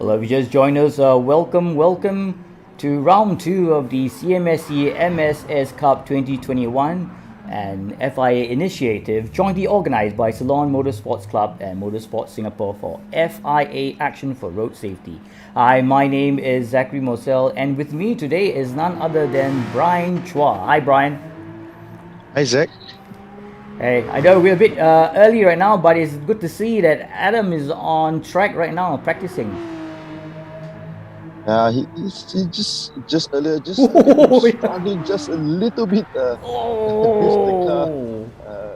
Well, if you just joined us, welcome to round two of the CMSC MSS Cup 2021 and FIA initiative, jointly organised by Ceylon Motorsports Club and Motorsports Singapore for FIA Action for Road Safety. Hi, my name is Zachary Mosel, and with me today is none other than Brian Chua. Hi, Brian. Hi, Zach. Hey, I know we're a bit early right now, but it's good to see that Adam is on track right now, practicing. He just earlier just again was struggling just a little bit with the car, Oh, uh,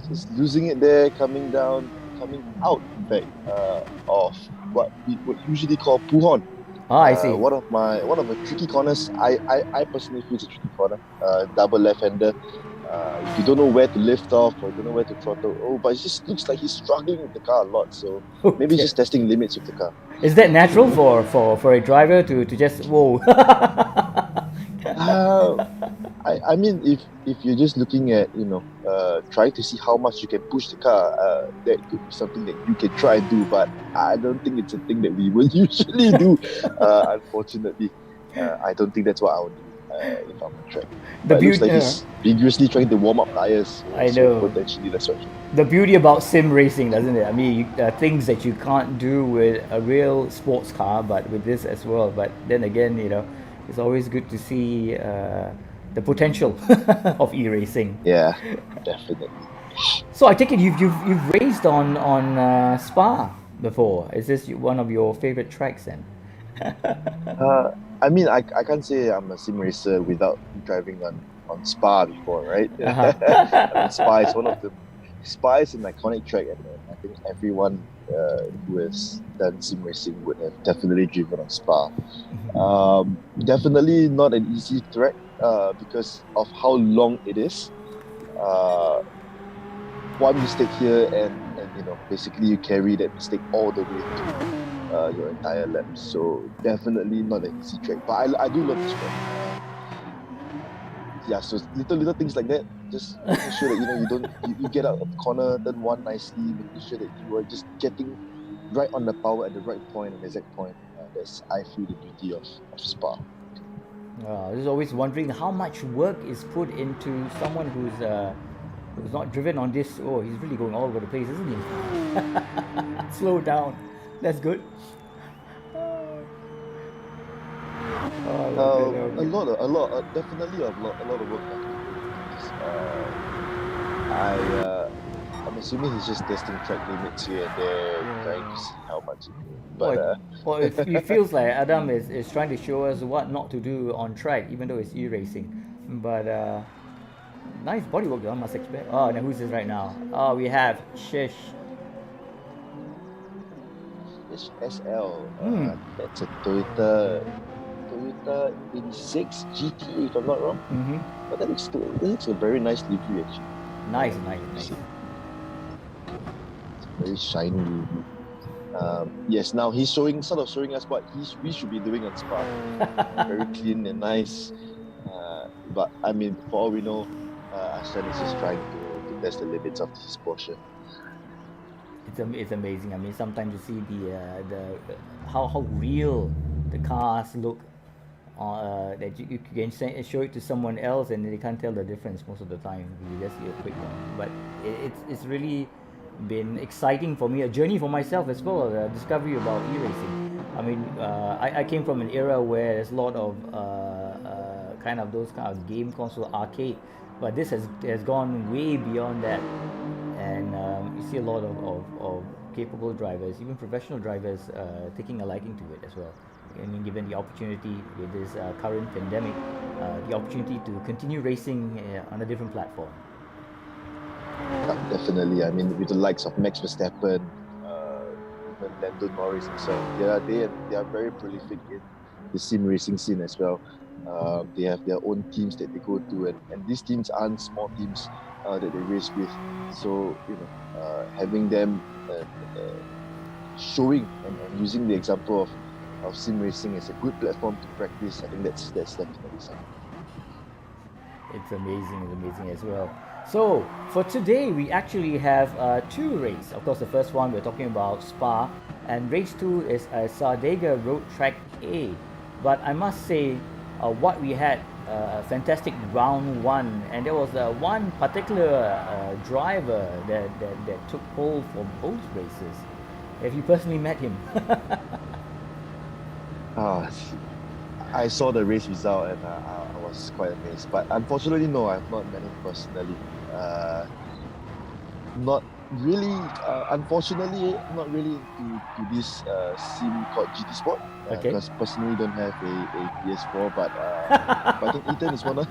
just losing it there, coming down, coming out in fact of what we would usually call puhon. I see. One of the tricky corners. I personally feel it's a tricky corner. Double left-hander. You don't know where to lift off or you don't know where to throttle. Oh, but it just looks like he's struggling with the car a lot. So maybe he's Okay. just testing limits with the car. Is that natural for a driver to just whoa? Uh, I mean, if you're just looking at trying to see how much you can push the car, that could be something that you can try and do. But I don't think it's a thing that we will usually do. Unfortunately, I don't think that's what I would do if I'm on track. The But it looks beauty, like he's vigorously trying to warm up tires. I So know. potentially that's what. The beauty about sim racing, doesn't it? I mean, things that you can't do with a real sports car, but with this as well. But then again, it's always good to see the potential of e-racing. Yeah, definitely. So I take it you've raced on Spa before. Is this one of your favorite tracks then? Uh, I mean, I can't say I'm a sim racer without driving on Spa before, right? I mean, Uh-huh. Spa is an iconic track, and I think everyone who has done sim racing would have definitely driven on Spa. Definitely not an easy track because of how long it is. Uh, one mistake here, and basically you carry that mistake all the way through your entire lap. So definitely not an easy track, but I do love this track. Yeah, so little things like that, just making sure that you get out of the corner, turn one nicely, making sure that you are just getting right on the power at the right point, at the exact point. That's I feel the beauty of Spa. I was always wondering how much work is put into someone who's not driven on this. Oh, he's really going all over the place, isn't he? Slow down. That's good. Oh, I love it. Okay. Definitely a lot of work has been put into this. I'm assuming he's just testing track limits here and there, trying to Yeah. see how much he can. Or, But or it feels like Adam is trying to show us what not to do on track, even though it's e-racing. But nice bodywork, though, I must expect. Oh, now who's this right now? Oh, we have Shish. it's SL. Hmm. That's a Toyota 86 GT, if I'm not wrong. Mm-hmm. But that looks a very nice livery actually. Nice, nice, You nice. see, it's a very shiny livery. Yes, now he's sort of showing us what we should be doing on Spa. Very clean and nice. But I mean, for all we know, Ashan is just trying to test the limits of his Porsche. It's amazing. I mean, sometimes you see how real the cars look. That you can show it to someone else and they can't tell the difference most of the time. You just see a quick one. But it's really been exciting for me, a journey for myself as well, a discovery about e-racing. I mean, I came from an era where there's a lot of kind of those kind of game console arcade, but this has gone way beyond that, and you see a lot of capable drivers, even professional drivers, taking a liking to it as well. I mean, given the opportunity with this current pandemic, the opportunity to continue racing on a different platform. Definitely. I mean, with the likes of Max Verstappen, even Lando Norris himself, they are very prolific in the sim racing scene as well. They have their own teams that they go to, and these teams aren't small teams that they race with. So having them showing and using the example of sim racing as a good platform to practice, I think that's definitely something. It's amazing as well. So for today, we actually have two races. Of course, the first one we're talking about Spa, and race 2 is Sardinia Road Track A. But I must say, what we had a fantastic round 1, and there was one particular driver that took pole for both races. Have you personally met him? Ah, I saw the race result and I was quite amazed. But unfortunately, no, I've not met him personally. Not really, unfortunately, not really into this sim called GT Sport. Okay. Because personally, don't have a PS4, but I think Ethan is one of.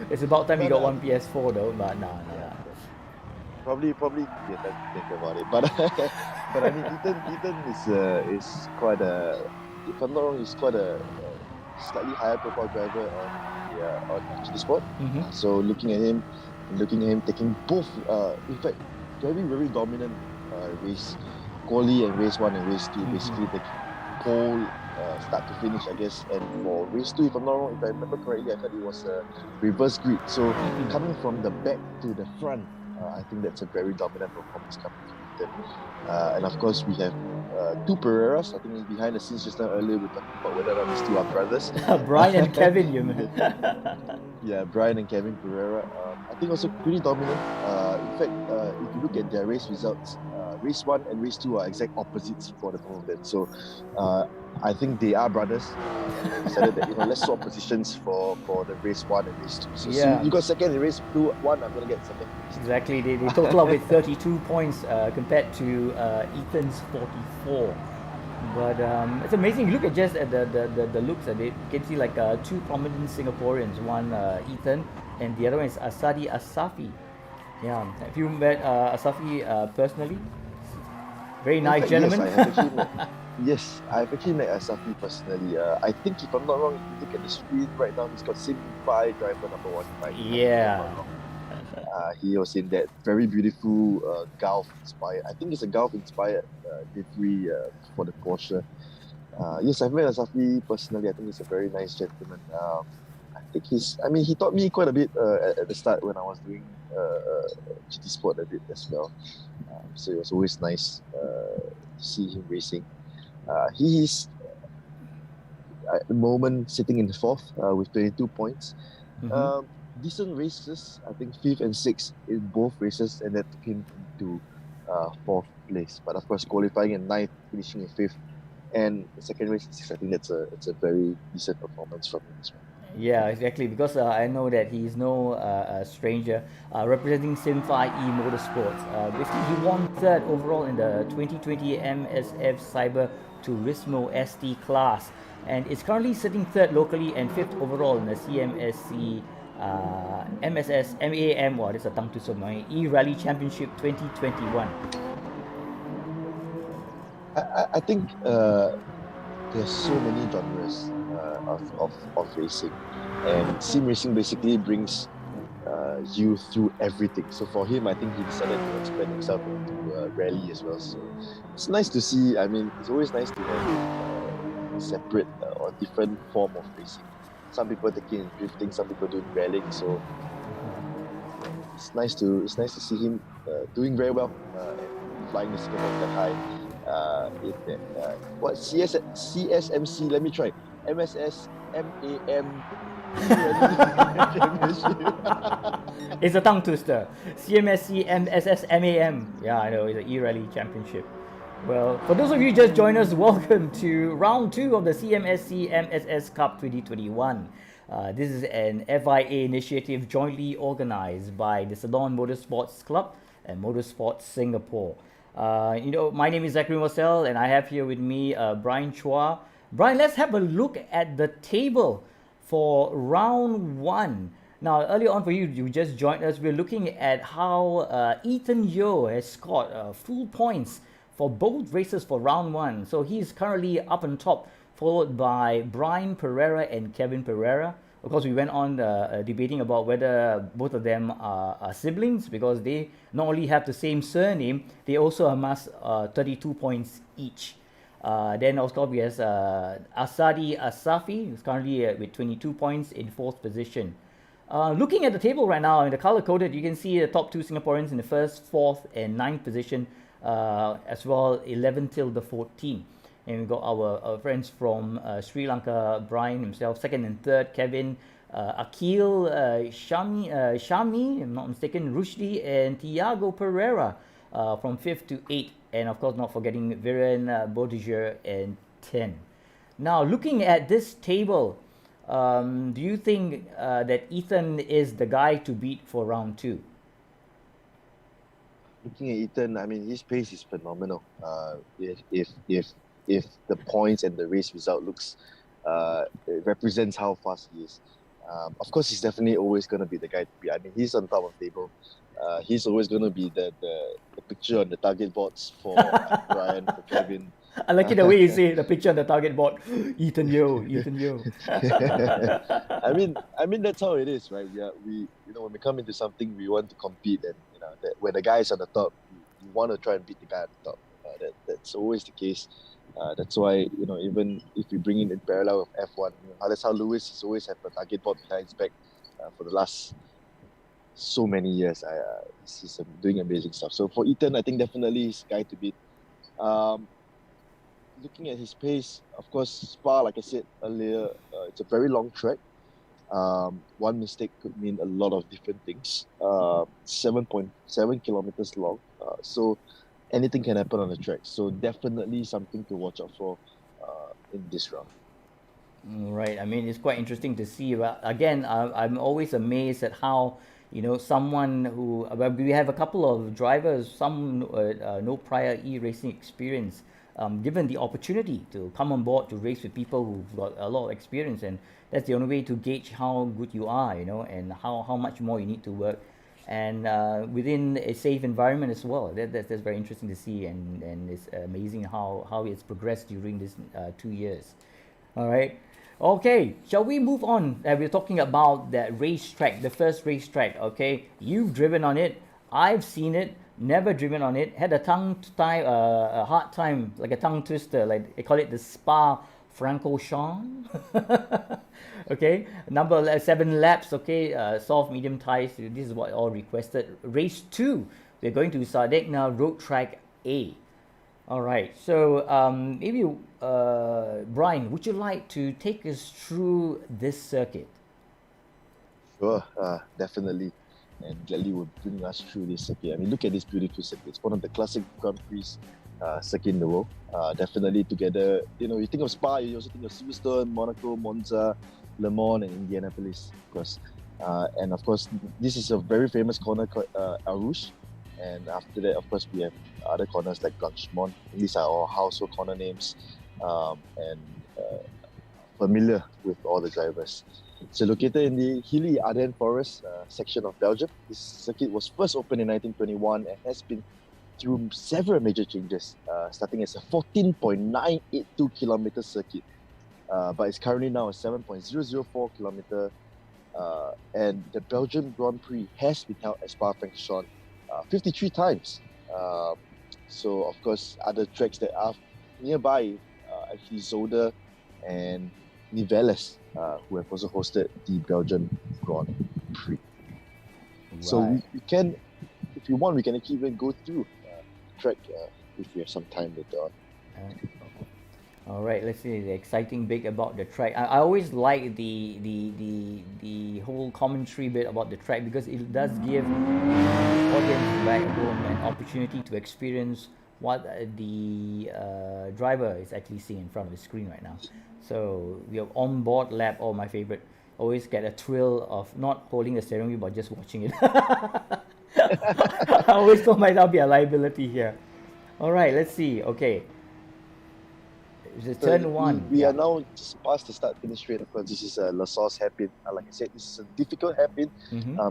It's about time you But, got one PS4 though, but no. yeah, probably yeah, time to think about it. But but I mean, Ethan is quite a, if I'm not wrong, he's quite a slightly higher profile driver on GT Sport. Mm-hmm. So looking at him taking both, in fact, very dominant race, quali and race 1 and race 2, basically the pole start to finish, I guess. And for race 2, if I'm not wrong, if I remember correctly, I thought it was a reverse grid. So coming from the back to the front, I think that's a very dominant performance coming from Ethan. And of course, we have 2 Pereiras. I think behind the scenes just now earlier, we were talking about whether or not these 2 are brothers. Brian and Kevin, you mean? Yeah, Brian and Kevin Pereira. I think also pretty dominant. In fact, if you look at their race results, race 1 and race 2 are exact opposites for the both of them. So I think they are brothers. They decided that, let's swap positions for the race 1 and race 2. So, Yeah. so you got second in race 2, 1, I'm going to get second. Exactly, they total up with 32 points compared to Ethan's 44. But it's amazing. Look at just at the looks at it. You can see like 2 prominent Singaporeans. One Ethan, and the other one is Asadi Asafi. Yeah, have you met Asafi personally? Very nice fact, gentleman. Yes, I've actually met Asafi personally. I think if I'm not wrong, if you look at the screen right now, he's got Sim 5 driver number 1. Yeah. He was in that very beautiful Golf inspired. I think it's a Golf inspired livery for the Porsche. Yes, I've met Asafi personally. I think he's a very nice gentleman. I think he taught me quite a bit at the start when I was doing GT Sport a bit as well. So it was always nice to see him racing. He is at the moment sitting in the 4th with 22 points. Mm-hmm. Decent races, I think 5th and 6th in both races, and that took him into 4th place. But of course, qualifying in 9th, finishing in 5th, and the second race in 6th, I think it's a very decent performance from him as well. Yeah, exactly. Because I know that he's no stranger. Representing Sim5 E Motorsports. Basically, he won 3rd overall in the 2020 MSF Cyber Turismo ST class, and is currently sitting 3rd locally and 5th overall in the CMSC MSS MAM. Wow, that's a tongue twister. My E Rally Championship 2021. I think there's so many genres of racing, and sim racing basically brings you through everything. So for him, I think he decided to expand himself into rally as well. So it's nice to see. I mean, it's always nice to have separate or different form of racing. Some people taking drifting, some people doing rallying. So it's nice to see him doing very well and flying the Singapore that high. In that what CSMC? Let me try. MSS MAM. It's a tongue twister. CMSC MSS MAM. Yeah, I know, it's an E-Rally Championship. Well, for those of you just joined us, welcome to round 2 of the CMSC MSS Cup 2021. This is an FIA initiative jointly organized by the Ceylon Motorsports Club and Motorsports Singapore. My name is Zachary Marcel, and I have here with me Brian Chua. Brian, let's have a look at the table for round 1. Now, earlier on for you just joined us, we're looking at how Ethan Yeo has scored full points for both races for round 1. So he's currently up on top, followed by Brian Pereira and Kevin Pereira. Of course, we went on debating about whether both of them are siblings, because they not only have the same surname, they also amass 32 points each. Then, of course, we have Asadi Asafi, who's currently with 22 points in 4th position. Looking at the table right now, in the color-coded, you can see the top 2 Singaporeans in the 1st, 4th, and 9th position. as well 11 till the 14th. And we got our friends from Sri Lanka, Brian himself, second and third, Kevin, Akil, Shami, if I'm not mistaken, Rushdie, and Tiago Pereira from 5th to 8th. And of course, not forgetting Viren, Bodiger, and 10. Now, looking at this table, do you think that Ethan is the guy to beat for round 2? Looking at Ethan, I mean, his pace is phenomenal. If the points and the race result looks, it represents how fast he is. Of course, he's definitely always going to be the guy to beat. I mean, he's on top of the table. He's always going to be the picture on the target boards for Brian, for Kevin. I like it the way you say the picture on the target board. Ethan Yo, Ethan Yo. I mean that's how it is, right? We when we come into something, we want to compete, and that when the guy is on the top, you want to try and beat the guy at the top. That's always the case. That's why even if we bring in parallel with F1, that's how Lewis has always had a target board behind his back for the last so many years. He's doing amazing stuff. So for Ethan, I think definitely he's the guy to beat. Looking at his pace, of course, Spa, like I said earlier, it's a very long track. One mistake could mean a lot of different things. 7.7 kilometers long. So anything can happen on the track. So definitely something to watch out for in this round. Right. I mean, it's quite interesting to see. But again, I'm always amazed at how someone who we have a couple of drivers, some no prior e-racing experience, given the opportunity to come on board to race with people who've got a lot of experience, and that's the only way to gauge how good you are, and how much more you need to work, and within a safe environment as well. That's very interesting to see, and it's amazing how it's progressed during this 2 years. All right. Okay, shall we move on? We're talking about that racetrack, the first racetrack. Okay, you've driven on it. I've seen it. Never driven on it. Had a hard time, like a tongue twister. Like they call it the Spa Francorchamps. Okay, number 7 laps. Okay, soft medium tires. This is what all requested. Race 2. We're going to Sardegna Road Track A. All right. So maybe Brian, would you like to take us through this circuit? Sure, definitely. And gladly will bring us through this circuit. I mean, look at this beautiful circuit. It's one of the classic Grand Prix circuit in the world. Definitely together, you think of Spa, you also think of Silverstone, Monaco, Monza, Le Mans, and Indianapolis, of course. And of course, this is a very famous corner called El Rouge. And after that, of course, we have other corners like Blanchimont. These are all household corner names and familiar with all the drivers. It's located in the hilly Ardennes Forest section of Belgium. This circuit was first opened in 1921 and has been through several major changes, starting as a 14.982 kilometer circuit, but it's currently now a 7.004 kilometer. And the Belgian Grand Prix has been held at Spa-Francorchamps 53 times. So, of course, other tracks that are nearby, actually Zoda and Nivelles, who have also hosted the Belgian Grand Prix. Right. So we can, if you want, we can actually even go through the track if we have some time later on. All right, let's see the exciting bit about the track. I always like the whole commentary bit about the track, because it does give the audience back home an opportunity to experience what the driver is actually seeing in front of the screen right now. So we have on-board lap, my favorite. Always get a thrill of not holding the steering wheel but just watching it. I always thought myself be a liability here. All right, let's see. Okay. It's turn 1. We are now just past the start-finish straight. Of course, this is a La Sauce hairpin. Like I said, this is a difficult hairpin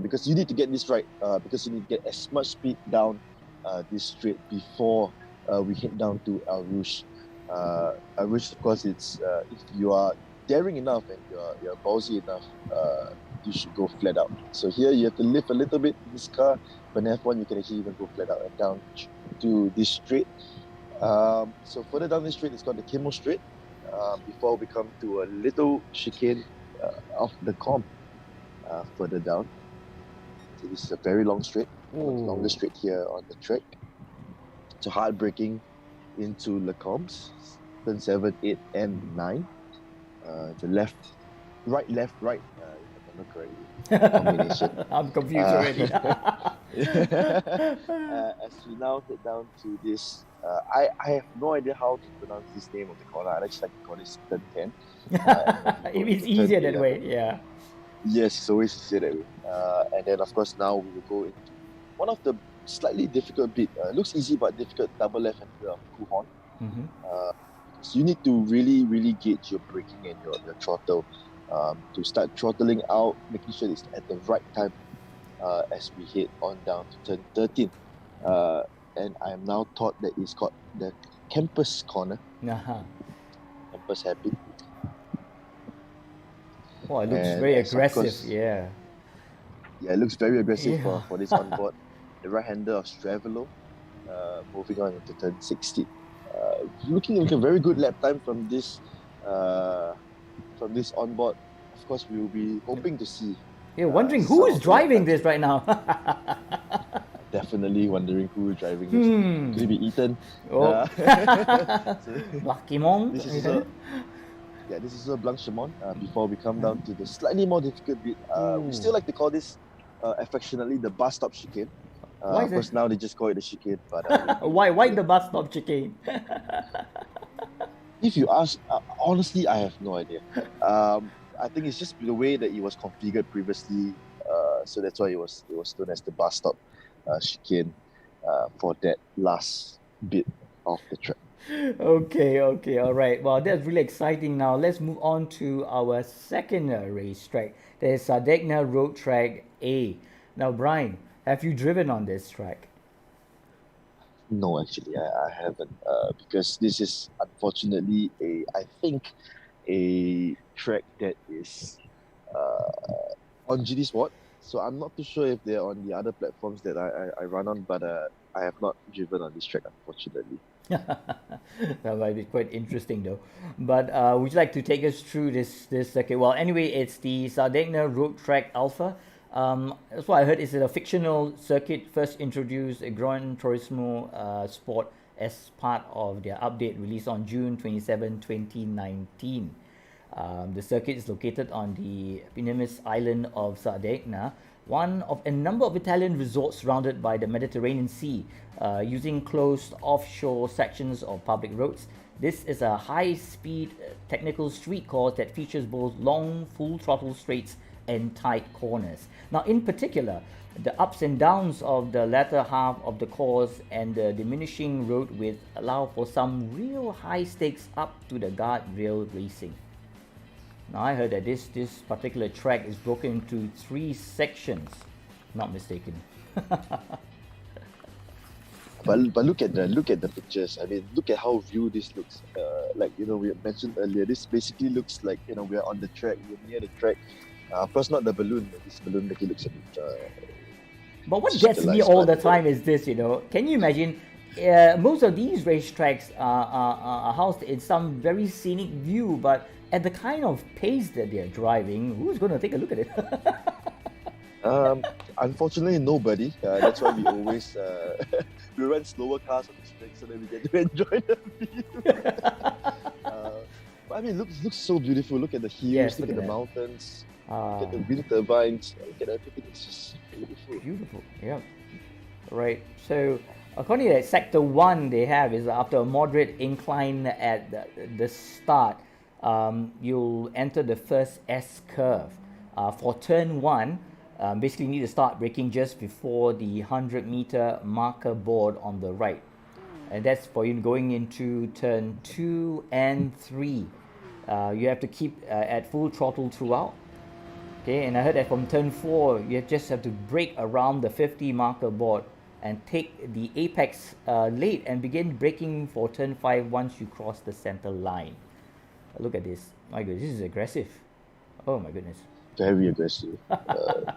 because you need to get this right. Because you need to get as much speed down this straight before we head down to El Rouge. El Rouge, of course, it's if you are daring enough and you're ballsy enough, you should go flat out. So here you have to lift a little bit in this car, but in F1 you can actually even go flat out and down to this straight. So further down this straight, it's called the Kimmel Straight. Before we come to a little chicane of the comp further down. So this is a very long straight, the longest straight here on the track. to hard braking into Lecombs, turn 7, 8, and 9. The right, if I remember correctly, combination. I'm confused already. As we now head down to this, I have no idea how to pronounce this name of the corner. I just like to call this turn 10. It's easier that way, yeah. Yes, it's always easier that way. And then, of course, now we will go into one of the slightly difficult bit. Looks easy but difficult double left-hander of Kuhon. Mm-hmm. So you need to really, really gauge your braking and your throttle to start throttling out, making sure it's at the right time as we head on down to turn 13. And I am now taught that it's called the campus corner. Uh-huh. Campus happy. Oh, it looks And very as of aggressive, course- yeah. Yeah, it looks very aggressive Yeah. for this onboard. The right-hander of Stravelo, moving on into turn 60. Looking like a very good lap time from this onboard. Of course, we will be hoping to see. You're wondering some who of is the driving lap this right now? Definitely wondering who is driving this. Could it be Ethan? Oh. So Lucky Mong. this is also, this is also Blanchemont. Before we come down to the slightly more difficult bit, we still like to call this affectionately the bus stop chicane. Why Of course, now they just call it the chicane. But Why the bus stop chicane? if you ask, honestly, I have no idea. I think it's just the way that it was configured previously, so that's why it was known as the bus stop chicane for that last bit of the track. Okay, all right. Well, that's really exciting. Now let's move on to our second racetrack. There's Sardegna Road Track A. Now, Brian, have you driven on this track? No, actually, I haven't, because this is unfortunately I think a track that is on GD Sport. So I'm not too sure if they're on the other platforms that I run on, but I have not driven on this track, unfortunately. That might be quite interesting though. But would you like to take us through this circuit? Well, anyway, it's the Sardegna Road Track Alpha. That's what I heard. It's a fictional circuit first introduced a Gran Turismo Sport as part of their update released on June 27, 2019. The circuit is located on the eponymous island of Sardegna, one of a number of Italian resorts surrounded by the Mediterranean Sea, using closed offshore sections of public roads. This is a high-speed technical street course that features both long full throttle straights and tight corners. Now, in particular, the ups and downs of the latter half of the course and the diminishing road width allow for some real high stakes up to the guardrail racing. Now, I heard that this particular track is broken into 3 sections. Not mistaken. But look at the pictures. I mean, look at how real this looks. We mentioned earlier, this basically looks like we're on the track, we're near the track. Of course, not the balloon. This balloon make it looks a bit. But what gets me all the time is this. Can you imagine? Most of these racetracks are housed in some very scenic view, but at the kind of pace that they're driving, who's going to take a look at it? Unfortunately, nobody. That's why we always we run slower cars on this track so that we get to enjoy the view. But I mean, looks so beautiful. Look at the hills. Yes, look at the that. mountains. Look at the wind turbines. Look at everything. It's just beautiful. Beautiful, yeah. Right. So, according to Sector 1, they have is after a moderate incline at the start, you'll enter the first S curve. For turn 1, basically you need to start braking just before the 100-meter marker board on the right. And that's for you going into turn 2 and 3. You have to keep at full throttle throughout. Okay, and I heard that from turn 4, you just have to brake around the 50 marker board and take the apex late and begin braking for turn 5 once you cross the center line. Look at this. My goodness, this is aggressive. Oh my goodness. Very aggressive. But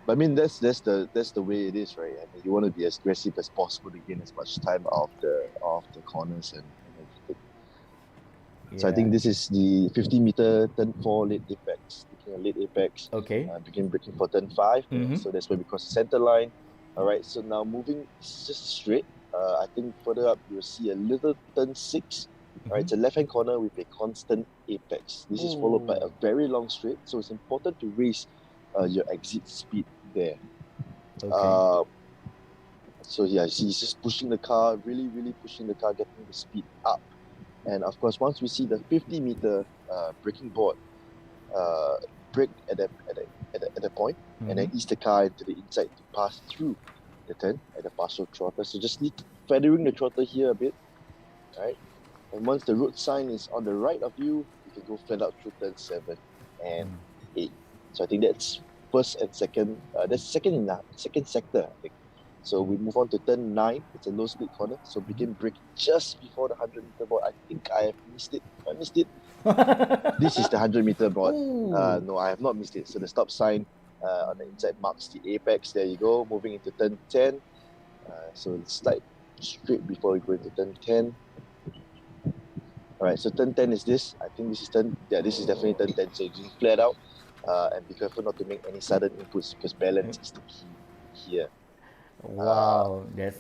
I mean, that's the way it is, right? I mean, you want to be as aggressive as possible to gain as much time out of the corners and everything. Yeah. So I think this is the 50-meter turn 4 late apex. Taking a late apex. Okay. Begin braking for turn 5. Mm-hmm. So that's where we cross the center line. All right. So now moving just straight. I think further up you'll see a little turn 6. Right, it's a left-hand corner with a constant apex. This is followed by a very long straight, so it's important to raise your exit speed there. Okay. So yeah, he's just pushing the car, really, really pushing the car, getting the speed up. And of course, once we see the 50-meter braking board brake at that point, and then ease the car into the inside to pass through the turn at the partial throttle. So just need feathering the throttle here a bit, right? And once the road sign is on the right of you, you can go flat out through turn 7 and 8. So I think that's first and second. That's second in the second sector, I think. So we move on to turn 9. It's a low speed corner. So begin braking just before the 100-meter board. I think I have missed it. I missed it. This is the 100-meter board. No, I have not missed it. So the stop sign on the inside marks the apex. There you go. Moving into turn 10. So slide straight before we go into turn 10. Alright, so turn 10 is this. I think this is this is definitely turn 10. So you just flat out and be careful not to make any sudden inputs because balance is the key here. Wow, that's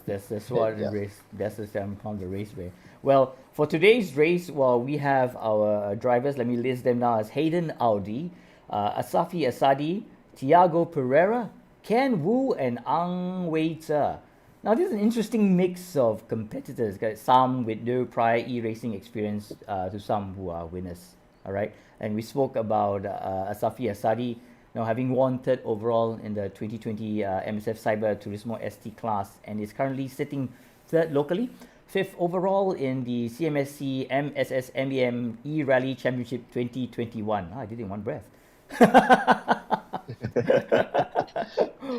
what the race. That's the the race way. Well, for today's race, we have our drivers. Let me list them now as Hayden Audi, Asafi Asadi, Tiago Pereira, Ken Wu, and Ang Wei Tze. Now, this is an interesting mix of competitors. Some with no prior e-racing experience, to some who are winners. All right, and we spoke about Asafi Asadi. Now, having won 3rd overall in the 2020 MSF Cyber Turismo ST class, and is currently sitting 3rd locally, 5th overall in the CMSC MSS MEM E-Rally Championship 2021. I did it in one breath.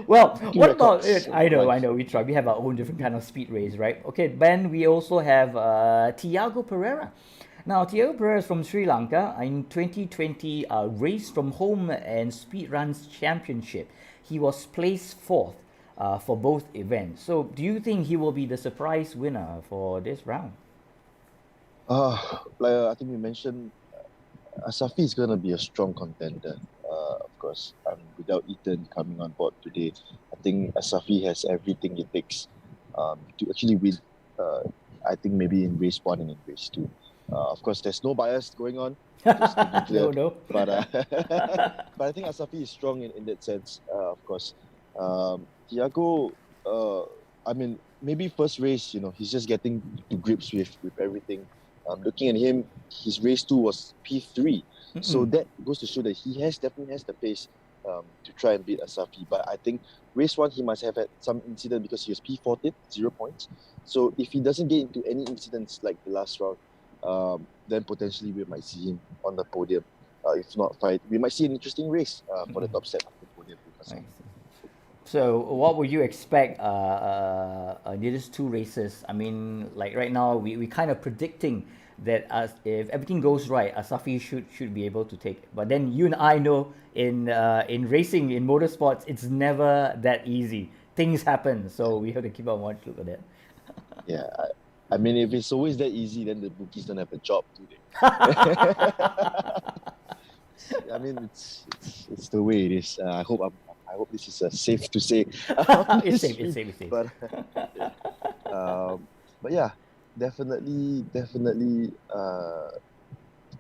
Well, what about it? I know, we try. We have our own different kind of speed race, right? Okay, Ben, we also have Tiago Pereira. Now, Tiago Pereira is from Sri Lanka. In 2020 Race from Home and Speed Runs Championship, he was placed 4th for both events. So, do you think he will be the surprise winner for this round? Like I think we mentioned, Asafi is going to be a strong contender. Of course, without Ethan coming on board today, I think Asafi has everything it takes to actually win. I think maybe in race 1 and in race 2. Of course, there's no bias going on. Just to be clear. No. But I think Asafi is strong in that sense. Of course, Tiago. I mean, maybe first race, he's just getting to grips with everything. Looking at him, his race 2 was P3, so that goes to show that he definitely has the pace to try and beat Asafi. But I think race 1 he must have had some incident because he was P14, 0 points. So if he doesn't get into any incidents like the last round, then potentially we might see him on the podium. If not, we might see an interesting race for the top set of the podium. So, what would you expect these 2 races? I mean, like right now, we kind of predicting that if everything goes right, Asafi should be able to take it. But then you and I know in racing, in motorsports, it's never that easy. Things happen, so we have to keep on one look at that. Yeah, I mean, if it's always that easy, then the bookies don't have a job, do they? I mean, it's the way it is. I hope this is safe to say. It's safe. But yeah, definitely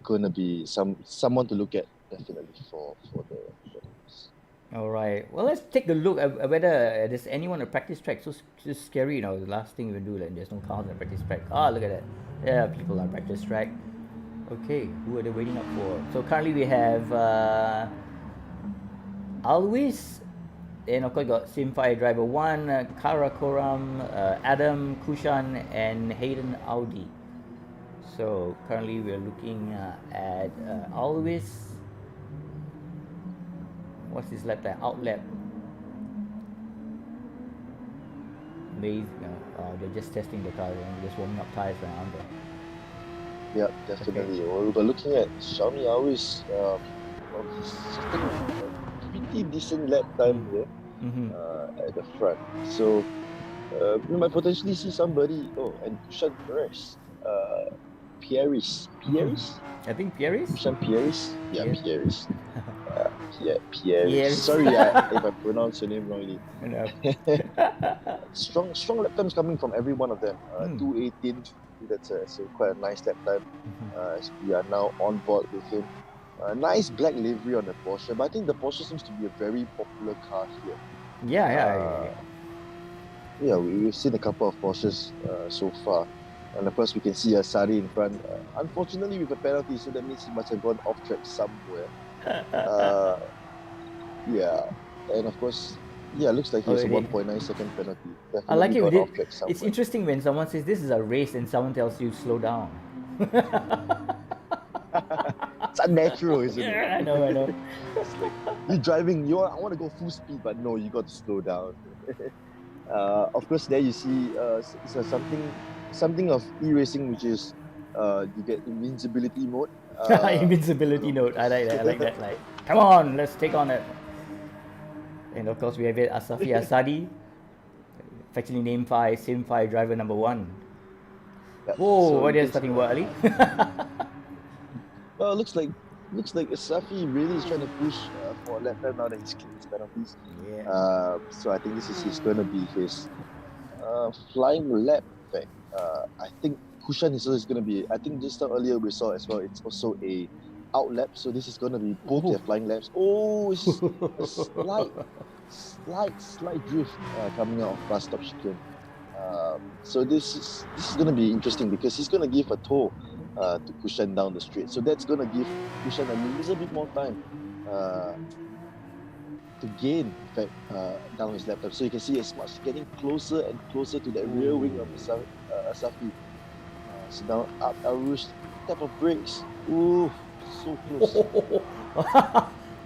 gonna be someone to look at definitely for the race. All right. Well, let's take a look at whether there's anyone on practice track. So just scary, the last thing we do, like there's no cars on practice track. Look at that. Yeah, people on practice track. Okay, who are they waiting up for? So currently we have Alwis, and of course got Simfire Driver 1, Karakoram, Adam, Kushan, and Hayden Audi. So currently we're looking at Alwis. What's his lap time? Out lap. Amazing. They're just testing the car and just warming up tires around there. Yeah, definitely. Okay. We're looking at Xiaomi Alwis. He's sitting a pretty decent lap time here at the front. So we might potentially see somebody. And Kushan Perez. Pieris. I think Pieris? Kushan Pieris? Yeah, Pieris. Pieris. Sorry if I pronounce your name wrongly. Strong lap times coming from every one of them. 2:18, that's quite a nice lap time. As we are now on board with him. Nice black livery on the Porsche, but I think the Porsche seems to be a very popular car here. Yeah. We've seen a couple of Porsches so far. And of course, we can see Asari in front. Unfortunately, with a penalty, so that means he must have gone off track somewhere. And of course, looks like he has a 1.9 second penalty. Definitely I like it. got off track somewhere. It's interesting when someone says this is a race and someone tells you slow down. It's unnatural, isn't it? Yeah, I know. It's like you're driving, I want to go full speed, but no, you got to slow down. Of course, there you see something of e-racing, which is you get invincibility mode. Invincibility mode. I like that. Like, come on, let's take on it. And of course, we have it Asafi Asadi, affectionately named Sim5 driver number 1. Yep. What is starting early? Well, looks like Asafi really is trying to push for a lap time now that he's cleared his penalties. Yeah. So I think this is going to be his flying lap. In fact, I think Kushan is going to be. I think just earlier we saw as well. It's also a out lap, so this is going to be both their flying laps. It's a slight drift coming out of last stop chicane. So this is going to be interesting because he's going to give a tow to Kushan down the straight. So that's going to give Kushan a little bit more time to gain, in fact, down his lap time. So you can see it's much getting closer and closer to that rear wing of Asafi. So now up Arush, tap of brakes. Ooh, so close.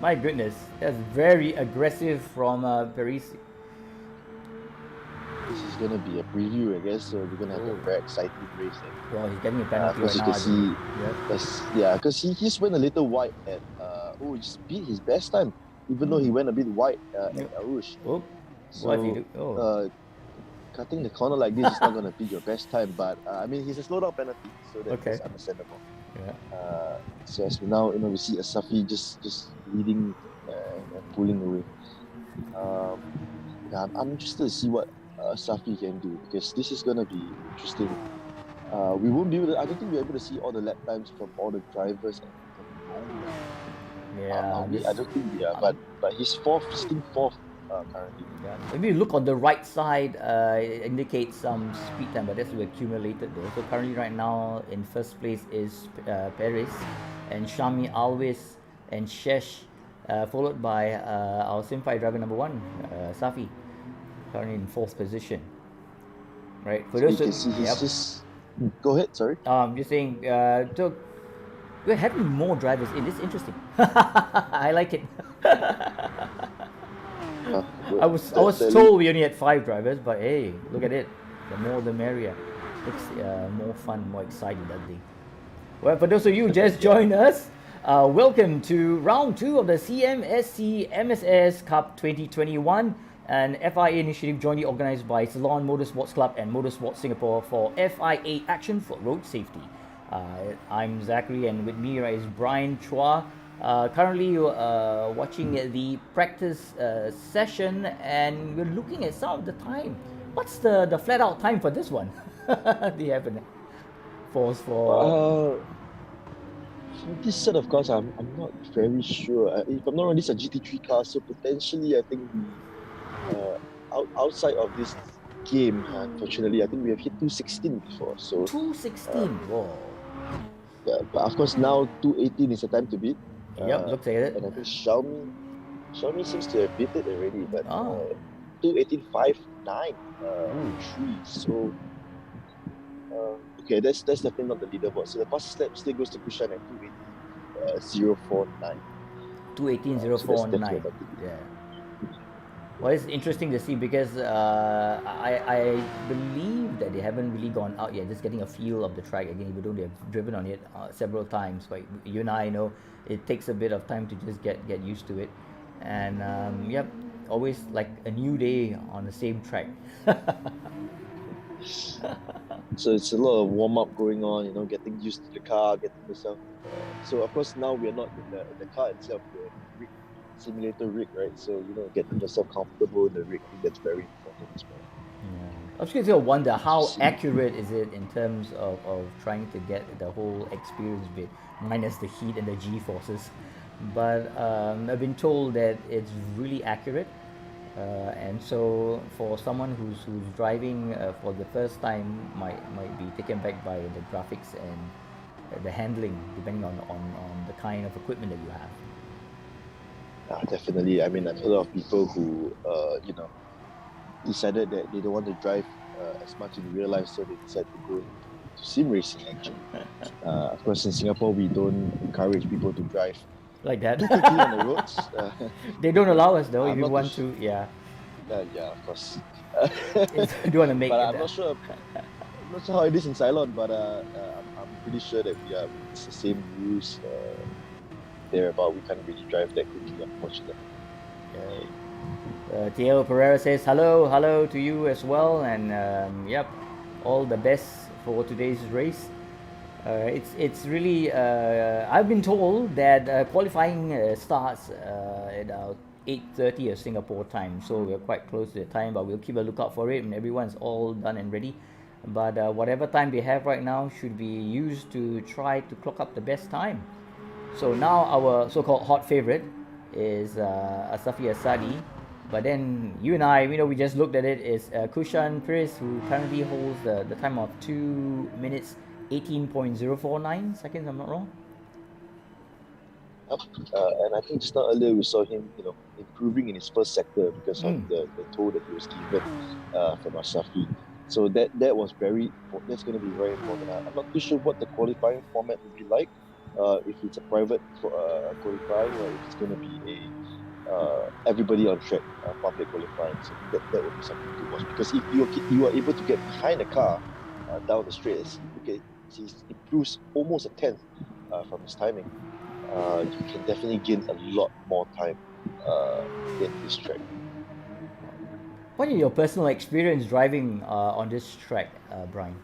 My goodness, that's very aggressive from Parisi. This is going to be a preview, I guess. So we're going to have a very exciting race. Well, he's getting a penalty right now. As you can see, because he just went a little wide at. He just beat his best time, even though he went a bit wide at Arush. So, cutting the corner like this is not going to beat your best time, but I mean, he's a slow down penalty, so that's understandable. Yeah. So as we now, we see Asafi just leading and pulling away. I'm interested to see what Asafi can do because this is going to be interesting. We won't be able to. I don't think we're able to see all the lap times from all the drivers at the moment. I don't think we are, but he's sitting fourth currently. Yeah. Maybe you look on the right side, it indicates some speed time, but that's accumulated though. So currently right now in first place is Paris and Shami Always and Shesh, followed by our Sim5 driver number 1, Safi, currently in 4th position. Right. For those you can see he's just... Go ahead, sorry. Just saying, so we're having more drivers in. It's interesting. I like it. I was told we only had 5 drivers, but hey, look at it. The more the merrier. It's more fun, more exciting that day. Well, for those of you who just joined us, welcome to round 2 of the CMSC MSS Cup 2021, an FIA initiative jointly organized by Ceylon Motorsports Club and Motorsports Singapore for FIA Action for Road Safety. I'm Zachary, and with me is Brian Chua. Currently watching the practice session, and we're looking at some of the time. What's the flat out time for this one? Do you have a for this set of cars? I'm not very sure. If I'm not wrong, this is a GT3 car, so potentially I think outside of this game, unfortunately, I think we have hit 216 before. So 216. Whoa. Yeah, but of course now 218 is the time to beat. Looks like it. And I think Xiaomi seems to have beat it already, but 218.59 3. So okay, that's definitely not the leaderboard. So the fastest lap still goes to Kushan at 218.049. 218.049. Yeah. Well, it's interesting to see because I believe that they haven't really gone out yet, just getting a feel of the track again, even though they've driven on it several times. But you and I know it takes a bit of time to just get used to it. And always like a new day on the same track. So it's a lot of warm up going on, getting used to the car, getting yourself. So of course now we are not in the car itself, we're in the rig, simulator rig, right? So getting yourself comfortable in the rig, I think that's very important. important as well. Yeah. I was going to wonder how accurate is it in terms of trying to get the whole experience bit, minus the heat and the G forces. But I've been told that it's really accurate. And so for someone who's driving for the first time might be taken back by the graphics and the handling, depending on the kind of equipment that you have. Definitely. I mean, I've heard of people who, decided that they don't want to drive as much in real life, so they decide to go into sim racing. Actually, of course, in Singapore, we don't encourage people to drive Like that. too quickly on the roads. They don't allow us though. If I'm you not want too to, yeah. Yeah, of course. You don't want to make But it. I'm not sure. I'm not sure how it is in Ceylon, but I'm pretty sure that it's the same rules thereabout. We can't really drive that quickly, unfortunately. Diego Pereira says hello to you as well, and yep, all the best for today's race. It's really I've been told that qualifying starts at 8:30 of Singapore time, so we're quite close to the time, but we'll keep a lookout for it, and everyone's all done and ready. But whatever time they have right now should be used to try to clock up the best time. So now our so-called hot favorite is Asafi Asadi, but then you and I, we just looked at it, is Kushan Pris, who currently holds the time of 2 minutes 18.049 seconds, I'm not wrong. And I think just now earlier we saw him, improving in his first sector because of the toll that he was given from Asafi. So that's going to be very important. I'm not too sure what the qualifying format will be like. If it's a private qualifying, or if it's going to be a everybody on track public qualifying. So that would be something to watch, because if you are able to get behind the car down the straight, he improves almost a tenth from his timing. You can definitely gain a lot more time in this track. What is your personal experience driving on this track, Brian?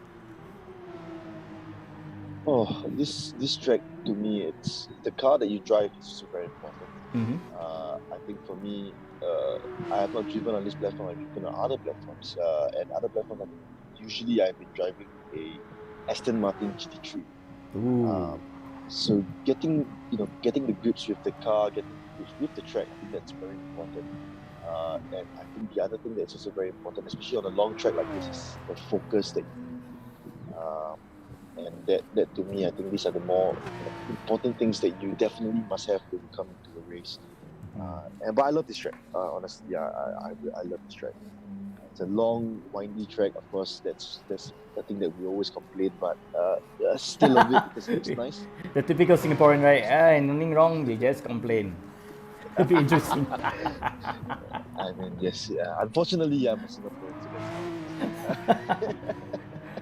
Oh, this track, to me, it's the car that you drive is also very important. Mm-hmm. I think for me, I have not driven on this platform. I've driven on other platforms, and other platforms. Usually, I've been driving a Aston Martin GT3. So getting the grips with the car, getting the grips with the track, I think that's very important. And I think the other thing that's also very important, especially on a long track like this, is the focus that you need. And that to me, I think these are the more important things that you definitely must have when you come into a race. But I love this track. Honestly, I love this track. It's a long, windy track. Of course, that's the thing that we always complain, but I still love it because it's nice. The typical Singaporean, right? Nothing wrong, they just complain. It'd be interesting. I mean, yes. Unfortunately, I'm a Singaporean, so that's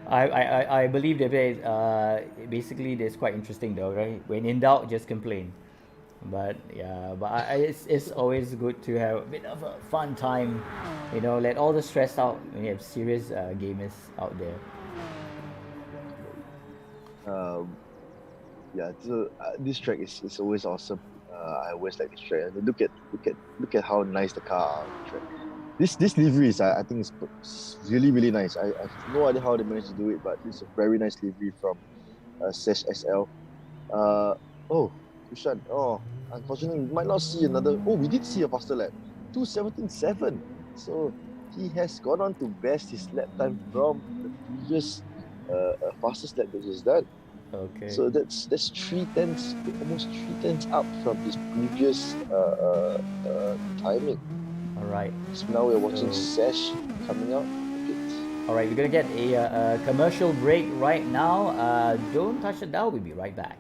I believe that basically that's quite interesting though, right? When in doubt, just complain. But yeah, it's always good to have a bit of a fun time, let all the stress out when you have serious gamers out there. So this track is always awesome. I always like this track. And look at how nice the car are on the track. This livery is, I think, it's really, really nice. I have no idea how they managed to do it, but it's a very nice livery from Sesh SL. Kushan. Unfortunately, we might not see another. We did see a faster lap, 2:17.7. So he has gone on to best his lap time from the previous fastest lap that he's done. Okay. So that's 3/10, almost 3/10 up from his previous timing. All right. So now we're watching Sesh coming out. All right, we're gonna get a commercial break right now. Don't touch the dial. We'll be right back.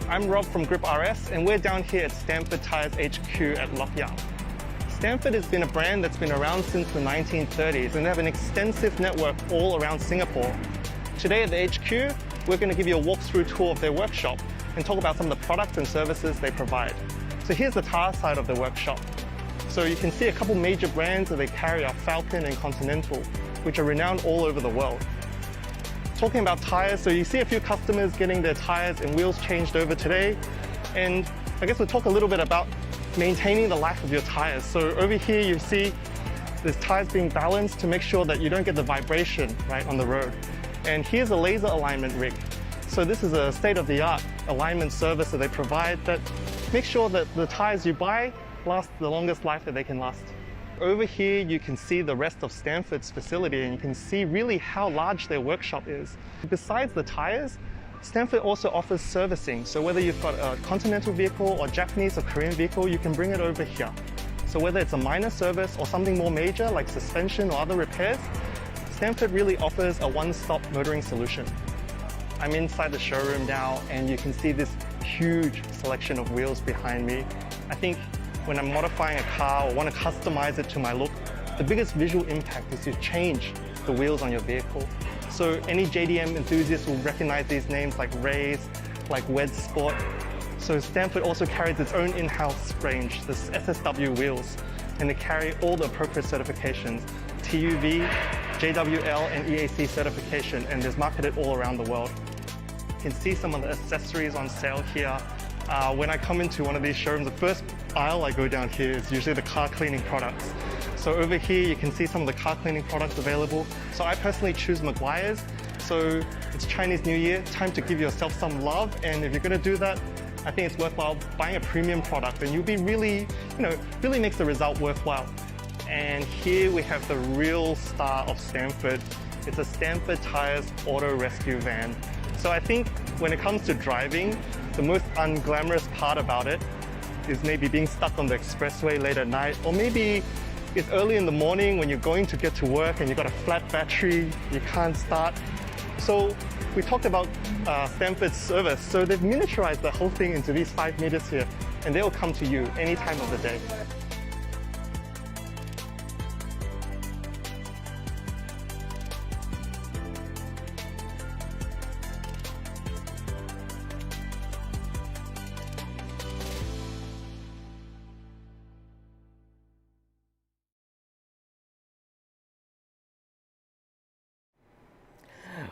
I'm Rob from Grip RS, and we're down here at Stanford Tires HQ at Lock Young. Stanford has been a brand that's been around since the 1930s, and they have an extensive network all around Singapore. Today at the HQ, we're going to give you a walkthrough tour of their workshop and talk about some of the products and services they provide. So here's the tire side of the workshop. So you can see a couple major brands that they carry are Falcon and Continental, which are renowned all over the world. Talking about tires, so you see a few customers getting their tires and wheels changed over today. And I guess we'll talk a little bit about maintaining the life of your tires. So over here you see there's tires being balanced to make sure that you don't get the vibration right on the road. And here's a laser alignment rig. So this is a state-of-the-art alignment service that they provide that makes sure that the tires you buy last the longest life that they can last. Over here you can see the rest of Stanford's facility, and you can see really how large their workshop is. Besides the tires, Stanford also offers servicing. So whether you've got a Continental vehicle or Japanese or Korean vehicle, you can bring it over here. So whether it's a minor service or something more major like suspension or other repairs, Stanford really offers a one-stop motoring solution. I'm inside the showroom now, and you can see this huge selection of wheels behind me. I think when I'm modifying a car or want to customize it to my look, the biggest visual impact is to change the wheels on your vehicle. So any JDM enthusiasts will recognize these names like Rays, like Wed Sport. So Stanford also carries its own in-house range, this SSW wheels, and they carry all the appropriate certifications, TUV, JWL, and EAC certification, and there's marketed all around the world. You can see some of the accessories on sale here. When I come into one of these showrooms, the first aisle I go down here is usually the car cleaning products. So over here you can see some of the car cleaning products available. So I personally choose Maguire's. So it's Chinese New Year, time to give yourself some love, and if you're going to do that, I think it's worthwhile buying a premium product, and you'll be really makes the result worthwhile. And here we have the real star of Stanford. It's a Stanford Tires Auto Rescue Van. So I think when it comes to driving, the most unglamorous part about it is maybe being stuck on the expressway late at night, or maybe it's early in the morning when you're going to get to work and you've got a flat battery, you can't start. So we talked about Stanford's service. So they've miniaturized the whole thing into these 5 meters here, and they'll come to you any time of the day.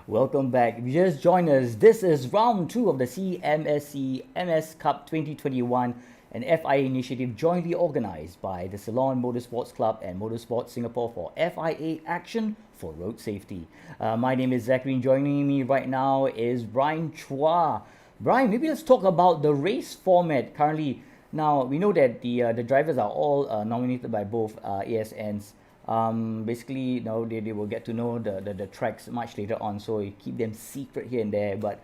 Welcome back. If you just joined us, this is round 2 of the CMSC MS Cup 2021, an FIA initiative jointly organized by the Ceylon Motorsports Club and Motorsports Singapore for FIA Action for Road Safety. My name is Zachary, and joining me right now is Brian Chua. Brian, maybe let's talk about the race format currently. Now, we know that the drivers are all nominated by both ASNs. Basically, they will get to know the tracks much later on, so you keep them secret here and there. But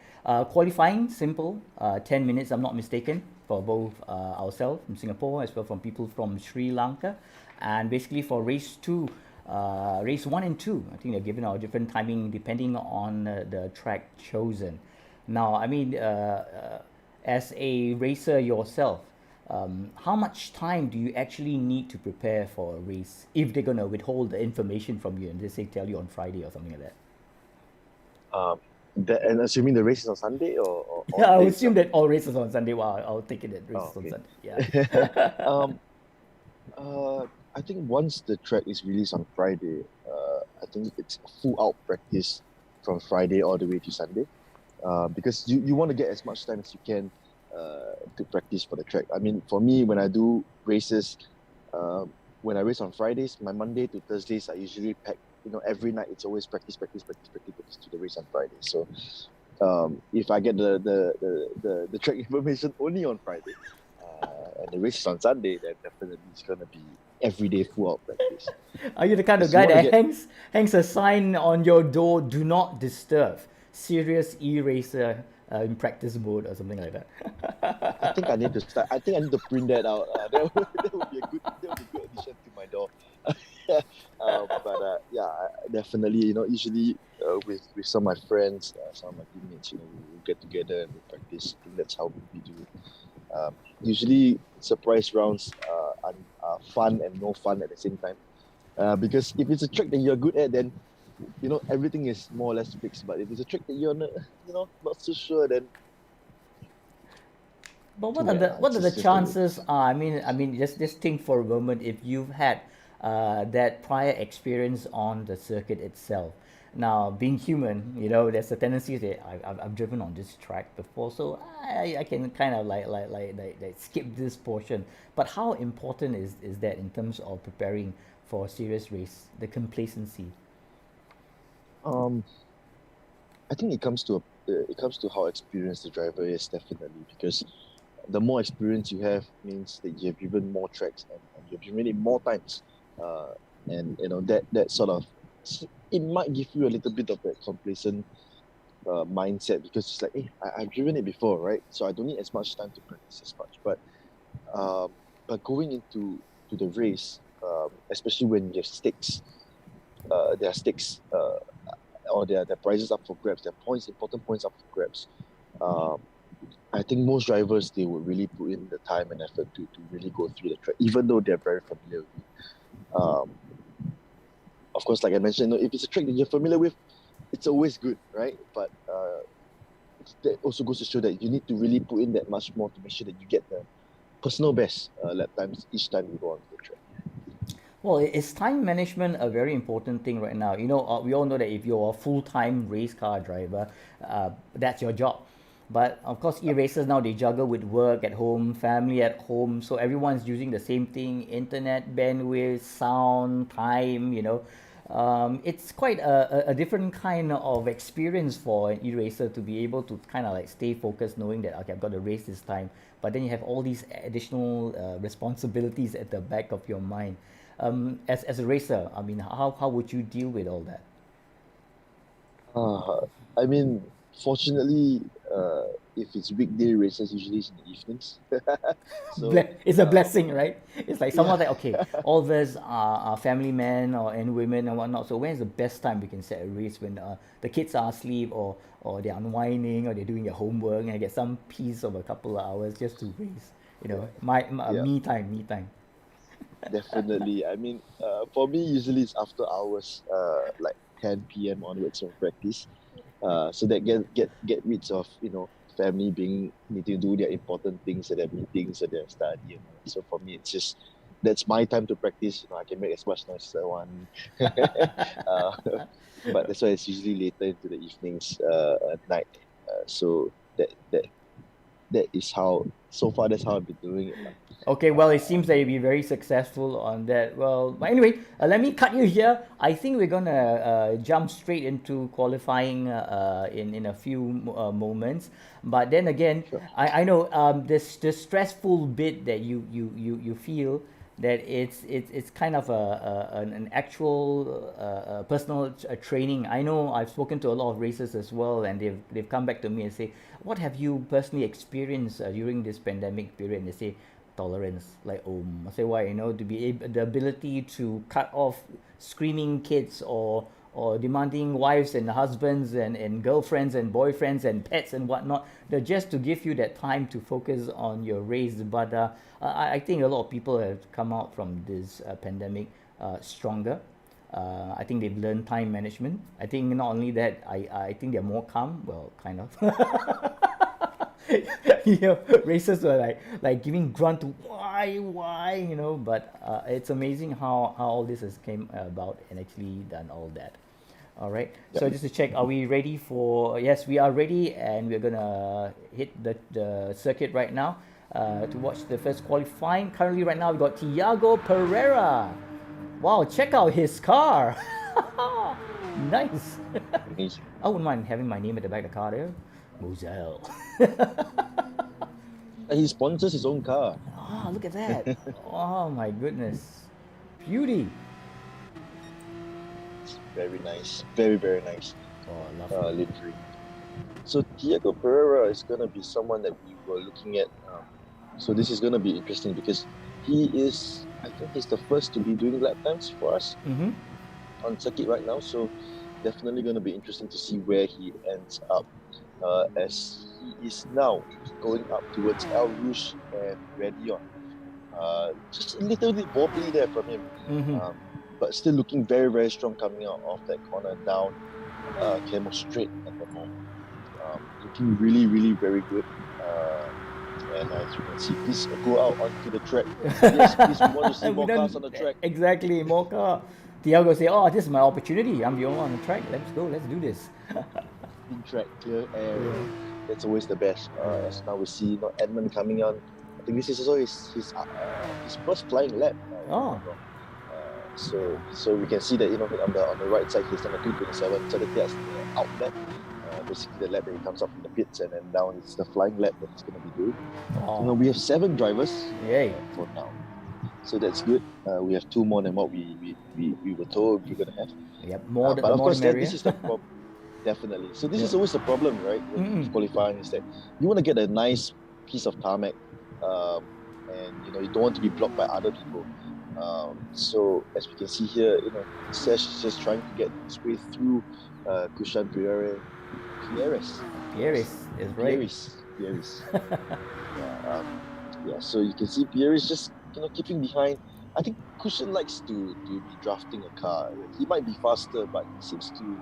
qualifying, simple, 10 minutes, I'm not mistaken, for both ourselves from Singapore as well from people from Sri Lanka. And basically for race 2, race 1 and 2, I think they're given a different timing depending on the track chosen. Now, I mean, as a racer yourself, how much time do you actually need to prepare for a race if they're going to withhold the information from you and they say tell you on Friday or something like that? And assuming the race is on Sunday or yeah, I would assume that all races are on Sunday. Wow, I'll take it that races on Sunday. Yeah. I think once the track is released on Friday, I think it's full out practice from Friday all the way to Sunday, because you want to get as much time as you can to practice for the track. I mean, for me, when I do races, when I race on Fridays, my Monday to Thursdays are usually packed. Every night it's always practice to the race on Friday. So if I get the track information only on Friday and the race is on Sunday, then definitely it's going to be everyday full out practice. Are you the kind of guy that hangs a sign on your door, do not disturb, serious e-racer in practice mode or something like that? I think I need to print that out. That would be a good addition to my door. But definitely, usually with some of my friends, some of my teammates, we get together and we practice. I think that's how we do it. Usually, surprise rounds are fun and no fun at the same time. Because if it's a track that you're good at, then everything is more or less fixed. But if it's a track that you're not so sure, then But Yeah, what are the just the way. chances are? I mean, just think for a moment if you've had that prior experience on the circuit itself. Now, being human, there's a tendency that I've driven on this track before, so I can kind of like skip this portion. But how important is that in terms of preparing for a serious race? The complacency. Um, I think it comes to how experienced the driver is, definitely, because the more experience you have means that you have driven more tracks, and you've driven it more times. Uh, and that sort of, it might give you a little bit of that complacent mindset, because it's like, hey, I've driven it before, right? So I don't need as much time to practice as much. Um, but going into the race, especially when you have stakes, there are stakes, or there are prizes up for grabs, there are important points up for grabs. Um, I think most drivers, they would really put in the time and effort to really go through the track, even though they're very familiar with it. Of course, like I mentioned, if it's a track that you're familiar with, it's always good, right? But that also goes to show that you need to really put in that much more to make sure that you get the personal best lap times each time you go onto the track. Well, is time management a very important thing right now? We all know that if you're a full-time race car driver, that's your job. But of course, e-racers now they juggle with work at home, family at home, so everyone's using the same thing: internet bandwidth, sound, time. It's quite a different kind of experience for an e-racer to be able to kind of like stay focused, knowing that okay, I've got to race this time. But then you have all these additional responsibilities at the back of your mind. As a racer, I mean, how would you deal with all that? Uh, I mean, fortunately, if it's weekday races, usually it's in the evenings. So, It's a blessing, right? It's like yeah. someone like, okay, all of us are family men and women and whatnot. So when's the best time we can set a race when the kids are asleep or they're unwinding or they're doing their homework and I get some piece of a couple of hours just to race. My Yeah, me time. definitely. I mean, for me, usually it's after hours, like 10 p.m. onwards of practice. So that get rid of family being needing to do their important things at their meetings or their study. So for me, it's just that's my time to practice. I can make as much noise as I want. uh, but that's why it's usually later into the evenings, at night. So that is how so far that's how I've been doing it. Okay, well, it Uh, seems that you'll be very successful on that. Well, but anyway, let me cut you here. I think we're gonna jump straight into qualifying in a few moments. But then again, sure. I know this the stressful bit that you feel that it's kind of an actual personal training. I know I've spoken to a lot of racers as well, and they've come back to me and say, what have you personally experienced during this pandemic period? And they say tolerance, like I say why, to be able, the ability to cut off screaming kids or demanding wives and husbands and girlfriends and boyfriends and pets and whatnot, just to give you that time to focus on your race. But I think a lot of people have come out from this pandemic stronger. I think they've learned time management. I think not only that, I think they're more calm. Well, kind of. Racers were like giving grunt to why, but it's amazing how all this has came about and actually done all that. All right, so Yep. just to check, are we ready for? Yes, we are ready, and we're gonna hit the circuit right now to watch the first qualifying. Currently right now we got Tiago Pereira. Wow, check out his car. Nice. Amazing. I wouldn't mind having my name at the back of the car there. Moselle. And he sponsors his own car. Oh, look at that. Oh my goodness. Beauty. Very nice. Very, very nice. Oh, lovely. Livery. So Tiago Pereira is going to be someone that we were looking at. So this is going to be interesting because I think he's the first to be doing lap times for us Mm-hmm. on circuit right now. So definitely going to be interesting to see where he ends up, as he is now going up towards El Rouge and Redion. Just a little bit wobbly there from him, Mm-hmm. but still looking very, very strong coming out of that corner down Camel Straight at the moment. Looking really, really very good. And as you can see, please go out onto the track. Yes, please, we want to see more cars on the track. Exactly, more car. Tiago say, "Oh, this is my opportunity. I'm the only one on the track. Let's go. Let's do this." Clean track, clear air. That's always the best. As now we see Edmund coming on. I think this is also his first flying lap. Oh. So we can see that on the right side he's done a 2:27. So that's the out lap. Basically the lap that he comes up from the pits, and then down it's the flying lap that he's going to be doing. Oh. We have 7 drivers for now, so that's good. We have 2 more than what we were told we were going to have. Yep, but of course, this is the problem. Definitely. So this is always the problem, right? With qualifying, is that you want to get a nice piece of tarmac, and you don't want to be blocked by other people. So as we can see here, Sesh is just trying to get his way through Kushan Pierres is right. Pierres. So you can see Pierres just keeping behind. I think Kushan likes to be drafting a car. He might be faster, but he seems to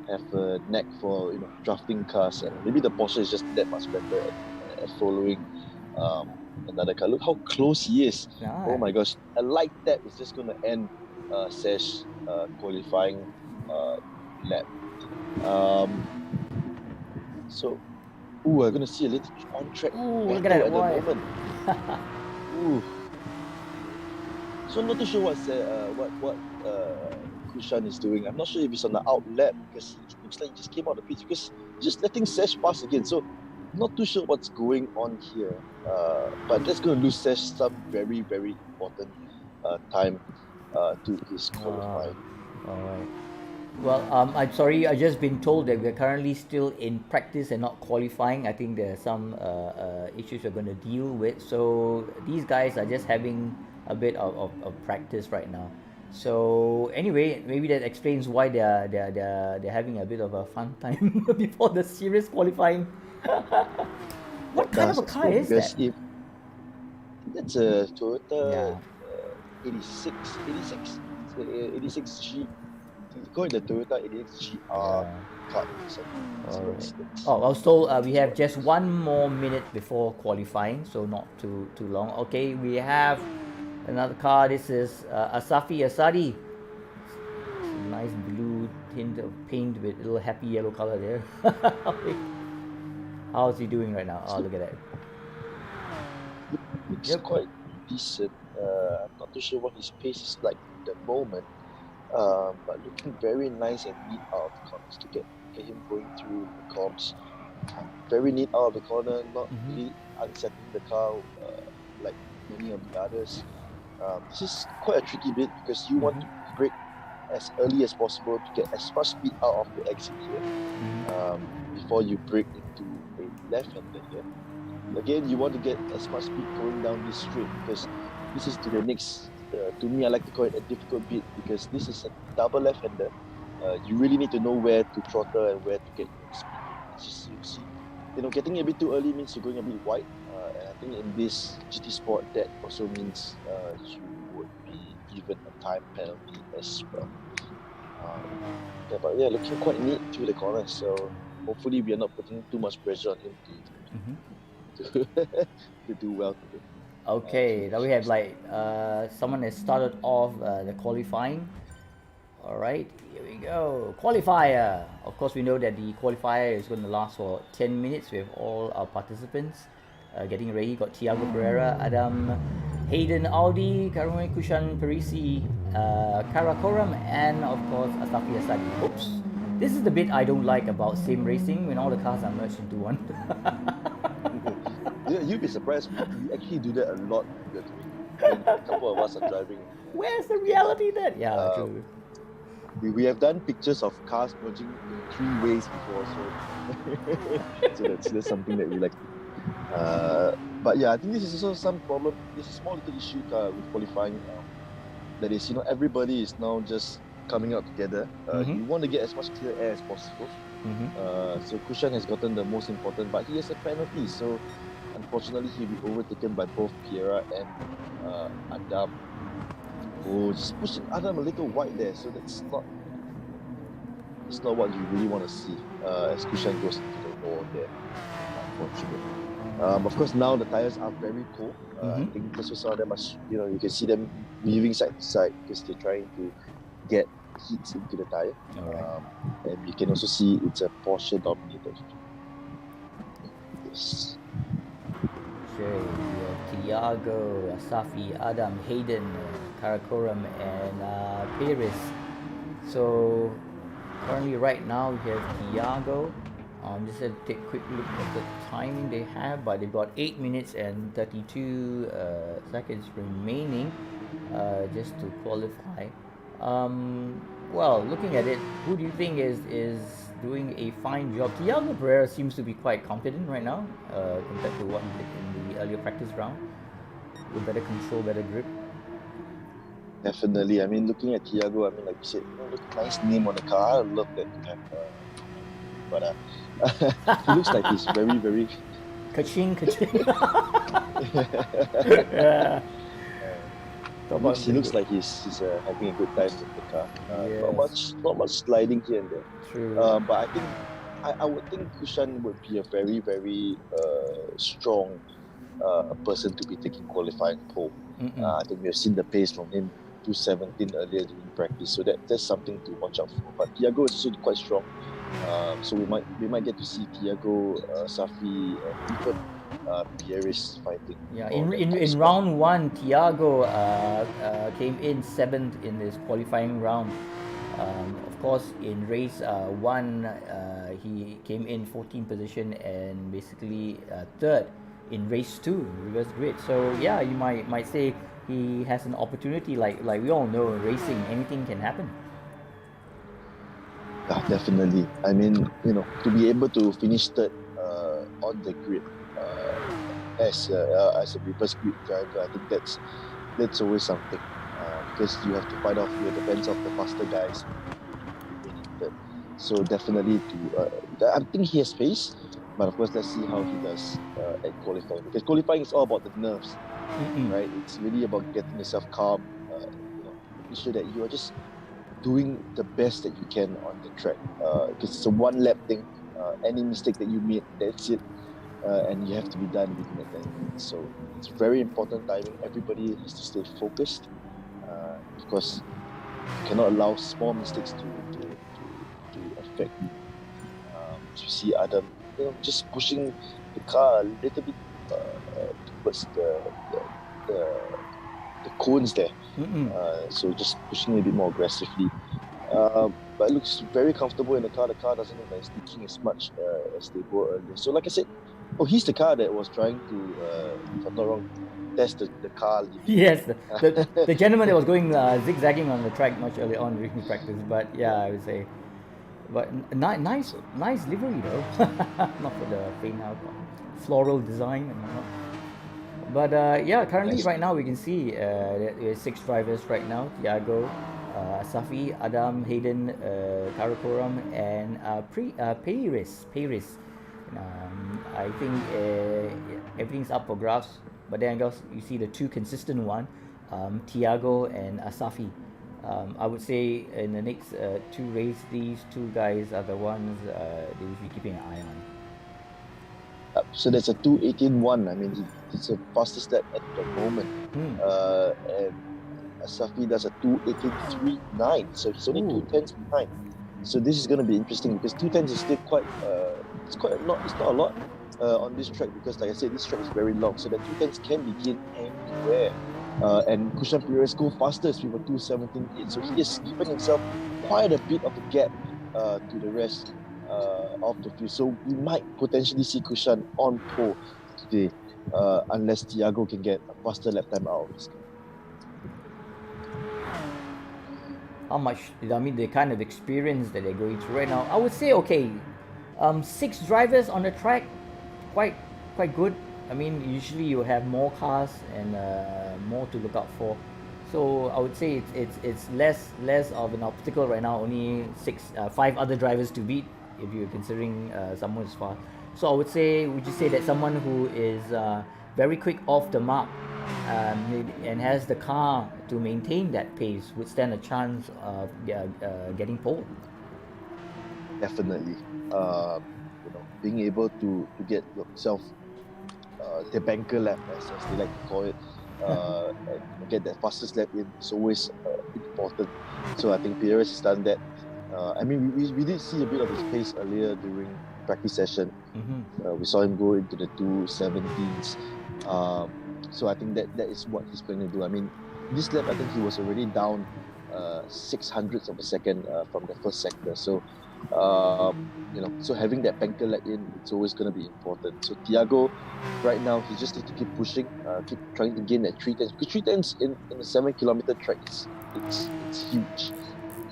have a knack for drafting cars, and maybe the Porsche is just that much better at following another car. Look how close he is. Nice. Oh my gosh, a light tap is just going to end Sesh qualifying lap. So, we're going to see a little on-track look battle at that the moment. So I'm not too sure what Kushan is doing. I'm not sure if he's on the out lap, because it looks like he just came out of the pitch, because just letting Sesh pass again. So I'm not too sure what's going on here. But that's going to lose Sesh some very, very important time to his qualifying. Alright. Well, I'm sorry, I've just been told that we're currently still in practice and not qualifying. I think there are some issues we're going to deal with. So these guys are just having a bit of practice right now. So anyway, maybe that explains why they're having a bit of a fun time before the serious qualifying. What kind of a car is that? That's a Toyota 86G. You call it the Toyota 86GR car. I was told we have just 1 more minute before qualifying, so not too long. Okay, we have another car. This is Asafi Asadi. Nice blue tint of paint with a little happy yellow color there. How's he doing right now? Oh, look at that. Looks quite decent. I'm not too sure what his pace is like at the moment. But looking very nice and neat out of the corners to get him going through the comps. Very neat out of the corner, not really unsettling the car like many of the others. This is quite a tricky bit, because you want to brake as early as possible to get as much speed out of the exit here before you brake into a left-hander here. Again, you want to get as much speed going down this straight, because this is to the next. To me, I like to call it a difficult bit, because this is a double left-hander. You really need to know where to throttle and where to get your speed. It's just, you see, getting a bit too early means you're going a bit wide. And I think in this GT Sport, that also means you would be given a time penalty as well. But looking quite neat through the corners. So hopefully we are not putting too much pressure on him to do well today. Okay, now we have someone has started off the qualifying. Alright, here we go. Qualifier. Of course, we know that the qualifier is going to last for 10 minutes. We have all our participants getting ready. Got Tiago Pereira, Adam, Hayden Audi, Karumai Kushan Parisi, Karakoram, and of course Asafi Asadi. Oops. This is the bit I don't like about sim racing, when all the cars are merged into one. You'd be surprised. We actually do that a lot when a couple of us are driving. Where's the reality then? Yeah, true. We have done pictures of cars merging in 3 ways before, so that's something that we like. But I think this is also some problem. This is a small little issue with qualifying. That is, everybody is now just coming out together. You want to get as much clear air as possible. So Kushan has gotten the most important, but he has a penalty. So unfortunately, he'll be overtaken by both Pierre and Adam. Oh, just pushing Adam a little wide there. So it's not what you really want to see as Kushan goes into the wall there, unfortunately. Of course, now the tires are very cold. I Mhm. think that's what some of them are, you can see them weaving side to side because they're trying to get heat into the tire. All right. And you can also see it's a Porsche dominated. Yes. Sure, we have Tiago, Asafi, Adam, Hayden, Karakoram, and Paris. So currently, right now, we have Tiago. Just to take a quick look at the timing they have, but they've got 8 minutes and 32 seconds remaining just to qualify. Well, looking at it, who do you think is doing a fine job? Tiago Pereira seems to be quite confident right now compared to what he did in the earlier practice round, with better control, better grip. Definitely. I mean, looking at Tiago, I mean, like you said, look, nice name on the car. I love that you have, but he looks like he's very, very. Kaching, kaching. Yeah. Talk about He looks the like he's having a good time with the car. yes, Not much sliding here and there. true. But I think I would think Kushan would be a very, very strong person to be taking qualifying pole. Mm-mm. I think we have seen the pace from him 217 earlier during practice, so that's something to watch out for. But Tiago is also quite strong, so we might get to see Tiago, Safi, and even Pieris fighting. Yeah, for that top in spot. round one, Thiago came in seventh in this qualifying round. Of course, in race one, he came in 14th position and basically third in race two, reverse grid. So yeah, you might say he has an opportunity. Like we all know, in racing, anything can happen. Yeah, definitely. I mean, to be able to finish third on the grid as a reverse grid driver, I think that's always something because you have to fight off, you have to fence off the faster guys remaining third. So definitely, I think he has pace, but of course, let's see how he does at qualifying because qualifying is all about the nerves, Mm-mm. right? It's really about getting yourself calm, making sure that you are just doing the best that you can on the track because it's a one lap thing. Any mistake that you made, that's it, and you have to be done within that 10 minutes. So it's very important timing. Everybody has to stay focused because you cannot allow small mistakes to affect you. So you see Adam, just pushing the car a little bit towards the cones there. So just pushing a bit more aggressively. But it looks very comfortable in the car. The car doesn't look like it's leaking as much as they were earlier. So like I said, he's the car that was trying to, if I'm not wrong, test the car. Yes, the gentleman that was going zigzagging on the track much earlier on during the practice. But yeah, I would say, but nice livery though, not for the faint out floral design and whatnot. But yeah, currently Nice. right now we can see that there's 6 drivers right now: Thiago, Safi, Adam, Hayden, Karakoram, and Paris. I think everything's up for grabs. But then guys, you see the two consistent one, Thiago and Asafi. I would say in the next 2 races, these 2 guys are the ones they will be keeping an eye on. So that's a 2:18.1. I mean, it's a fastest lap at the moment. And Asafi does a 2:18.39. So he's only Ooh. 2/10 behind. So this is going to be interesting because 2/10 is still quite it's quite a lot. It's not a lot on this track because, like I said, this track is very long. So the 2/10s can be gained anywhere. And Kushan Perez go fastest with a 2:17.8. So he has given himself quite a bit of a gap to the rest of the field. So we might potentially see Kushan on pole today unless Thiago can get a faster lap time out of his car. How much, I mean, the kind of experience that they're going through right now, I would say, okay, 6 drivers on the track, quite good. I mean, usually you have more cars and more to look out for. So I would say it's less of an obstacle right now. Only 5 other drivers to beat if you're considering someone as fast. So I would you say that someone who is very quick off the mark and has the car to maintain that pace would stand a chance of getting pole. Definitely, being able to get yourself their banker lap, as they like to call it, and get that fastest lap in is always important. So I think Perez has done that. I mean, we did see a bit of his pace earlier during practice session. We saw him go into the 2:17s. So I think that is what he's planning to do. I mean, this lap I think he was already down 600ths of a second from the first sector. So so having that banker let in, it's always going to be important. So Thiago, right now, he just needs to keep pushing, keep trying to gain that 3 tenths. Because 3 tenths in a 7 kilometer track, it's huge.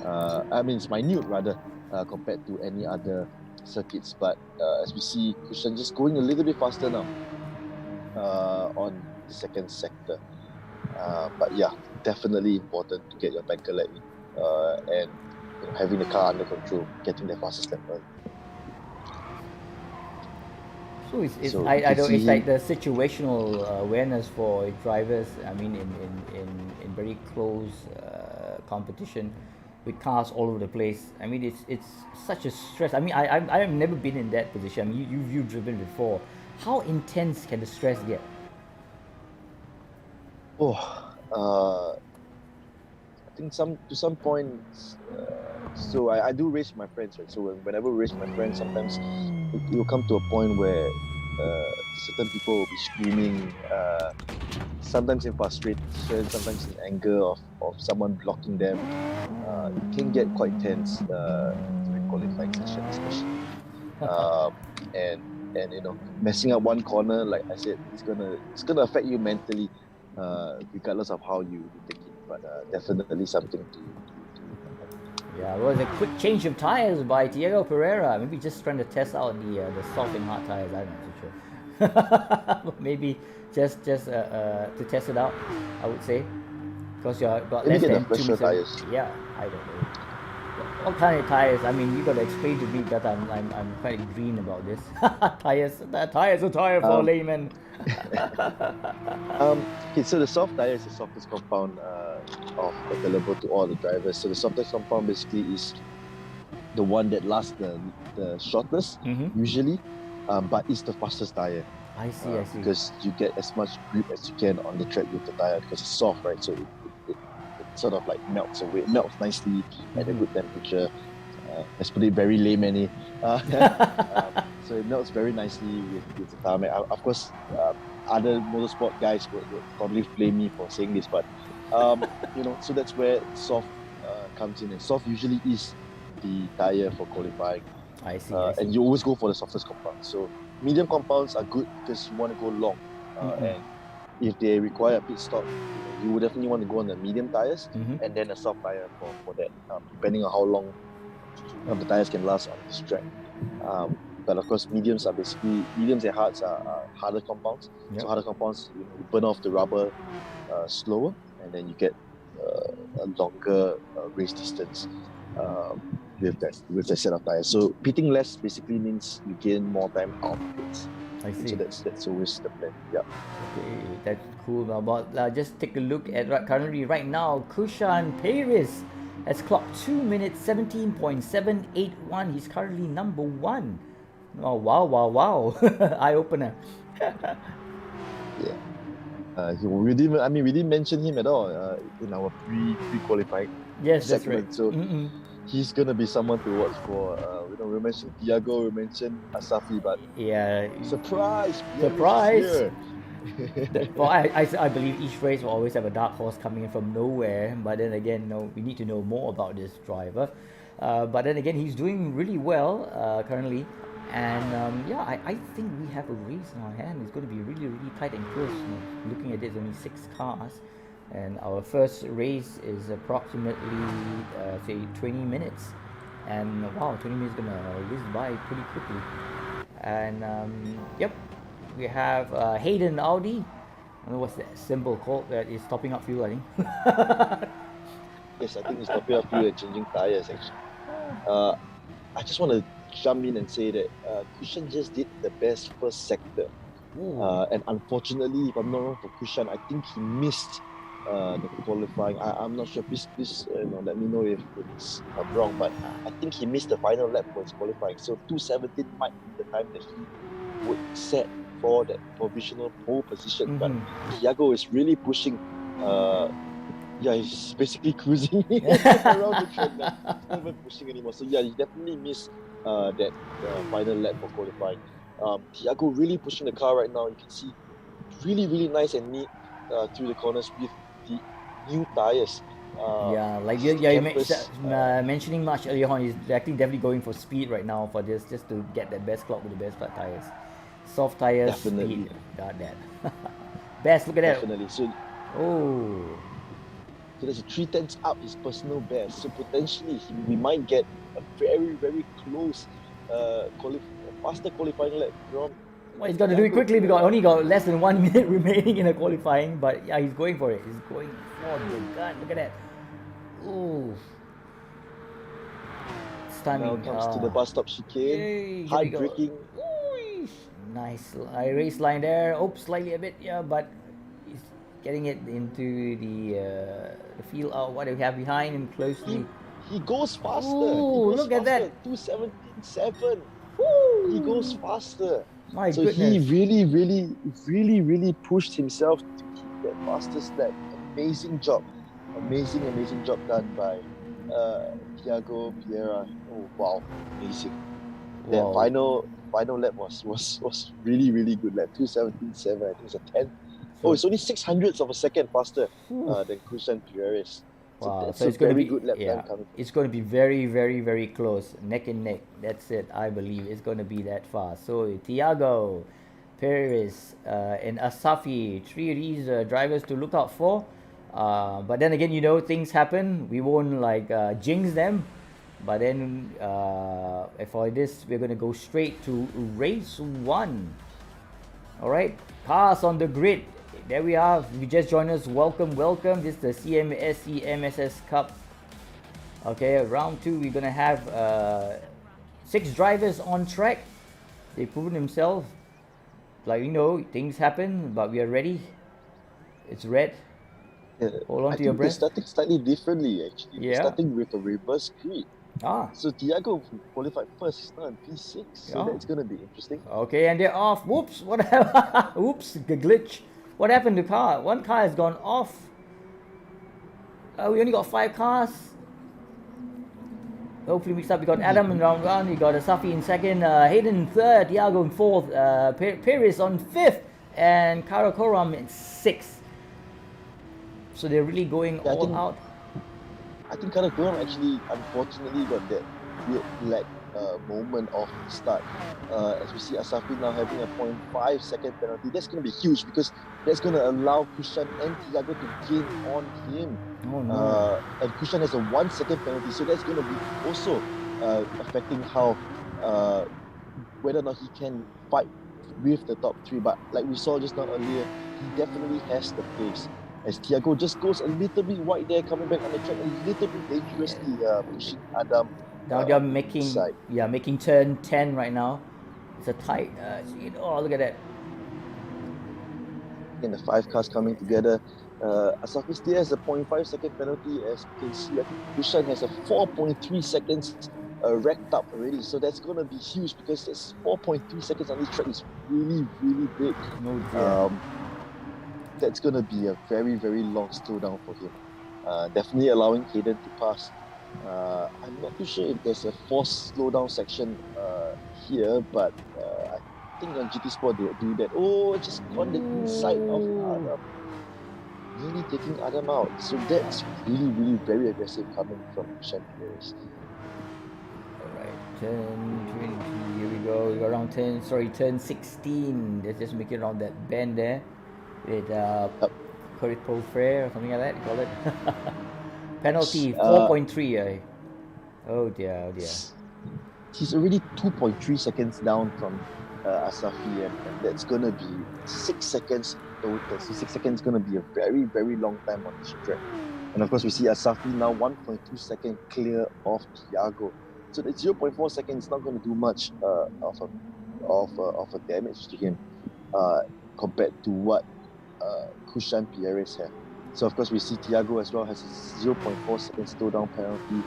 I mean, it's minute rather compared to any other circuits. But as we see, Kushan just going a little bit faster now on the second sector. But yeah, definitely important to get your banker let in and having the car under control, getting the fastest lap early. So it's So I you can don't see it's like him- the situational awareness for drivers. I mean, in very close competition with cars all over the place. I mean, it's such a stress. I mean, I have never been in that position. I mean, you've driven before. How intense can the stress get? I think to some points. So I do race my friends, right? So whenever we race my friends, sometimes it will come to a point where certain people will be screaming, sometimes in frustration, sometimes in anger of someone blocking them. It can get quite tense during qualifying session, especially. And messing up one corner, like I said, it's gonna affect you mentally, regardless of how you take it. But definitely something to. Yeah, it was a quick change of tires by Diego Pereira. Maybe just trying to test out the soft and hard tires. I'm not too sure. Maybe just to test it out, I would say, because you're got Maybe less get the than 2 fresher meters. tires. Yeah, I don't know. What kind of tires? I mean, you got to explain to me that I'm quite green about this. Tires, the tires are tire for a Um, layman. Okay, so the soft tire is the softest compound available to all the drivers. So the softest compound basically is the one that lasts the shortest, usually, but it's the fastest tire. I see. Because you get as much grip as you can on the track with the tire because it's soft, right? So it sort of like melts away. It melts nicely at a good temperature. Let's put it very layman-y. So it melts very nicely with the tarmac. Of course, other motorsport guys would probably flame me for saying this, but so that's where soft comes in. And soft usually is the tire for qualifying. I see. And you always go for the softest compound. So medium compounds are good because you want to go long. And if they require a pit stop, you would definitely want to go on the medium tires and then a soft tire for that, depending on how long the tires can last on this track. But of course, mediums and hards are harder compounds. Yep. So harder compounds, you burn off the rubber slower, and then you get a longer race distance with that set of tires. So pitting less basically means you gain more time out of pits. I see. So that's always the plan. Yeah. Okay, that's cool. But just take a look at currently right now, Kushan Perez has clocked 2 minutes 17.781. He's currently number 1. Oh wow! Eye opener. Yeah. We didn't mention him at all in our pre-qualifying Yes, segment. that's right. So he's gonna be someone to watch for. We mentioned Thiago, we mentioned Asafi, but yeah, surprise! Surprise! Well, I believe each race will always have a dark horse coming in from nowhere. But then again, we need to know more about this driver. But then again, he's doing really well currently. And I think we have a race in our hand. It's going to be really, really tight and close. Looking at it, there's only 6 cars. And our first race is approximately, say, 20 minutes. And wow, 20 minutes is going to whiz by pretty quickly. And yep, we have Hayden Audi. I don't know what's that symbol called that is topping up fuel, I think. Yes, I think it's topping up fuel and changing tires actually. I just want to jump in and say that Kushan just did the best first sector. And unfortunately, if I'm not wrong for Kushan, I think he missed the qualifying. I'm not sure. Please, let me know if I'm wrong. But I think he missed the final lap for his qualifying. So 2:17 might be the time that he would set for that provisional pole position. But Mhm. Thiago is really pushing. He's basically cruising around the track now. He's not even pushing anymore. So yeah, he definitely missed that final lap for qualifying. Thiago really pushing the car right now. You can see really, really nice and neat through the corners with the new tires. Yeah, like This is the campus. mentioning much earlier on, he's actually definitely going for speed right now for this, just to get the best clock with the best flat tires. Soft tires, Definitely, speed, got that. Best, look at that. definitely. So Oh, there's a 3/10 up his personal best. So potentially we might get a very, very close faster qualifying lap from well, he's got to do it Thiago quickly because Pereira. only got less than 1 minute remaining in the qualifying. But yeah, he's going for it. He's going for the gun. Look at that. Ooh, Now stunning. comes to the bus stop chicane. Yay, here we Hard go. braking. Ooh, nice race line there. Oops, slightly a bit, yeah, but he's getting it into the field out. What do we have behind him closely? He goes faster. Ooh, look at that. 2:17.7. He goes Woo! faster. My So he goodness. really pushed himself to hit that fastest lap. Amazing job. Amazing job done by Thiago Pereira. Oh wow, amazing. That Wow. final lap was really good lap. 2:17.7. I think it's a 10. So, It's only 600ths of a second faster whew. than Christian Perez. So Wow. that's So a it's going to very be, good lap yeah, time coming. it's going to be very close, neck and neck. That's it. I believe it's going to be that fast. So Thiago, Perez, and Asafi, three of these drivers to look out for. But then again, things happen. We won't like jinx them. But then for this, we're going to go straight to race one. All right, cars on the grid. There we are. If you just joined us, welcome. This is the CMSC MSS Cup. Okay, round two, we're gonna have 6 drivers on track. They've proven themselves. Like things happen, but we are ready. It's red. Hold on I to your think they're breath. starting slightly differently actually. They're Yeah. starting with a reverse grid. Ah. So Thiago qualified first, he's now in P6, so Yeah. that's gonna be interesting. Okay, and they're off. Whoops! What happened? Whoops! The glitch. What happened to car? One car has gone off. We only got 5 cars. Hopefully mixed up. We got Adam in round 1. We got Asafi in second. Hayden in third. Thiago in fourth. Perez on fifth. And Karakoram in sixth. So they're really going all out. I think Karakoram actually, unfortunately, got that weird lag moment of the start. As we see Asafi now having a 0.5 second penalty. That's going to be huge because that's going to allow Christian and Thiago to gain on him. Oh no. And Christian has a 1 second penalty, so that's going to be also affecting how whether or not he can fight with the top 3. But like we saw just now earlier, he definitely has the pace. As Thiago just goes a little bit wide there, coming back on the track a little bit dangerously, pushing Adam. Now they're making turn 10 right now. It's a tight. Look at that. And the 5 cars coming together. Asafi still has a 0.5 second penalty, as you can see. I think Christian has a 4.3 seconds racked up already. So that's going to be huge because that's 4.3 seconds on this track is really big. No dear. That's going to be a very long slowdown for him. Definitely allowing Hayden to pass. I'm not too sure if there's a forced slowdown section here, but I think on GT Sport they'll do that. Oh, just on the inside of Adam. Really taking Adam out. So that's really very aggressive coming from Christian Perez. Alright, turn 20, here we go. We got around turn 16. Let's just make it around that bend there. With critical flare or something like that, you call it. Penalty 4.3. Oh dear. He's already 2.3 seconds down from Asafi, and that's gonna be 6 seconds total. So 6 seconds is gonna be a very long time on this track. And of course, we see Asafi now 1.2 seconds clear of Thiago. So that 0.4 seconds is not going to do much of a damage to him compared to what Christian Perez had. So of course we see Thiago as well has a 0.4 second slowdown penalty.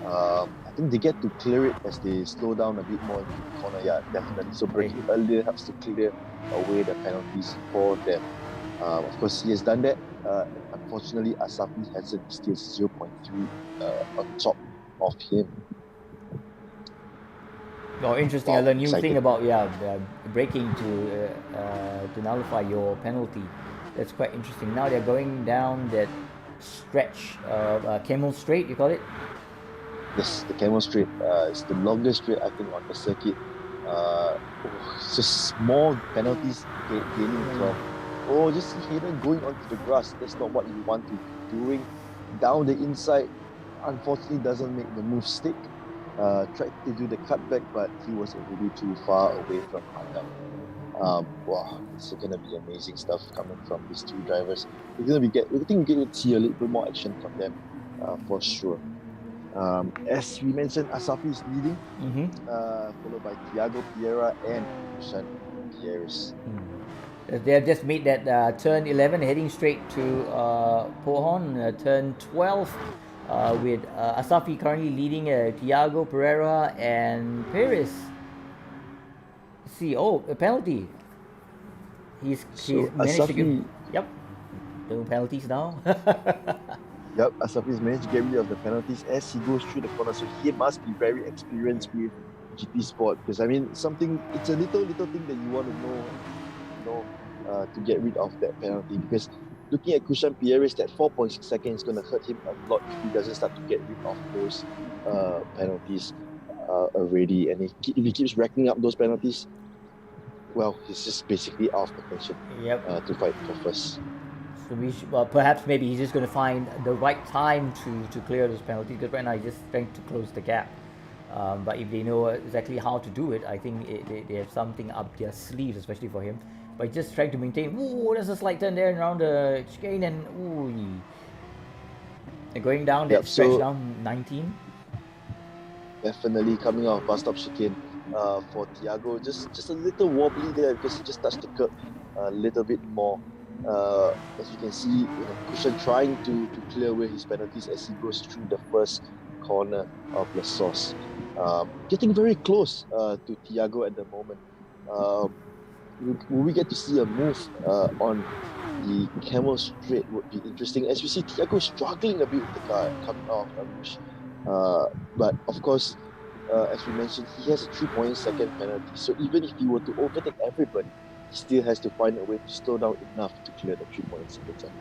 I think they get to clear it as they slow down a bit more into the corner. Yeah, definitely. So braking earlier helps to clear away the penalties for them. Of course, he has done that. Unfortunately, Asafi hasn't. Still 0.3 on top of him. Oh, interesting. Wow, I learned new exciting. thing about braking to nullify your penalty. That's quite interesting. Now they're going down that stretch of Camel Straight. You call it? Yes, the Camel Straight. It's the longest straight I think on the circuit. It's just small penalties gaining from. Oh, just see Hayden going onto the grass. That's not what you want to be doing. Down the inside, unfortunately, doesn't make the move stick. Tried to do the cutback, but he was already too far away from Adam. Wow, it's gonna be amazing stuff coming from these two drivers. We think we get to see a little bit more action from them, for sure. As we mentioned, Asafi is leading, followed by Thiago Pereira and Kushan Pierres. They have just made that turn 11, heading straight to Pohon, turn 12, with Asafi currently leading Thiago Pereira and Perez. See, a penalty. He's managed Asafi, to get. Yep, no penalties now. Yep, Asafi's managed to get rid of the penalties as he goes through the corner. So he must be very experienced with GT Sport, because I mean, it's a little thing that you want to know, to get rid of that penalty. Because looking at Kushan Pierres, that 4.6 seconds is going to hurt him a lot if he doesn't start to get rid of those penalties already. And if he keeps racking up those penalties, well, he's just basically out of contention to fight for first. So perhaps maybe he's just going to find the right time to clear those penalties, because right now he's just trying to close the gap. But if they know exactly how to do it, I think they have something up their sleeves, especially for him. But just trying to maintain. Ooh, there's a slight turn there around the chicane, and ooh, and going down that stretch down 19. Definitely coming out of bus stop chicane for Thiago, just a little wobbly there because he just touched the curb a little bit more. As you can see, Kushan trying to clear away his penalties as he goes through the first corner of La Sauce. Getting very close to Thiago at the moment. Will we get to see a move on the Camel Straight would be interesting. As we see Thiago struggling a bit with the car coming off Rouge. But of course, as we mentioned, he has a 3.2 penalty. So even if he were to overtake everybody, he still has to find a way to slow down enough to clear the 3.2 seconds.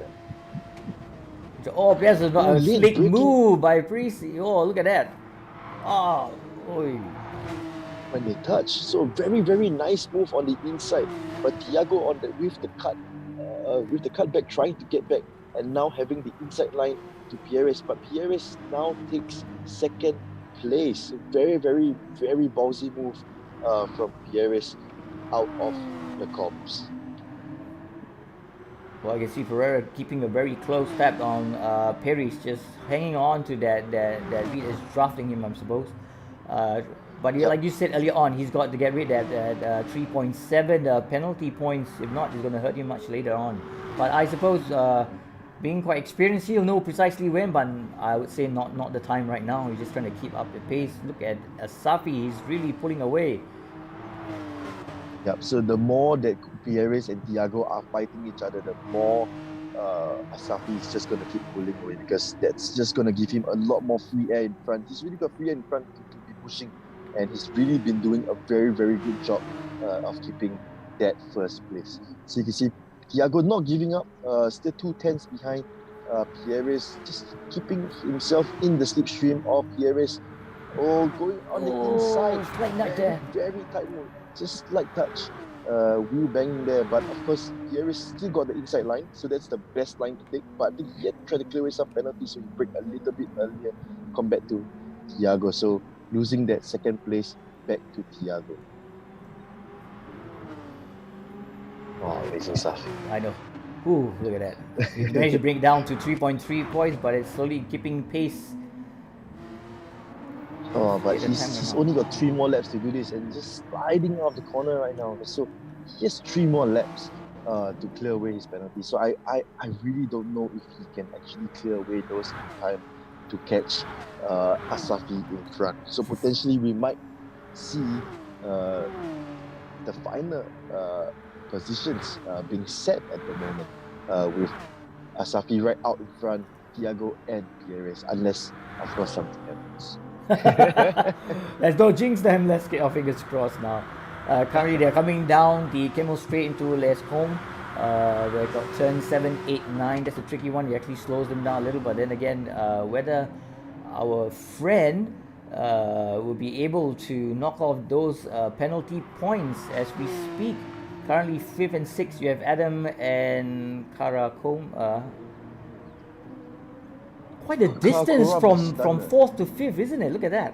Oh, there's a slick move by Prisi. Oh, look at that. Oh, oi. When they touch, so very, very nice move on the inside. But Thiago with the cutback trying to get back, and now having the inside line to Pierres. But Pierres now takes second place. Very, very, very ballsy move from Pierres out of the corps. Well, I can see Pereira keeping a very close tab on Perez, just hanging on to that lead is drafting him, I suppose. But like you said earlier on, he's got to get rid of that 3.7 penalty points. If not, it's going to hurt him much later on. But I suppose being quite experienced, he'll know precisely when, but I would say not the time right now. He's just trying to keep up the pace. Look at Asafi, he's really pulling away. Yep, so the more that Pierres and Thiago are fighting each other, the more Asafi is just going to keep pulling away, because that's just going to give him a lot more free air in front. He's really got free air in front to be pushing, and he's really been doing a very, very good job of keeping that first place. So you can see Thiago not giving up, still 2/10 behind Pierres, just keeping himself in the slipstream of Pierres. Oh, going on the inside. Very tight move. Just light touch. Wheel banging there. But of course, Pierres still got the inside line. So that's the best line to take. But I think he had to try to clear away some penalties. So he break a little bit earlier compared to Thiago. So losing that second place back to Thiago. Oh, amazing stuff. I know. Ooh, look at that. He managed to bring it down to 3.3 points, but it's slowly keeping pace. Oh, but he's only got 3 more laps to do this, and just sliding out of the corner right now. So he has 3 more laps to clear away his penalty. So I really don't know if he can actually clear away those in time. to catch Asafi in front. So potentially we might see the final positions being set at the moment with Asafi right out in front, Thiago and Pierres, unless of course something happens. Let's not jinx them. Let's get our fingers crossed now. Currently, they're coming down. They came on straight into Les Home. They got turn 7, 8, 9. That's a tricky one. He actually slows them down a little. But then again, whether our friend will be able to knock off those penalty points as we speak. Currently, 5th and 6th, you have Adam and Karakom. Quite a distance from 4th to 5th, isn't it? Look at that.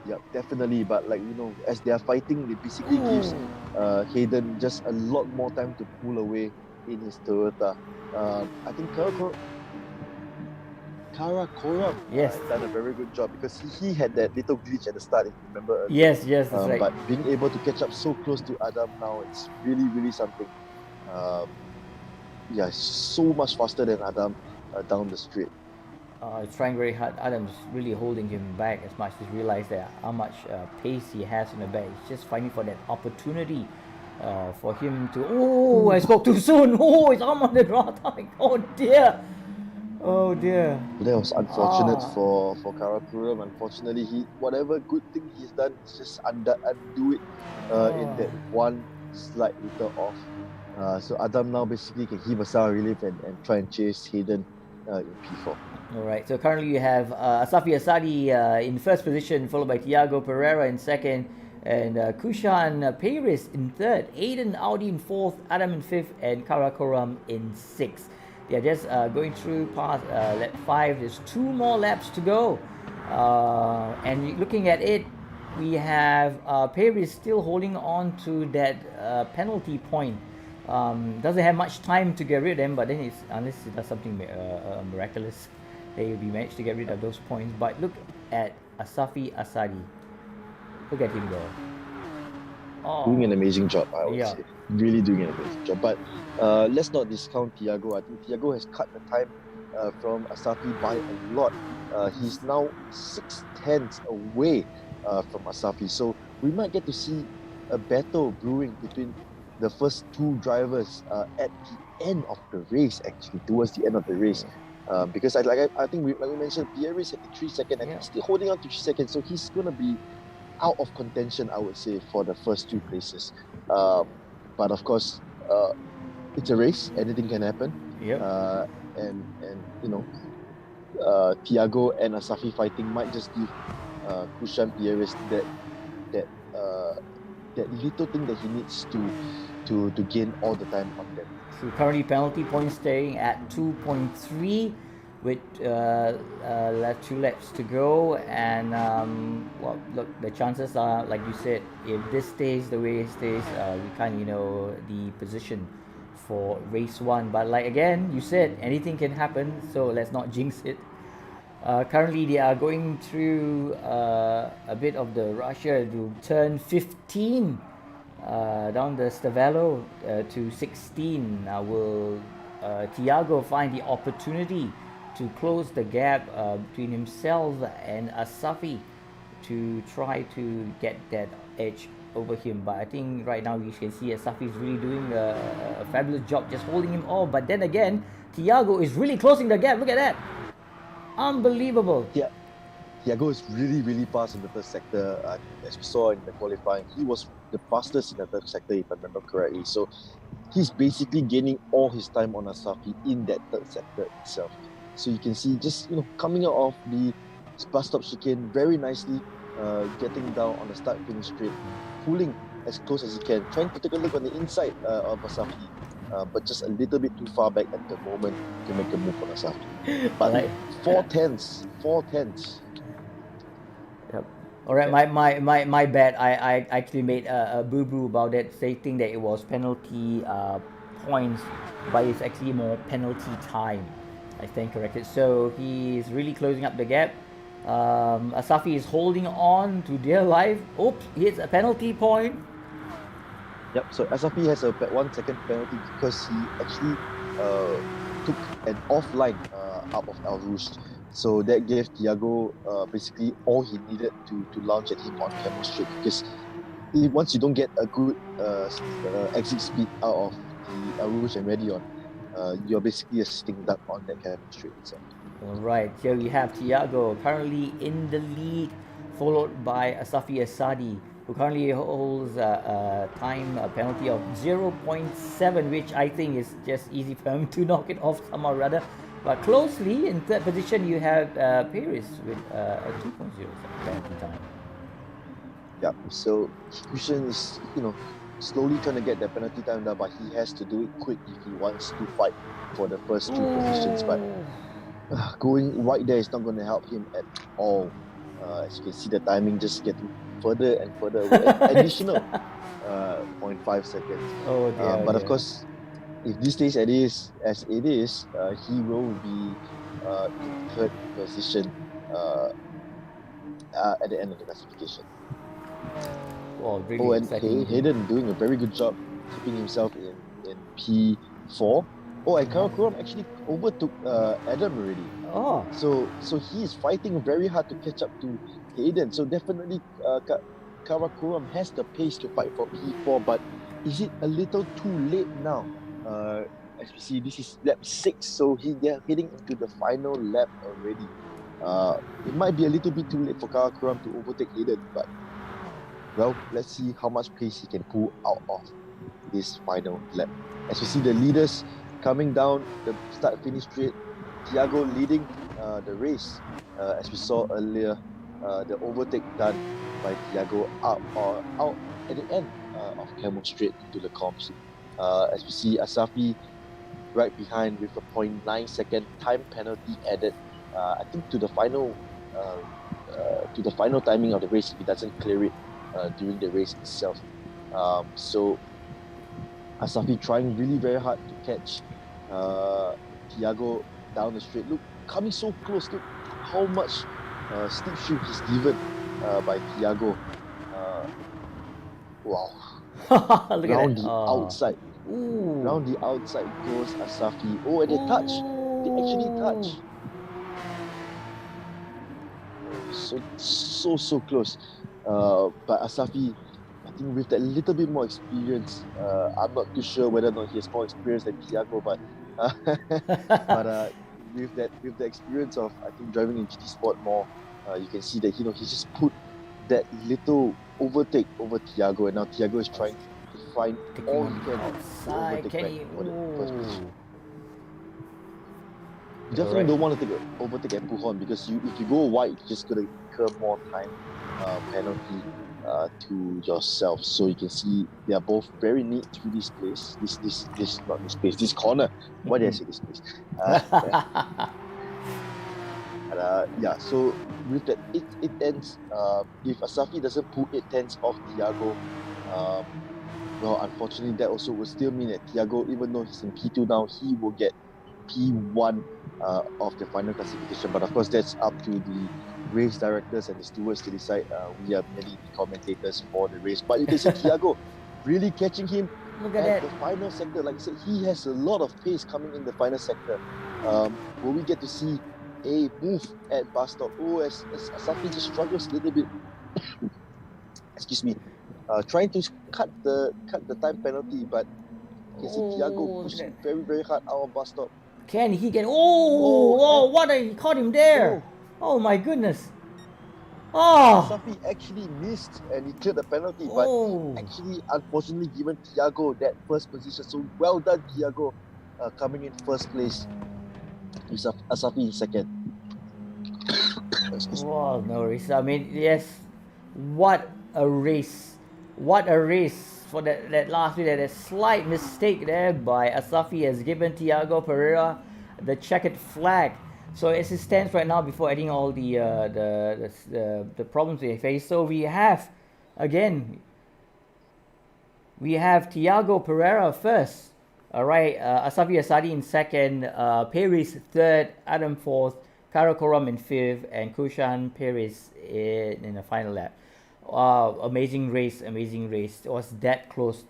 Yeah, definitely. But like, as they are fighting, it basically gives Hayden just a lot more time to pull away in his Toyota. I think Karakoram Yes. done a very good job because he had that little glitch at the start, if you remember. Yes, that's right. But being able to catch up so close to Adam now, it's really, really something. So much faster than Adam down the straight. He's trying very hard. Adam's really holding him back as much as realize that how much pace he has in the back. He's just fighting for that opportunity for him to. Oh, I spoke too soon. Oh, his arm on the draw. Oh dear. Oh dear. That was unfortunate for Karakoram. Unfortunately, whatever good thing he's done, he's just undo it in that one slight little off. So Adam now basically can heave a sigh of relief and try and chase Hayden in P4. Alright, so currently you have Asafi Asadi in first position, followed by Thiago Pereira in second, and Kushan Paris in third, Aiden Audi in fourth, Adam in fifth, and Karakoram in sixth. They are just going through past lap 5. There's 2 more laps to go. And looking at it, we have Paris still holding on to that penalty point. Doesn't have much time to get rid of them, but then unless it does something miraculous, they will be managed to get rid of those points. But look at Asafi Asadi. Look at him go. Doing an amazing job, I would Yeah. say. Really doing an amazing job. But let's not discount Thiago. I think Thiago has cut the time from Asafi by a lot. He's now 6/10 away from Asafi. So we might get to see a battle brewing between the first 2 drivers at the end of the race, actually, towards the end of the race. Because I think like we mentioned, Pierre is at 3 seconds and he's still holding on to 3 seconds, so he's going to be out of contention, I would say, for the first 2 places. But of course, it's a race, anything can happen. Yep. And Thiago and Asafi fighting might just give Kushan Pieris that little thing that he needs to gain all the time on them. So currently penalty points staying at 2.3 with 2 laps to go, and look, the chances are, like you said, if this stays the way it stays, we can't the position for race 1. But like again, you said anything can happen, so let's not jinx it. Currently they are going through a bit of the rush here to turn 15 down the Stavello to 16. Now will Thiago find the opportunity to close the gap between himself and Asafi to try to get that edge over him? But I think right now you can see Asafi is really doing a fabulous job just holding him off. But then again, Thiago is really closing the gap. Look at that. Unbelievable. Yeah, Thiago is really, really fast in the third sector. As we saw in the qualifying, he was the fastest in the third sector, if I remember correctly. So he's basically gaining all his time on Asafi in that third sector itself. So you can see just coming out of the bus stop chicane very nicely, getting down on the start finish straight, pulling as close as he can, trying to take a look on the inside of Asafi. But just a little bit too far back at the moment to make a move on Asafi. But Right. 4/10. Yep. All right, my bad. I actually made a boo boo about it, stating that it was penalty points, but it's actually more penalty time. I stand corrected. So he is really closing up the gap. Asafi is holding on to their life. Oops, hits a penalty point. Yep, so Asafi has a 1 second penalty because he actually took an offline out of Al Rouge. So that gave Thiago basically all he needed to launch at him on Camo Straight, because once you don't get a good exit speed out of the Arouge and Medion, you're basically a sitting duck on that Camo Straight itself. All right, here we have Thiago currently in the lead, followed by Asafi Asadi, who currently holds a time penalty of 0.7, which I think is just easy for him to knock it off somehow or rather. But closely in third position, you have Paris with a 2.0 penalty time. Yeah, so Christian is, slowly trying to get that penalty time down, but he has to do it quick if he wants to fight for the first two positions. But going right there is not going to help him at all. As you can see, the timing just getting further and further away. Additional 0.5 seconds. Oh dear, but of course, if this stays as it is, he will be in third position at the end of the classification. Well, really and Hayden doing a very good job keeping himself in P4. Oh, and Karakoram actually overtook Adam already. Oh. So he is fighting very hard to catch up to Hayden. So definitely Karakoram has the pace to fight for P4, but is it a little too late now? As we see, this is lap 6, so they're heading into the final lap already. It might be a little bit too late for Karakoram to overtake Hayden, but well, let's see how much pace he can pull out of this final lap. As we see the leaders coming down the start-finish straight, Thiago leading the race. As we saw earlier, the overtake done by Thiago out at the end of Camo Straight into the comps. As we see Asafi right behind with a 0.9 second time penalty added. I think to the final timing of the race if he doesn't clear it during the race itself. So Asafi trying really very hard to catch Thiago down the straight. Look, coming so close. Look how much slipstream he's given by Thiago. Wow. Look round at that. the outside. Ooh. Round the outside goes Asafi. Oh, and they touch. They actually touch. So close. But Asafi, I think with that little bit more experience, I'm not too sure whether or not he has more experience than Thiago, but with the experience of I think driving in GT Sport more, you can see that he just put that little overtake over Thiago, and now Thiago is trying to find all he can to overtake back for the first position. You definitely don't want to overtake and pull on, because if you go wide, you're just going to incur more time penalty to yourself. So you can see they are both very neat through this place. This corner. Why did I say this place? So with that, it ends. If Asafi doesn't pull 8/10 off Thiago, well, unfortunately, that also will still mean that Thiago, even though he's in P2 now, he will get P1 of the final classification. But of course, that's up to the race directors and the stewards to decide. We are merely the commentators for the race. But you can see Thiago really catching him at the final sector. Like I said, he has a lot of pace coming in the final sector. Will we get to see a move at bus stop? Oh, as Asafi just struggles a little bit. Excuse me. Trying to cut the time penalty, but you can see Thiago pushing very, very hard out of bus stop. Can he get? What? He caught him there. Oh my goodness. Asafi actually missed and he cleared the penalty, but actually, unfortunately, given Thiago that first position. So well done, Thiago, coming in first place. Asafi in second. Wow, no worries. I mean, yes, what a race. What a race for that last bit. That slight mistake there by Asafi has given Thiago Pereira the checkered flag. So as it stands right now, before adding all the problems we face, so we have Thiago Pereira first. All right, Asafi Asadi in second, Paris third, Adam fourth, Karakoram in fifth, and Kushan Paris in the final lap. Amazing race. It was that close.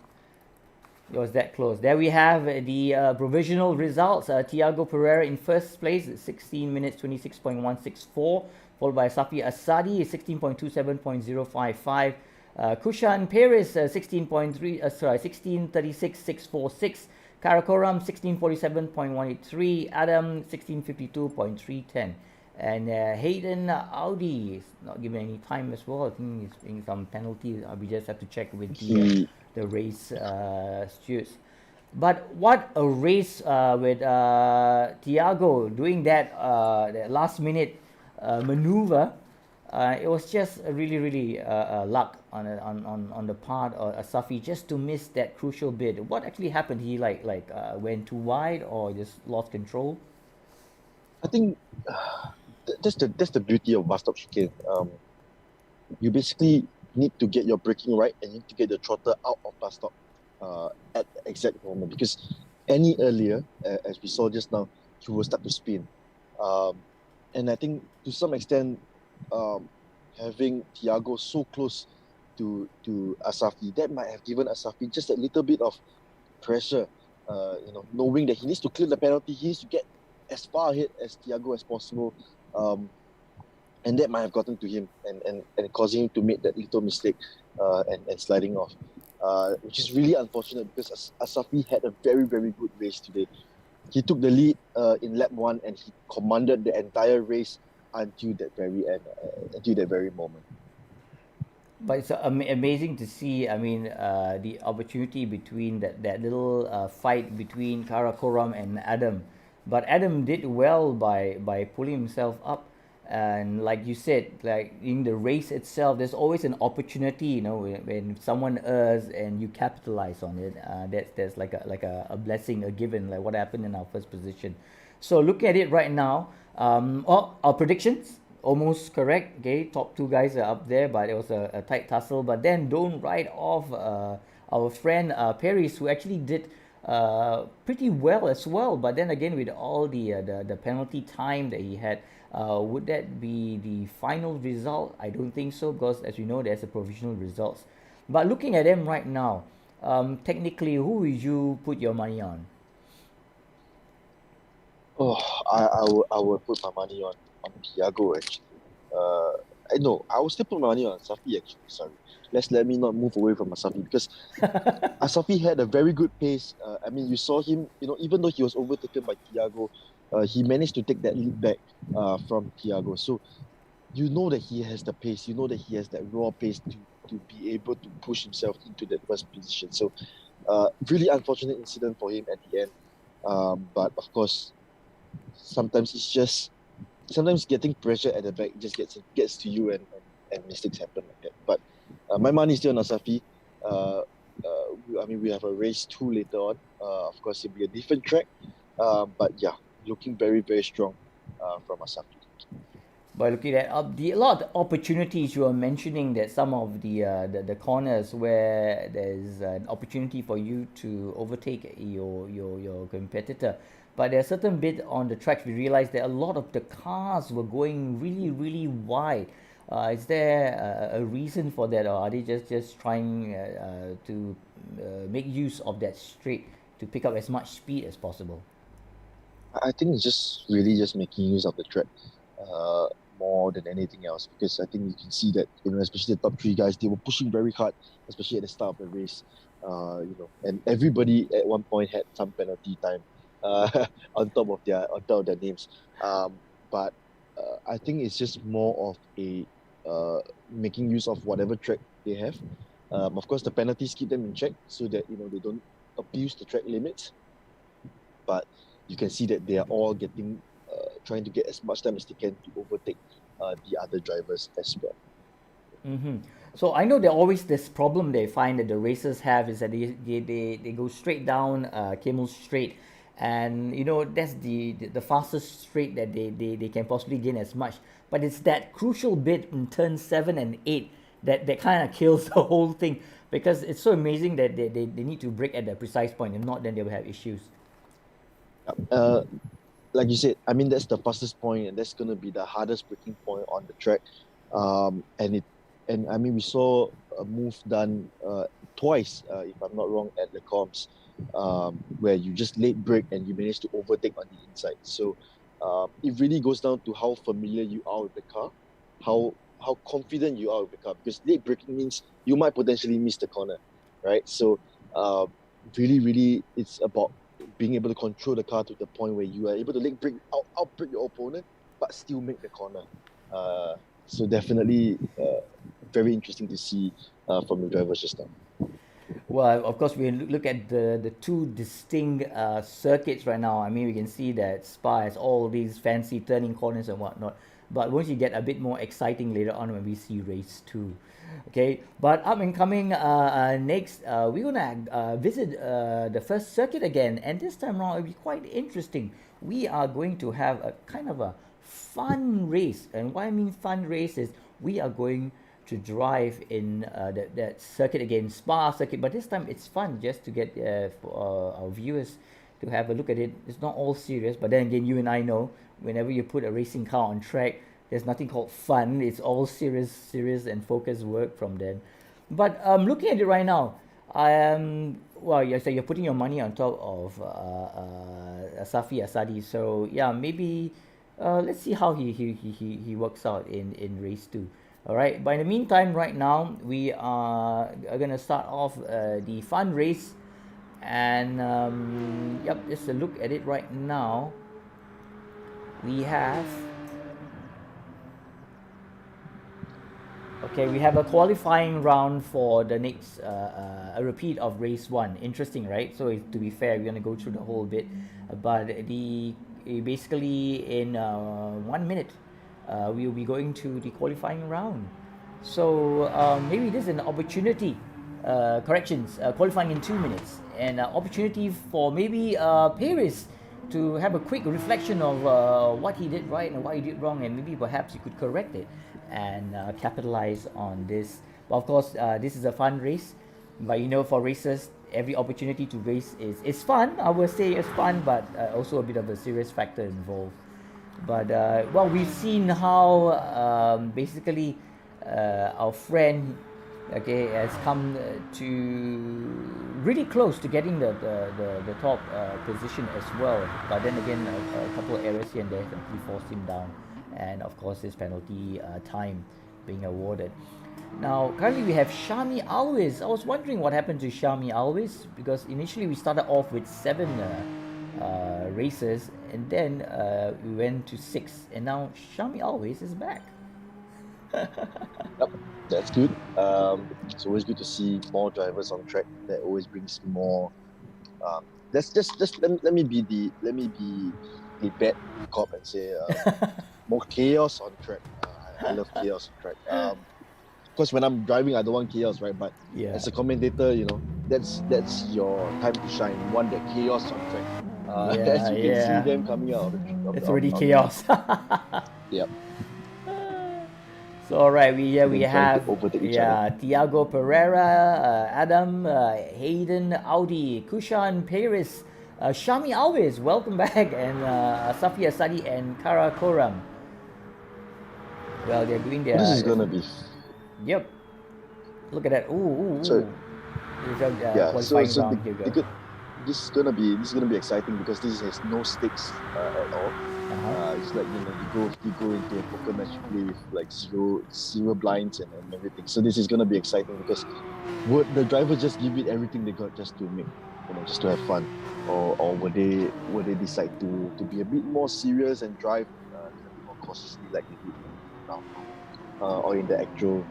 It was that close. There we have the provisional results. Tiago Pereira in first place, 16 minutes 26.164, followed by Safi Asadi, 16.27.055. Kushan Paris, 16.36.646. Karakoram, 16.47.183. Adam, 16.52.310. And Hayden Audi is not given any time as well. I think he's being some penalty. We just have to check with the race stewards. But what a race with Tiago doing that last minute maneuver. It was just really luck on the part of Safi just to miss that crucial bit. What actually happened? He went too wide or just lost control? I think that's the beauty of bus stop chicane. You basically need to get your braking right and you need to get the throttle out of bus stop at the exact moment, because any earlier, as we saw just now, he will start to spin. And I think to some extent, having Tiago so close to Asafi, that might have given Asafi just a little bit of pressure, knowing that he needs to clear the penalty, he needs to get as far ahead as Tiago as possible. And that might have gotten to him and causing him to make that little mistake and sliding off, which is really unfortunate because Asafi had a very, very good race today. He took the lead in lap 1 and he commanded the entire race until that very end, until that very moment. But it's amazing to see. I mean, the opportunity between that little fight between Karakoram and Adam. But Adam did well by pulling himself up. And like you said, like in the race itself, there's always an opportunity, when someone errs and you capitalize on it. That's like a blessing, a given, like what happened in our first position. So look at it right now. Our predictions almost correct. Okay, top two guys are up there, but it was a tight tussle. But then don't write off our friend Paris, who actually did pretty well as well. But then again, with all the penalty time that he had, would that be the final result? I don't think so, because as we know, there's a provisional results. But looking at them right now, technically, who would you put your money on? Oh, I would put my money on Tiago actually. I will still put my money on Asafi actually. Sorry, let me not move away from Asafi, because Asafi had a very good pace. I mean, you saw him. Even though he was overtaken by Tiago, he managed to take that lead back from Tiago. So you know that he has the pace. You know that he has that raw pace to be able to push himself into that first position. So really unfortunate incident for him at the end. But of course, sometimes getting pressure at the back just gets to you, and mistakes happen like that. But my money is still on Asafi. I mean, we have a race 2 later on. Of course, it'll be a different track. But yeah, looking very, very strong from Asafi. By looking at a lot of opportunities, you are mentioning that some of the corners where there's an opportunity for you to overtake your competitor. But there are certain bit on the tracks we realized that a lot of the cars were going really, really wide. Is there a reason for that, or are they just trying to make use of that straight to pick up as much speed as possible? I think it's just really just making use of the track more than anything else, because I think you can see that, especially the top 3 guys, they were pushing very hard, especially at the start of the race. And everybody at one point had some penalty time on top of their names. But I think it's just more of a making use of whatever track they have. Of course, the penalties keep them in check so that they don't abuse the track limits. But you can see that they are all trying to get as much time as they can to overtake the other drivers as well. Mm-hmm. So I know there always this problem they find that the racers have is that they go straight down Camel Straight, and that's the fastest straight that they can possibly gain as much. But it's that crucial bit in turn 7 and 8 that kind of kills the whole thing, because it's so amazing that they need to brake at the precise point. If not, then they will have issues. Like you said, I mean, that's the fastest point, and that's going to be the hardest braking point on the track. And I mean, we saw a move done twice, if I'm not wrong, at the comps, where you just late brake and you manage to overtake on the inside. So it really goes down to how familiar you are with the car, how confident you are with the car, because late braking means you might potentially miss the corner, right? So uh, really, it's about being able to control the car to the point where you are able to late brake, out brake your opponent, but still make the corner. So definitely very interesting to see from the drivers just now. Well, of course, we look at the two distinct circuits right now. I mean, we can see that Spa has all these fancy turning corners and whatnot. But once you get a bit more exciting later on when we see race two. Okay, but up and coming next, we're gonna visit the first circuit again, and this time around it'll be quite interesting. We are going to have a kind of a fun race, and what I mean fun race is we are going to drive in that circuit again, Spa circuit, but this time it's fun just to get for our viewers to have a look at it. It's not all serious, but then again, you and I know whenever you put a racing car on track, there's nothing called fun. It's all serious and focused work from then. But looking at it right now, I am well. You say you're putting your money on top of Safi Asadi. So yeah, maybe let's see how he works out in race two. All right. But in the meantime, right now we are gonna start off the fun race, and yep, just a look at it right now. We have. Okay, we have a qualifying round for the next, a repeat of race one. Interesting, right? So to be fair, we're gonna go through the whole bit, but basically in 1 minute, we'll be going to the qualifying round. So maybe this is an opportunity. Qualifying in 2 minutes, and opportunity for maybe Paris to have a quick reflection of what he did right and what he did wrong, and maybe perhaps he could correct it and capitalize on this. But of course, this is a fun race, but you know, for racers, every opportunity to race is fun. I would say it's fun, but also a bit of a serious factor involved. But well, we've seen how basically our friend, okay, has come to really close to getting the top position as well. But then again, a couple of errors here and there actually forced him down, and of course his penalty time being awarded. Now currently we have Shami Always. I was wondering what happened to Shami Always, because initially we started off with 7 races, and then we went to 6, and now Shami Always is back. Yep, that's good. It's always good to see more drivers on track. That always brings more. Let me be the bad cop and say more chaos on track. I love chaos on track. Of course, when I'm driving, I don't want chaos, right? But Yeah. as a commentator, you know, that's your time to shine. You want that chaos on track. As you can see them coming out of It's already chaos. Yep. So alright, we Trying to have overtake each other. Tiago Pereira, Adam, Hayden, Audi, Kushan, Paris, Shami Always, welcome back, and Safi Asadi and Kara Koram. Well, they're doing their. This is gonna be. Yep. Look at that. Ooh. So, Qualifying round. Here we go. This is gonna be exciting because this has no stakes at all. It's like, you know, you go into a poker match, you play with like zero blinds and everything. So this is gonna be exciting because would the drivers just give it everything they got just to make, you know, just to have fun, or would they decide to be a bit more serious and drive a bit more cautiously like they did now, or in the actual.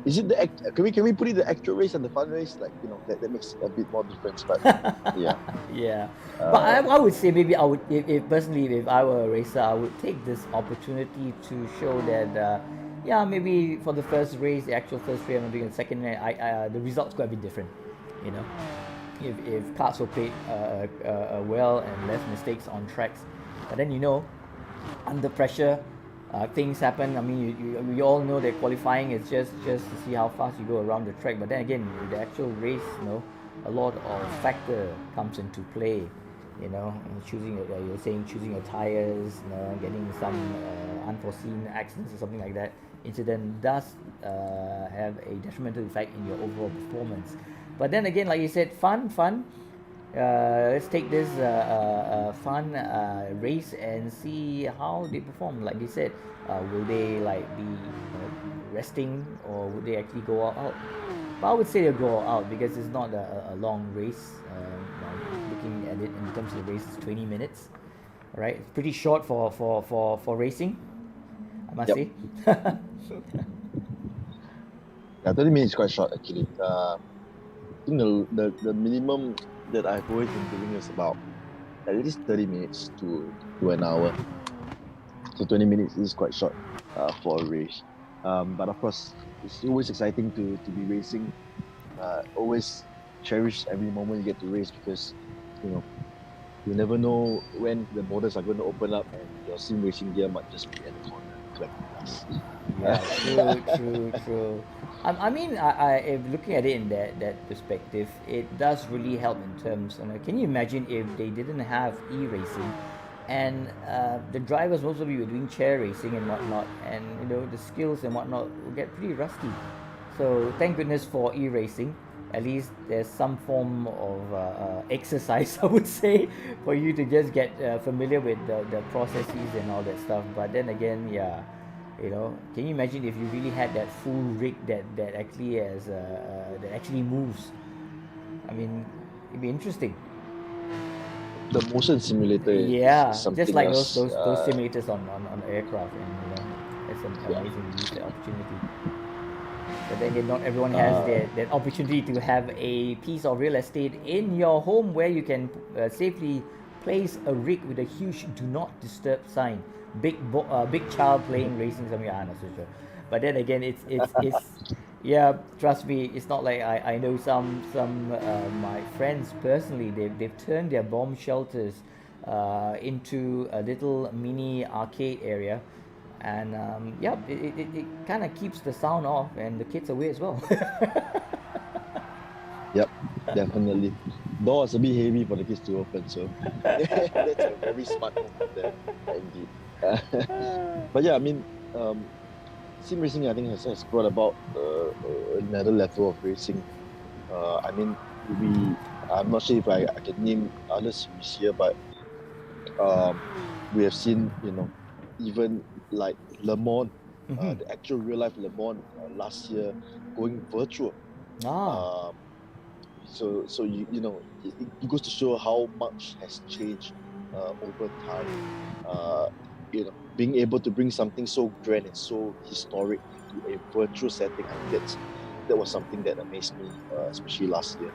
Is it the can we put it the actual race and the fun race? Like, you know, that makes a bit more difference. But yeah. Yeah. But I would say maybe I would, if personally, if I were a racer, I would take this opportunity to show that maybe for the first race, the actual first race, I'm doing the second race, the results could have been different. You know, if cards were played well and less mistakes on tracks, but then, you know, under pressure, things happen. I mean, we all know that qualifying is just to see how fast you go around the track. But then again, the actual race, you know, a lot of factor comes into play. You know, and choosing your tires, you know, getting some unforeseen accidents or something like that. Incident does have a detrimental effect in your overall performance. But then again, like you said, fun. Let's take this fun race and see how they perform. Like they said, will they like be resting, or would they actually go all out? But I would say they'll go all out because it's not a long race. Looking at it in terms of the race, it's 20 minutes. All right, it's pretty short for racing, I must Yep. say. Yeah, 30 minutes is quite short actually. I think the minimum that I've always been doing is about at least 30 minutes to an hour. So 20 minutes is quite short for a race. But of course, it's always exciting to be racing. Always cherish every moment you get to race because, you never know when the borders are going to open up and your sim racing gear might just be at the corner collecting dust. Yeah, true. I mean, if looking at it in that perspective, it does really help in terms. Can you imagine if they didn't have e-racing, and the drivers most of you were doing chair racing and whatnot, and the skills and whatnot will get pretty rusty. So thank goodness for e-racing. At least there's some form of exercise, I would say, for you to just get familiar with the processes and all that stuff. But then again, yeah, can you imagine if you really had that full rig that actually has that actually moves? I mean, it'd be interesting. The motion simulator Yeah, is something just like else. those simulators on aircraft, and it's an Yeah. amazing use the opportunity. But then again, not everyone has that opportunity to have a piece of real estate in your home where you can safely place a rig with a huge "Do Not Disturb" sign. Big child playing racing something. I'm not so sure. But then again, it's yeah. Trust me, it's not like I know some my friends personally. They've turned their bomb shelters into a little mini arcade area. And yeah, it kind of keeps the sound off and the kids away as well. Yep, definitely. Door is a bit heavy for the kids to open, so that's a very smart move there, indeed. But yeah, I mean, sim racing I think has brought about another level of racing. I mean, I'm not sure if I can name other series here, but we have seen, even like Le Mans, Mhm. the actual real life Le Mans last year going virtual. Ah, So it goes to show how much has changed over time. Being able to bring something so grand and so historic into a virtual setting, I think that was something that amazed me, especially last year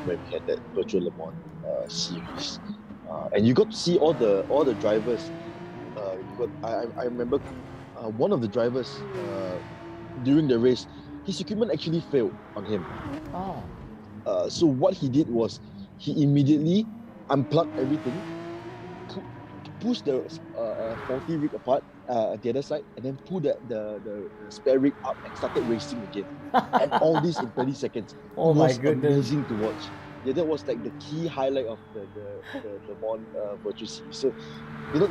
when we had that virtual Le Mans series, and you got to see all the drivers. I remember one of the drivers during the race, his equipment actually failed on him. ah, So what he did was he immediately unplugged everything, pushed the faulty rig apart at the other side, and then pulled the spare rig up and started racing again. And all this in 30 seconds. Oh It my was goodness. amazing to watch. Yeah, that was like the key highlight of the Le Mans virtual series. So,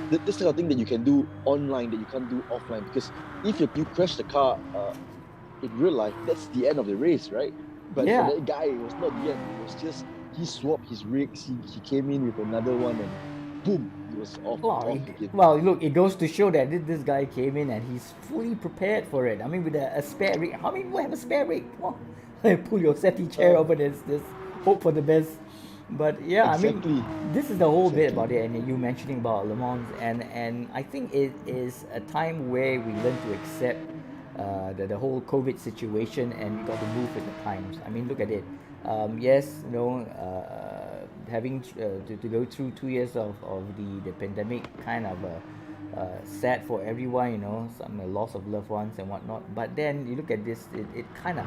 this kind of thing that you can do online that you can't do offline, because if you crash the car in real life, that's the end of the race, right? But Yeah. for that guy, it was not the end. It was just he swapped his rigs. He came in with another one, and boom, he was off again. Well, look, it goes to show that this guy came in and he's fully prepared for it. I mean, with a spare rig. How many people have a spare rig? Come on, pull your settee chair over this. Hope for the best. But yeah, Exactly. I mean, this is the whole bit Exactly. about it, and you mentioning about Le Mans, and I think it is a time where we learn to accept the whole COVID situation, and we got to move with the times. I mean, look at it. Yes, having to go through 2 years of the pandemic kind of sad for everyone, some loss of loved ones and whatnot. But then you look at this, it kind of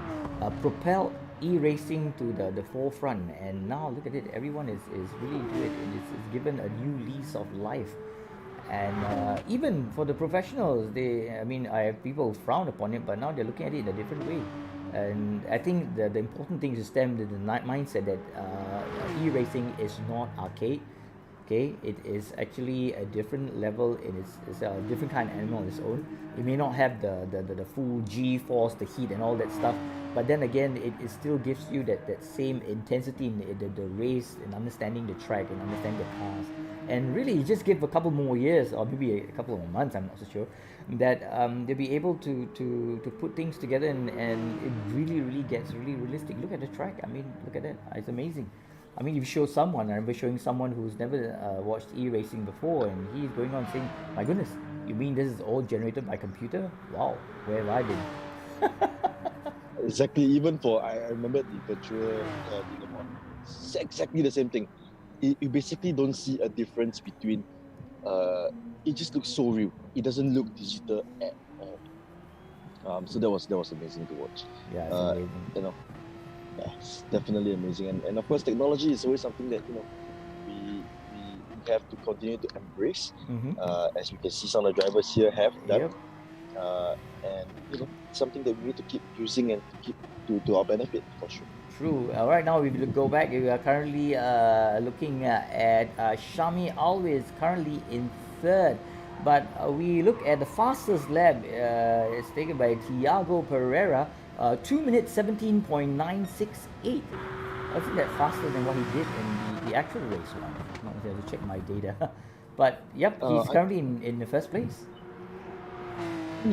propelled e-racing to the forefront, and now look at it, everyone is really into it, and it's given a new lease of life. And even for the professionals, people frown upon it, but now they're looking at it in a different way. And I think the important thing is to stem the mindset that e-racing is not arcade. Okay, it is actually a different level. It's a different kind of animal on its own. It may not have the full G force, the heat, and all that stuff, but then again, it still gives you that same intensity in the race and understanding the track and understanding the cars. And really, you just give a couple more years, or maybe a couple of months, I'm not so sure, that they'll be able to put things together, and it really gets really realistic. Look at the track. I mean, look at that. It's amazing. I mean, if you show someone, I remember showing someone who's never watched e-racing before, and he's going on saying, "My goodness, you mean this is all generated by computer? Wow, where have I been?" Exactly. Even for I remember the virtual thing about it's exactly the same thing. You basically don't see a difference between. It just looks so real. It doesn't look digital at all. So that was amazing to watch. Yeah, it's amazing. You know, yeah, it's definitely amazing. And of course, technology is always something that we have to continue to embrace. As we can see, some of the drivers here have done. Yep. And something that we need to keep using and to keep to our benefit for sure. True. Right now, if you go back, we are currently looking at Shami always currently in third. But we look at the fastest lap. It's taken by Tiago Pereira, 2 minutes 17.968. I think that's faster than what he did in the actual race one. I have to check my data. But yep, he's currently in the first place. I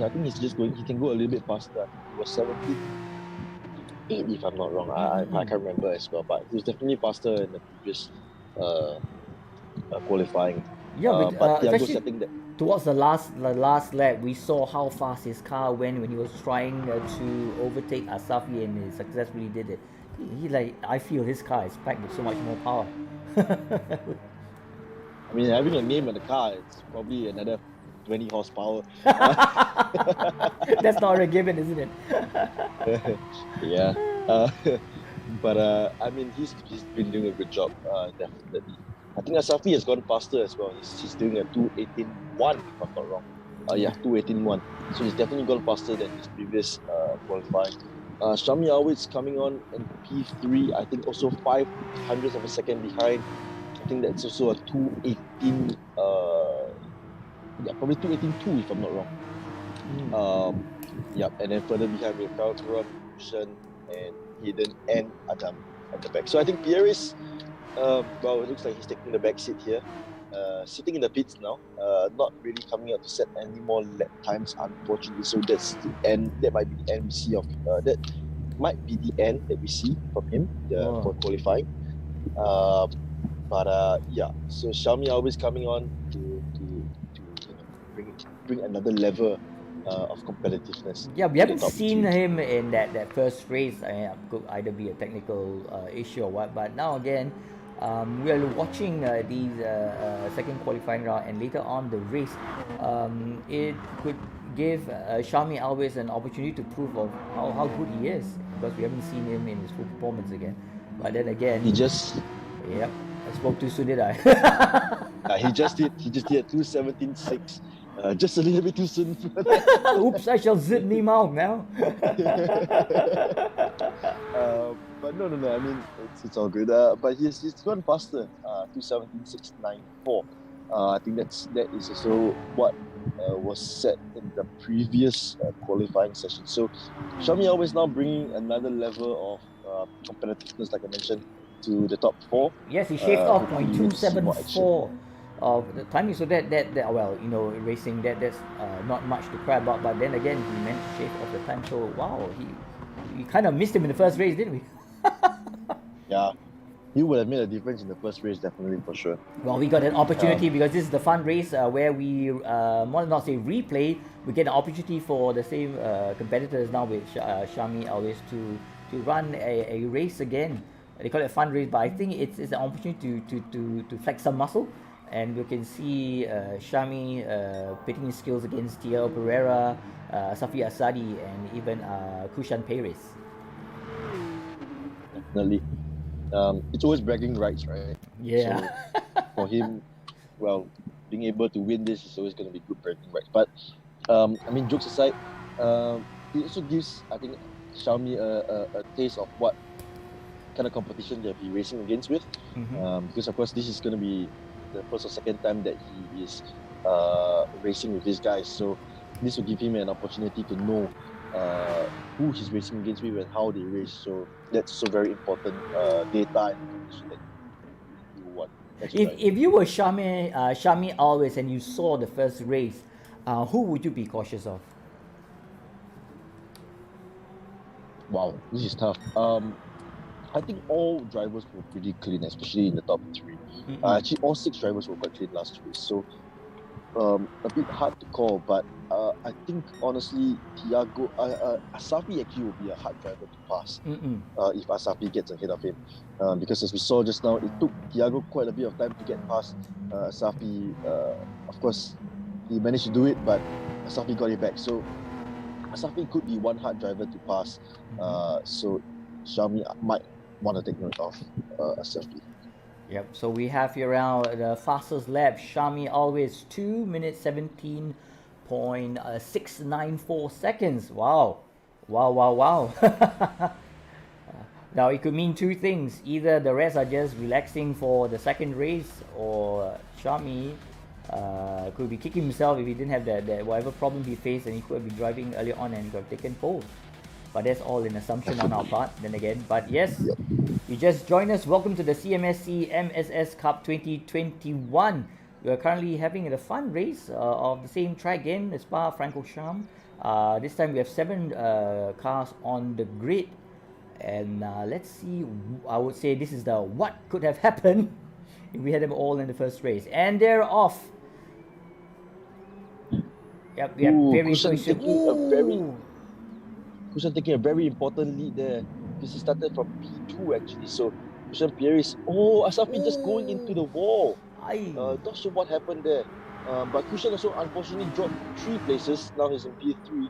think he's just going. He can go a little bit faster. He was 78, if I'm not wrong. I can't remember as well, but he was definitely faster in the previous qualifying. Yeah, but Thiago especially setting that. towards the last lap, we saw how fast his car went when he was trying to overtake Asafi, and he successfully did it. I feel his car is packed with so much more power. I mean, having a name on the car, it's probably another 20 horsepower. That's not a given, isn't it? Yeah. But I mean, he's been doing a good job, definitely. I think Asafi has gone faster as well. He's doing a 2:18.1, if I'm not wrong. 2:18.1. So he's definitely gone faster than his previous qualifying. Shami Awit's coming on in P3, I think also 0.05 of a second behind. I think that's also a 2:18. Probably 2:18.2 if I'm not wrong. And then further behind we have Karan, Kushan, and Hayden and Adam at the back. So I think Pierre is, it looks like he's taking the back seat here. Sitting in the pits now, not really coming out to set any more lap times, unfortunately. So that's the end. That might be the end we see of that. Might be the end that we see from him for qualifying. So Xiaomi always coming on to bring another level of competitiveness. Yeah, we haven't seen him in that first race. Could either be a technical issue or what. But now again, we are watching these second qualifying round, and later on the race, it could give Xiaomi Alves an opportunity to prove of how good he is, because we haven't seen him in his full performance again. But then again, yep, I spoke too soon, did I? He just did 2:17.6. Just a little bit too soon. Oops, I shall zip him out now. But no. I mean, it's all good. But he's gone faster. 2:17.694. I think that is also what was set in the previous qualifying session. So Xiaomi always now bringing another level of competitiveness, like I mentioned, to the top four. Yes, he shaved off 0.274 of the timing. So that racing that's not much to cry about. But then again, he managed to shave off the time. So wow, we kind of missed him in the first race, didn't we? Yeah. He would have made a difference in the first race, definitely, for sure. Well, we got an opportunity because this is the fun race where we, not say replay, we get an opportunity for the same competitors now with Xiaomi always to run a race again. They call it a fun race, but I think it's an opportunity to flex some muscle. And we can see Xiaomi pitting his skills against Tiago Pereira, Safi Asadi, and even Kushan Perez. Definitely. It's always bragging rights, right? Yeah. So for him, being able to win this is always going to be good bragging rights. But I mean, jokes aside, it also gives, I think, Xiaomi a taste of what kind of competition they'll be racing against with. Because of course, this is going to be the first or second time that he is racing with these guys. So this will give him an opportunity to know who he's racing against with and how they race. So that's also very important data and information that you want as a driver. If you were Shami always and you saw the first race, who would you be cautious of? Wow, this is tough. I think all drivers were pretty clean, especially in the top three. Actually, all 6 drivers were quite clean last race. So a bit hard to call, but I think honestly, Asafi actually will be a hard driver to pass if Asafi gets ahead of him, because as we saw just now, it took Tiago quite a bit of time to get past Asafi. Of course, he managed to do it, but Asafi got it back. So Asafi could be one hard driver to pass. So Xiaomi might want to take note of Asafi. Yep, so we have here around the fastest lap, Shami always 2 minutes 17.694 seconds. Wow. Now it could mean two things. Either the rest are just relaxing for the second race, or Shami could be kicking himself if he didn't have that whatever problem he faced, and he could have been driving earlier on and could have taken pole. But that's all an assumption on our part, then again. But yes, you just joined us. Welcome to the CMSC MSS Cup 2021. We are currently having a fun race of the same track again, the Spa-Francorchamps. This time we have 7 cars on the grid. And let's see, I would say this is the what could have happened if we had them all in the first race. And they're off. Yep, we have Kushan taking a very important lead there, because he started from P2 actually. So Kushan Pieris, Asafi just going into the wall. Not sure what happened there. But Kushan also unfortunately dropped 3 places. Now he's in P3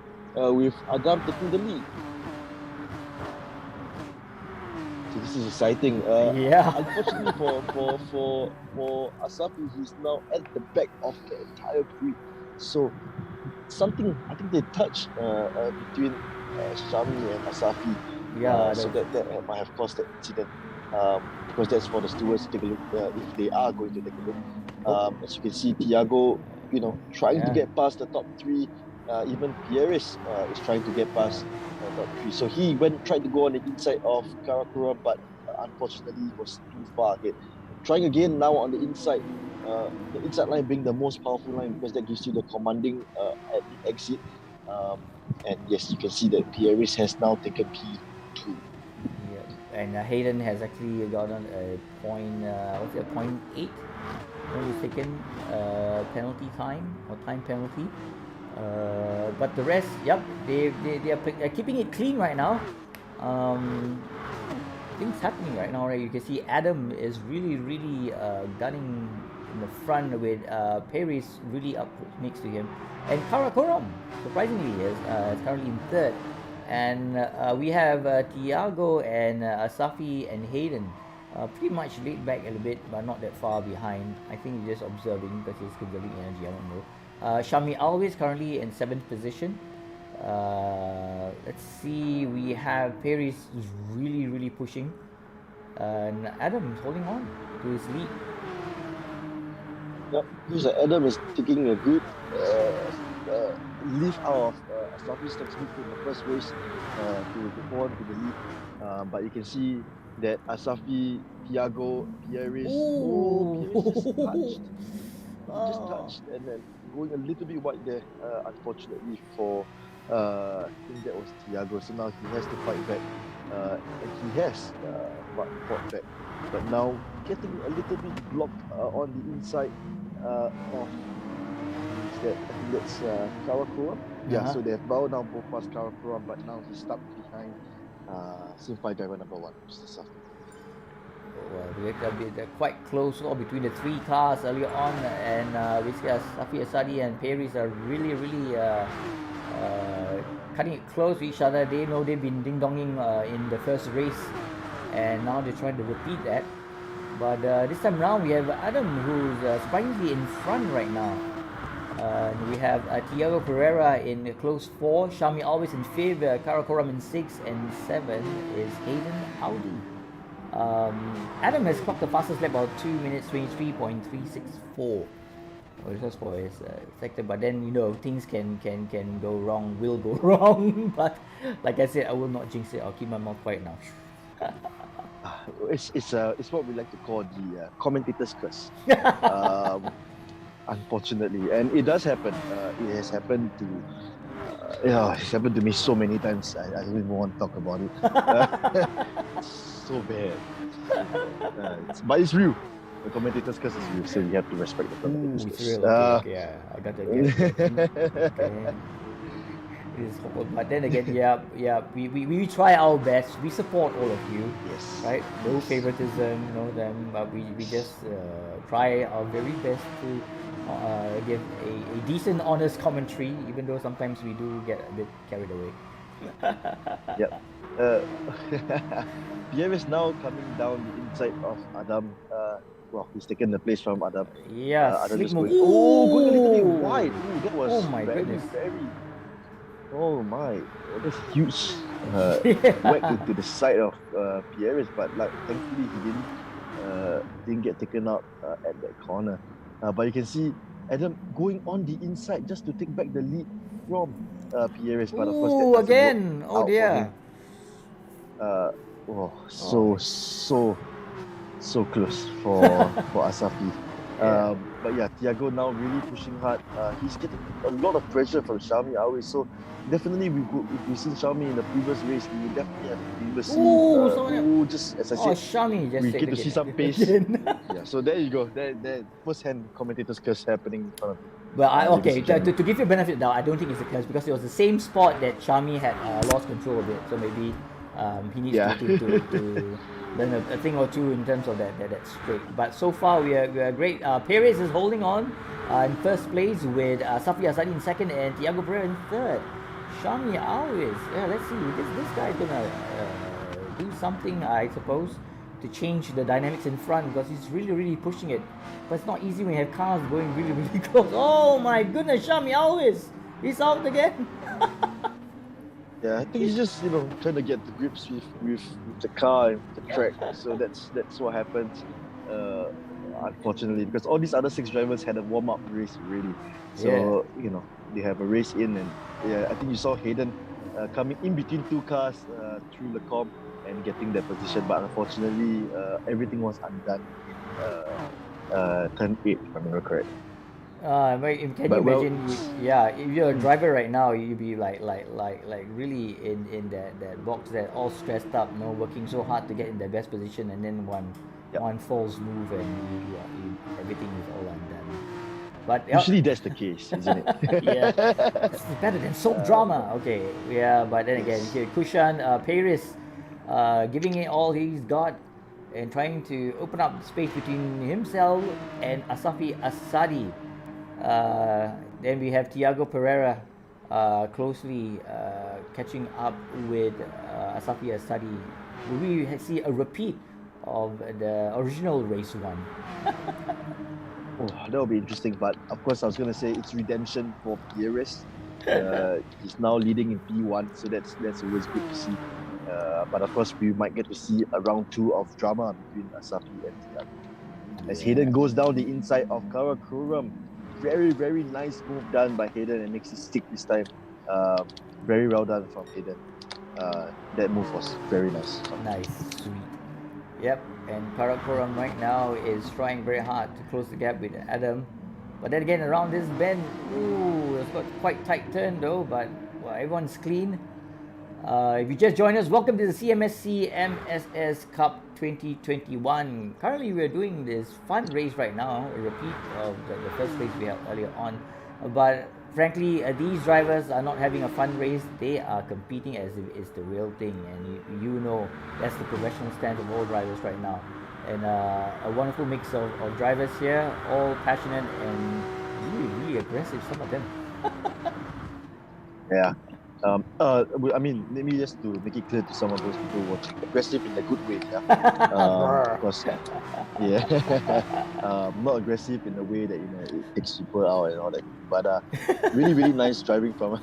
with Adam taking the lead. So this is exciting. Unfortunately for Asafi, he's now at the back of the entire grid. So something, I think they touched between Shami and Asafi. So that might have caused that incident. Because that's for the stewards to take a look if they are going to take a look. As you can see, Tiago, trying to get past the top 3. Even Pieris is trying to get past the top 3. So he tried to go on the inside of Karakura, but unfortunately was too far ahead. Trying again now on the inside line being the most powerful line, because that gives you the commanding at the exit. And yes, you can see that Pieris has now taken P2. And Hayden has actually gotten a point, what's it, 0.8 when he's taken penalty time or time penalty. But the rest, they are keeping it clean right now. Things happening right now, right? You can see Adam is really gunning in the front with Paris really up next to him, and Karakoram surprisingly is currently in 3rd, and we have Tiago and Asafi and Hayden pretty much laid back a little bit, but not that far behind. I think he's just observing because he's conserving energy. I don't know. Shami always currently in 7th position. Let's see, we have Paris who's really pushing, and Adam is holding on to his lead. Because Adam is taking a good leave out of Asafi's textbook in the first race to go on to the lead. But you can see that Asafi, Tiago, Pieris, Pieris just touched and then going a little bit wide there, unfortunately for I think that was Tiago. So now he has to fight back, and he has fought back, but now getting a little bit blocked on the inside of I think that's Karakura. So they have bowed down both past Karakura, but now he's stuck behind Simpai driver number 1, Mr. Safi. They're quite close between the 3 cars earlier on, and basically Safi Asadi and Paris are really cutting it close to each other. They know they've been ding-donging in the first race, and now they're trying to repeat that. But this time around we have Adam, who's surprisingly in front right now. We have Tiago Pereira in close 4, Shami always in 5th, Karakoram in 6th, and 7 is Hayden Audi. Adam has clocked the fastest lap about 2 minutes 23.364. Motorsport is sector, but then things can go wrong, will go wrong. But like I said, I will not jinx it. I'll keep my mouth quiet now. It's what we like to call the commentator's curse. Unfortunately, and it does happen. It has happened to. It's happened to me so many times. I don't even want to talk about it. So bad. But it's real. The commentator's curse is real, so we have to respect the commentator's It's curse. real. Okay, yeah, I got to get that. Okay. It is horrible. But then again, we try our best. We support all of you, Yes. right? No favoritism, but we just try our very best to give a decent, honest commentary, even though sometimes we do get a bit carried away. Yep. Pierre is now coming down the inside of Adam. He's taken the place from Adam. Yeah, Adam slick is move. going a little bit Ooh. wide. Ooh, that was Oh my very, goodness. very. Oh my, that's huge. Whack into the side of Pierre, but thankfully he didn't get taken out at that corner. But you can see Adam going on the inside just to take back the lead from Pierre. But of course, that Ooh, doesn't again. work Oh out for dear. him. So close for Asafi. Yeah. But yeah, Thiago now really pushing hard. He's getting a lot of pressure from Xiaomi always. So definitely, if we've seen Xiaomi in the previous race, we will definitely have previously. Just as I said, Xiaomi just we said get to again. see some pace. Again. Yeah, so there you go. That first-hand commentator's curse happening in front of you. But ladies and to give you a benefit now, I don't think it's a curse because it was the same spot that Xiaomi had lost control of it. So maybe he needs to learn a thing or two in terms of that straight. But so far we are great. Perez is holding on in first place with Safi Asadi in second and Thiago Pereira in third. Xiaomi always. Yeah, let's see. This guy is gonna do something, I suppose, to change the dynamics in front because he's really pushing it. But it's not easy when you have cars going really close. Oh my goodness, Xiaomi always. He's out again. Yeah, I think he's just trying to get to grips with the car and the track. So that's what happens. Unfortunately, because all these other 6 drivers had a warm-up race already. So they have a race in, and I think you saw Hayden coming in between 2 cars through the comp and getting that position. But unfortunately, everything was undone in turn 8, if I remember correct. Can you imagine? If you're a driver right now, you'd be like really in that box that all stressed up, working so hard to get in the best position, and then one false move and everything is all undone. But usually that's the case, isn't it? Yeah, it's better than soap drama. Okay, yeah, but then again, Kushan Paris, giving it all he's got and trying to open up space between himself and Asafi Asadi. Then we have Thiago Pereira closely catching up with Asafi Asadi. Will we see a repeat of the original race 1? That will be interesting. But of course, I was going to say it's redemption for Pierres. He's now leading in P1, so that's always good to see. But of course, we might get to see a round 2 of drama between Asafi and Thiago. As Hayden goes down the inside of Karakoram. Very nice move done by Hayden and makes it stick this time. Very well done from Hayden. That move was very nice. Nice, sweet. Yep, and Karakoram right now is trying very hard to close the gap with Adam. But then again, around this bend, it's got quite tight turn though, but everyone's clean. If you just joined us, welcome to the CMSC MSS Cup 2021. Currently, we are doing this fun race right now, a repeat of the first race we had earlier on. But frankly, these drivers are not having a fun race. They are competing as if it's the real thing. And that's the professional stance of all drivers right now. And a wonderful mix of drivers here, all passionate and really aggressive, some of them. Yeah. I mean, maybe just to make it clear to some of those people watching, aggressive in a good way. Of course, not aggressive in a way that it takes people out and all that. But really nice driving from.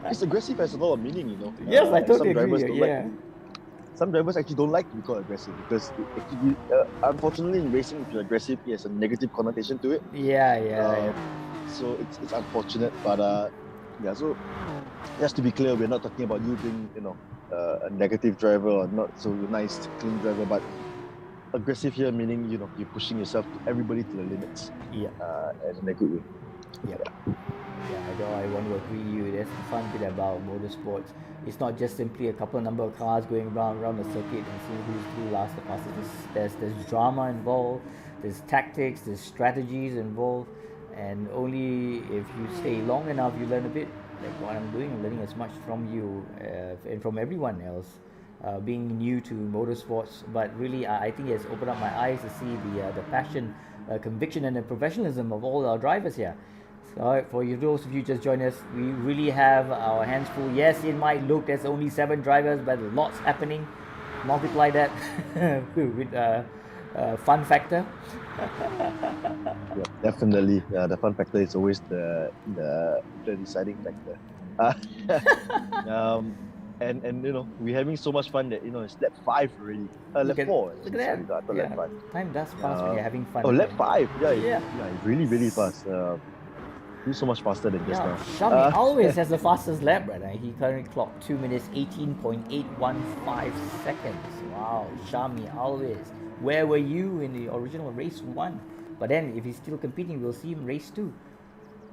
It's aggressive has a lot of meaning, Yes, I totally some drivers agree. don't Yeah. some drivers actually don't like to be called aggressive because unfortunately in racing, if you're aggressive, it has a negative connotation to it. Yeah. So it's unfortunate, but yeah. So just to be clear, we're not talking about you being a negative driver or not so nice, clean driver, but aggressive here meaning you're pushing yourself to everybody to the limits. Yeah. And in a good way. Yeah, I want to agree with you. That's the fun bit about motorsports. It's not just simply a number of cars going around the circuit and seeing who lasts the fastest. There's drama involved, there's tactics, there's strategies involved, and only if you stay long enough, you learn a bit. Like what I'm doing, I'm learning as much from you and from everyone else. Being new to motorsports, but really I think it's opened up my eyes to see the passion, conviction, and the professionalism of all our drivers here. So for you, those of you just joined us, we really have our hands full. Yes, it might look there's only 7 drivers, but lots happening. Multiply that with fun factor. Yeah, definitely. The fun factor is always the deciding factor. And we're having so much fun that it's lap 5 already. Lap 4. Look at that. Sorry, I thought lap 5. Time does pass when you're having fun. Oh, lap 5. Yeah. It's really, really fast. He's so much faster than just now. Shami always has the fastest lap right now. He currently clocked 2 minutes 18.815 seconds. Wow, Shami always. Where were you in the original race 1? But then if he's still competing, we'll see him race 2.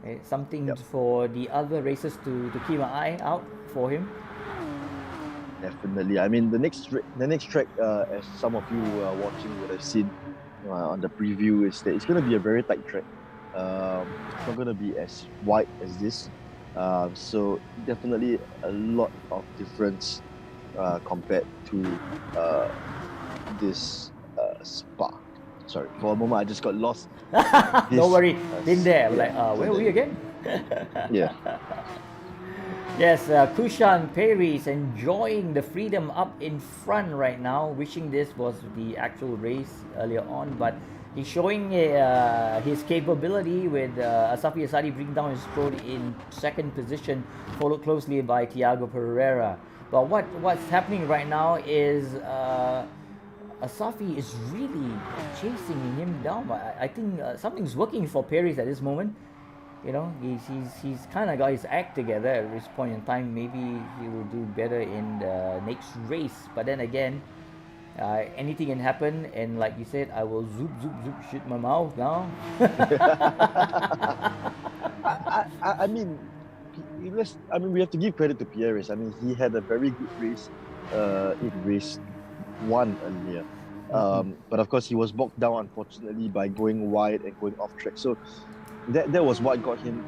It's something for the other racers to keep an eye out for him. Definitely. I mean, the next track, as some of you who are watching would have seen on the preview, is that it's going to be a very tight track. It's not going to be as wide as this. So definitely a lot of difference compared to this Spa. Sorry, for a moment I just got lost. Don't worry, been there. Like, where were we again? Yeah. Yes, Kushan Perry is enjoying the freedom up in front right now, wishing this was the actual race earlier on, but he's showing his capability with Asafi Asadi bringing down his road in 2nd position, followed closely by Thiago Pereira. But what's happening right now is Asafi is really chasing him down. I think something's working for Perez at this moment. He's kind of got his act together at this point in time. Maybe he will do better in the next race. But then again, anything can happen. And like you said, I will zoop, shoot my mouth now. I mean, we have to give credit to Perez. I mean, he had a very good race in race 1 earlier. But of course, he was bogged down, unfortunately, by going wide and going off track. So that was what got him,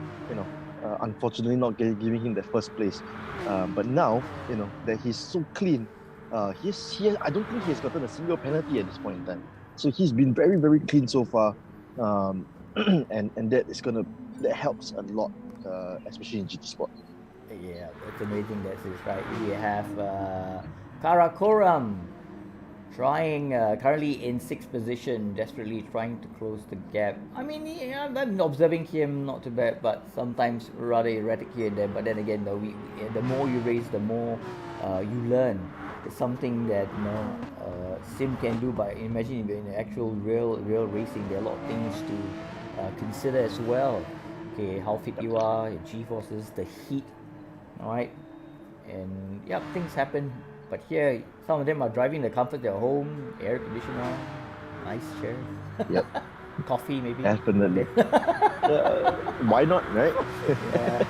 unfortunately not giving him the first place. But now, that he's so clean, I don't think he has gotten a single penalty at this point in time. So he's been very, very clean so far, and that helps a lot, especially in GT Sport. Yeah, it's amazing. That's it, right? We have Karakoram trying, currently in 6th position, desperately trying to close the gap. I mean, I'm observing him not too bad, but sometimes rather erratic here and there. But then again, the more you race, the more you learn. It's something that sim can do. But imagine if you're in actual real racing, there are a lot of things to consider as well. Okay, how fit you are, your G-forces, the heat, all right, and things happen. But here, some of them are driving the comfort of their home, air conditioner, nice chair, coffee maybe. Definitely. Why not, right? Yeah.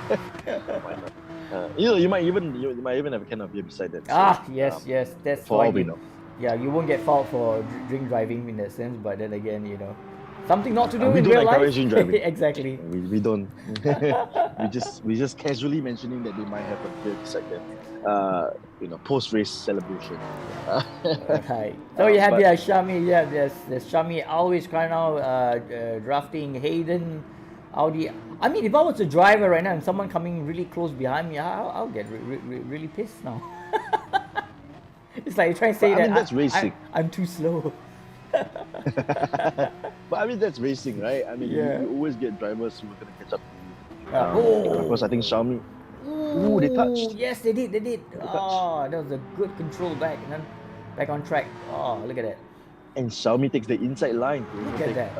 Why not? You might even have a can of beer beside that. So, yes, that's for why. All we know. Yeah, you won't get fouled for drink driving in that sense. But then again, something not to do in we real don't encourage life. driving. Exactly. We don't. we just casually mentioning that they might have a beer beside them. Post-race celebration. Right. So you have Shami. Yeah, there's Shami always crying out, drafting Hayden, Audi. I mean, if I was a driver right now and someone coming really close behind me, I'll get really pissed now. It's like you're trying to say that that's racing. I'm too slow. But I mean, that's racing, right? I mean, you always get drivers who are going to catch up to you. Of course, I think Xiaomi. Ooh, they touched. Yes, they did. That was a good control back. And then Back on track. Oh, look at that. And Xiaomi takes the inside line to Look at overtake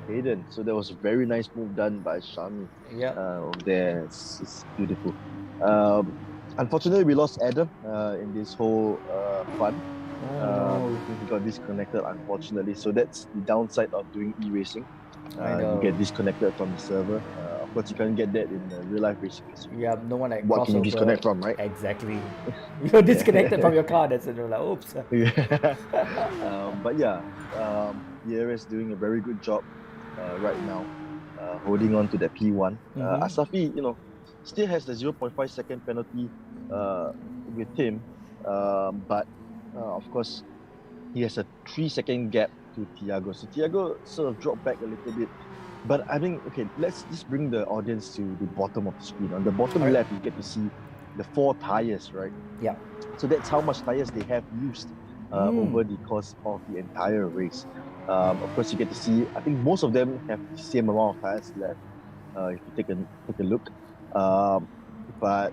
Hayden. So that was a very nice move done by Xiaomi Yep. over there. It's beautiful. Um, Unfortunately, we lost Adam in this whole fun. Oh, He got disconnected, unfortunately. So that's the downside of doing e-racing. I You know. get disconnected from the server. Of course, you can't get that in real life racing. Yeah, no one like What can you crossover. disconnect from, right? Exactly. You're disconnected from your car. That's it. You're like, oops. But yeah, PRS doing a very good job right now, holding on to that P1. Mhm. Asafi, still has the 0.5 second penalty with him, but of course, he has a 3 second gap to Thiago. So Thiago sort of dropped back a little bit. But I think, okay, let's just bring the audience to the bottom of the screen. On the bottom Alright. left, you get to see the 4 tires, right? Yeah. So that's how much tires they have used over the course of the entire race. Of course, you get to see, I think most of them have the same amount of tires left, if you take a look. But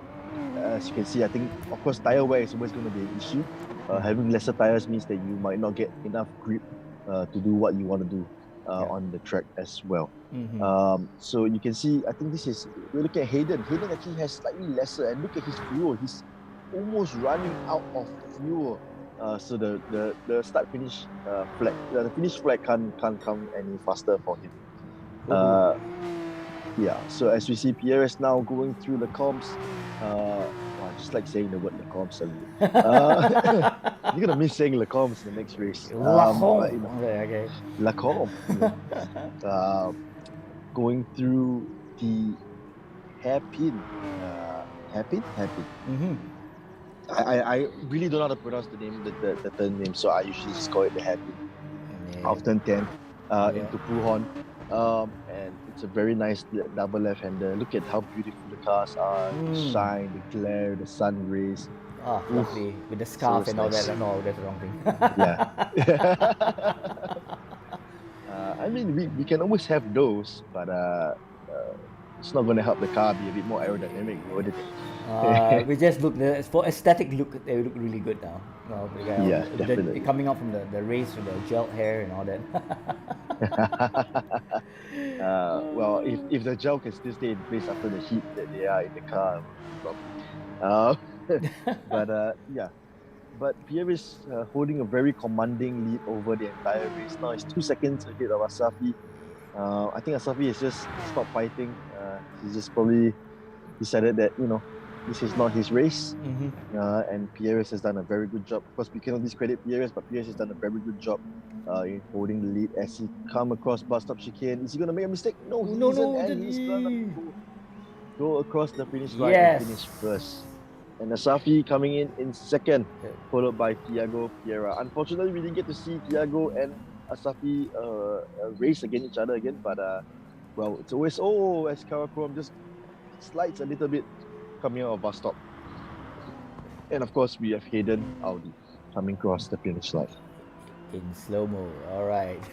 as you can see, I think, of course, tire wear is always going to be an issue. Having lesser tires means that you might not get enough grip to do what you want to do on the track as well. So you can see, I think we look at Hayden. Hayden actually has slightly lesser, and look at his fuel. He's almost running out of fuel. So the start finish flag, the finish flag can't come any faster for him. Yeah. So as we see PRS now going through the comps, I just like saying the word Le Comps. You're gonna miss saying Le Comps in the next race. Okay. Le Comps. Going through the hairpin. Hairpin? Mm-hmm. I really don't know how to pronounce the name, the third name, so I usually just call it the hairpin. Of turn 10 into Puhon. And it's a very nice double left-hander. Look at how beautiful the cars are. The shine, the glare, the sun rays. Oh, lovely. With the scarf so and all nice. that. No, that's the wrong thing. I mean, we can always have those, but it's not going to help the car be a bit more aerodynamic, would it? We just look, for aesthetic look, they look really good now. Yeah, definitely. Coming out from the race with the gel hair and all that. Well, if the gel can still stay in place after the heat that they are in the car, but yeah. But Pierre is holding a very commanding lead over the entire race. Now it's 2 seconds ahead of Asafi. I think Asafi has just stopped fighting. He's just probably decided that, this is not his race. And Pierre has done a very good job. Of course, we cannot discredit Pierre, but Pierre has done a very good job in holding the lead as he come across bus stop chicane. Is he going to make a mistake? No, he isn't. And he's going to go across the finish line and finish first. And Asafi coming in second, followed by Thiago Pereira. Unfortunately, we didn't get to see Thiago and Asafi race against each other again, but well, it's always, as Karakoram just slides a little bit coming out of bus stop. And of course, we have Hayden Audi coming across the finish line. In slow-mo, alright.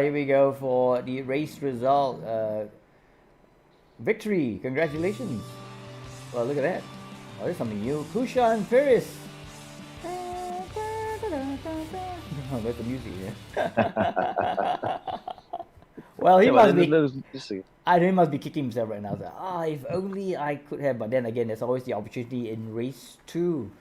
Here we go for the race result. Victory, congratulations. Well, look at that. Oh, there's something new. Kushan Paris. Oh, that's the music, yeah. Well, he must be. I know he must be kicking himself right now. Like, if only I could have. But then again, there's always the opportunity in race 2.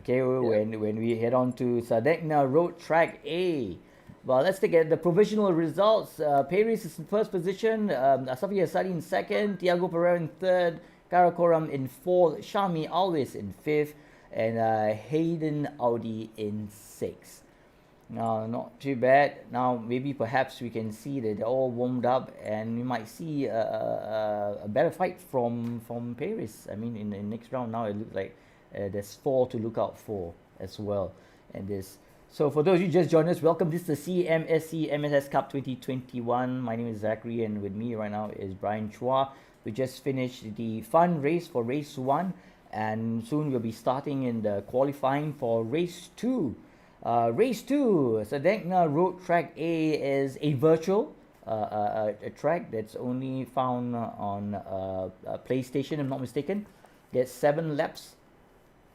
Okay, when we head on to Sadekna Road Track A. Well, let's take the provisional results. Paris is in first position. Asafi Asadi in second. Thiago Pereira in third. Karakoram in fourth. Shami Always in fifth. And Hayden Audi in sixth. Now, not too bad. Now, maybe perhaps we can see that they're all warmed up, and we might see a better fight from Paris. I mean, in the next round now, it looks like there's 4 to look out for as well. And this. So for those of you just joined us, welcome. This is the CMSC MSS Cup 2021. My name is Zachary, and with me right now is Brian Chua. We just finished the fun race for race 1, and soon we'll be starting in the qualifying for race 2. Race 2, Sadekna Road Track A is a virtual a track that's only found on PlayStation, if I'm not mistaken. There's 7 laps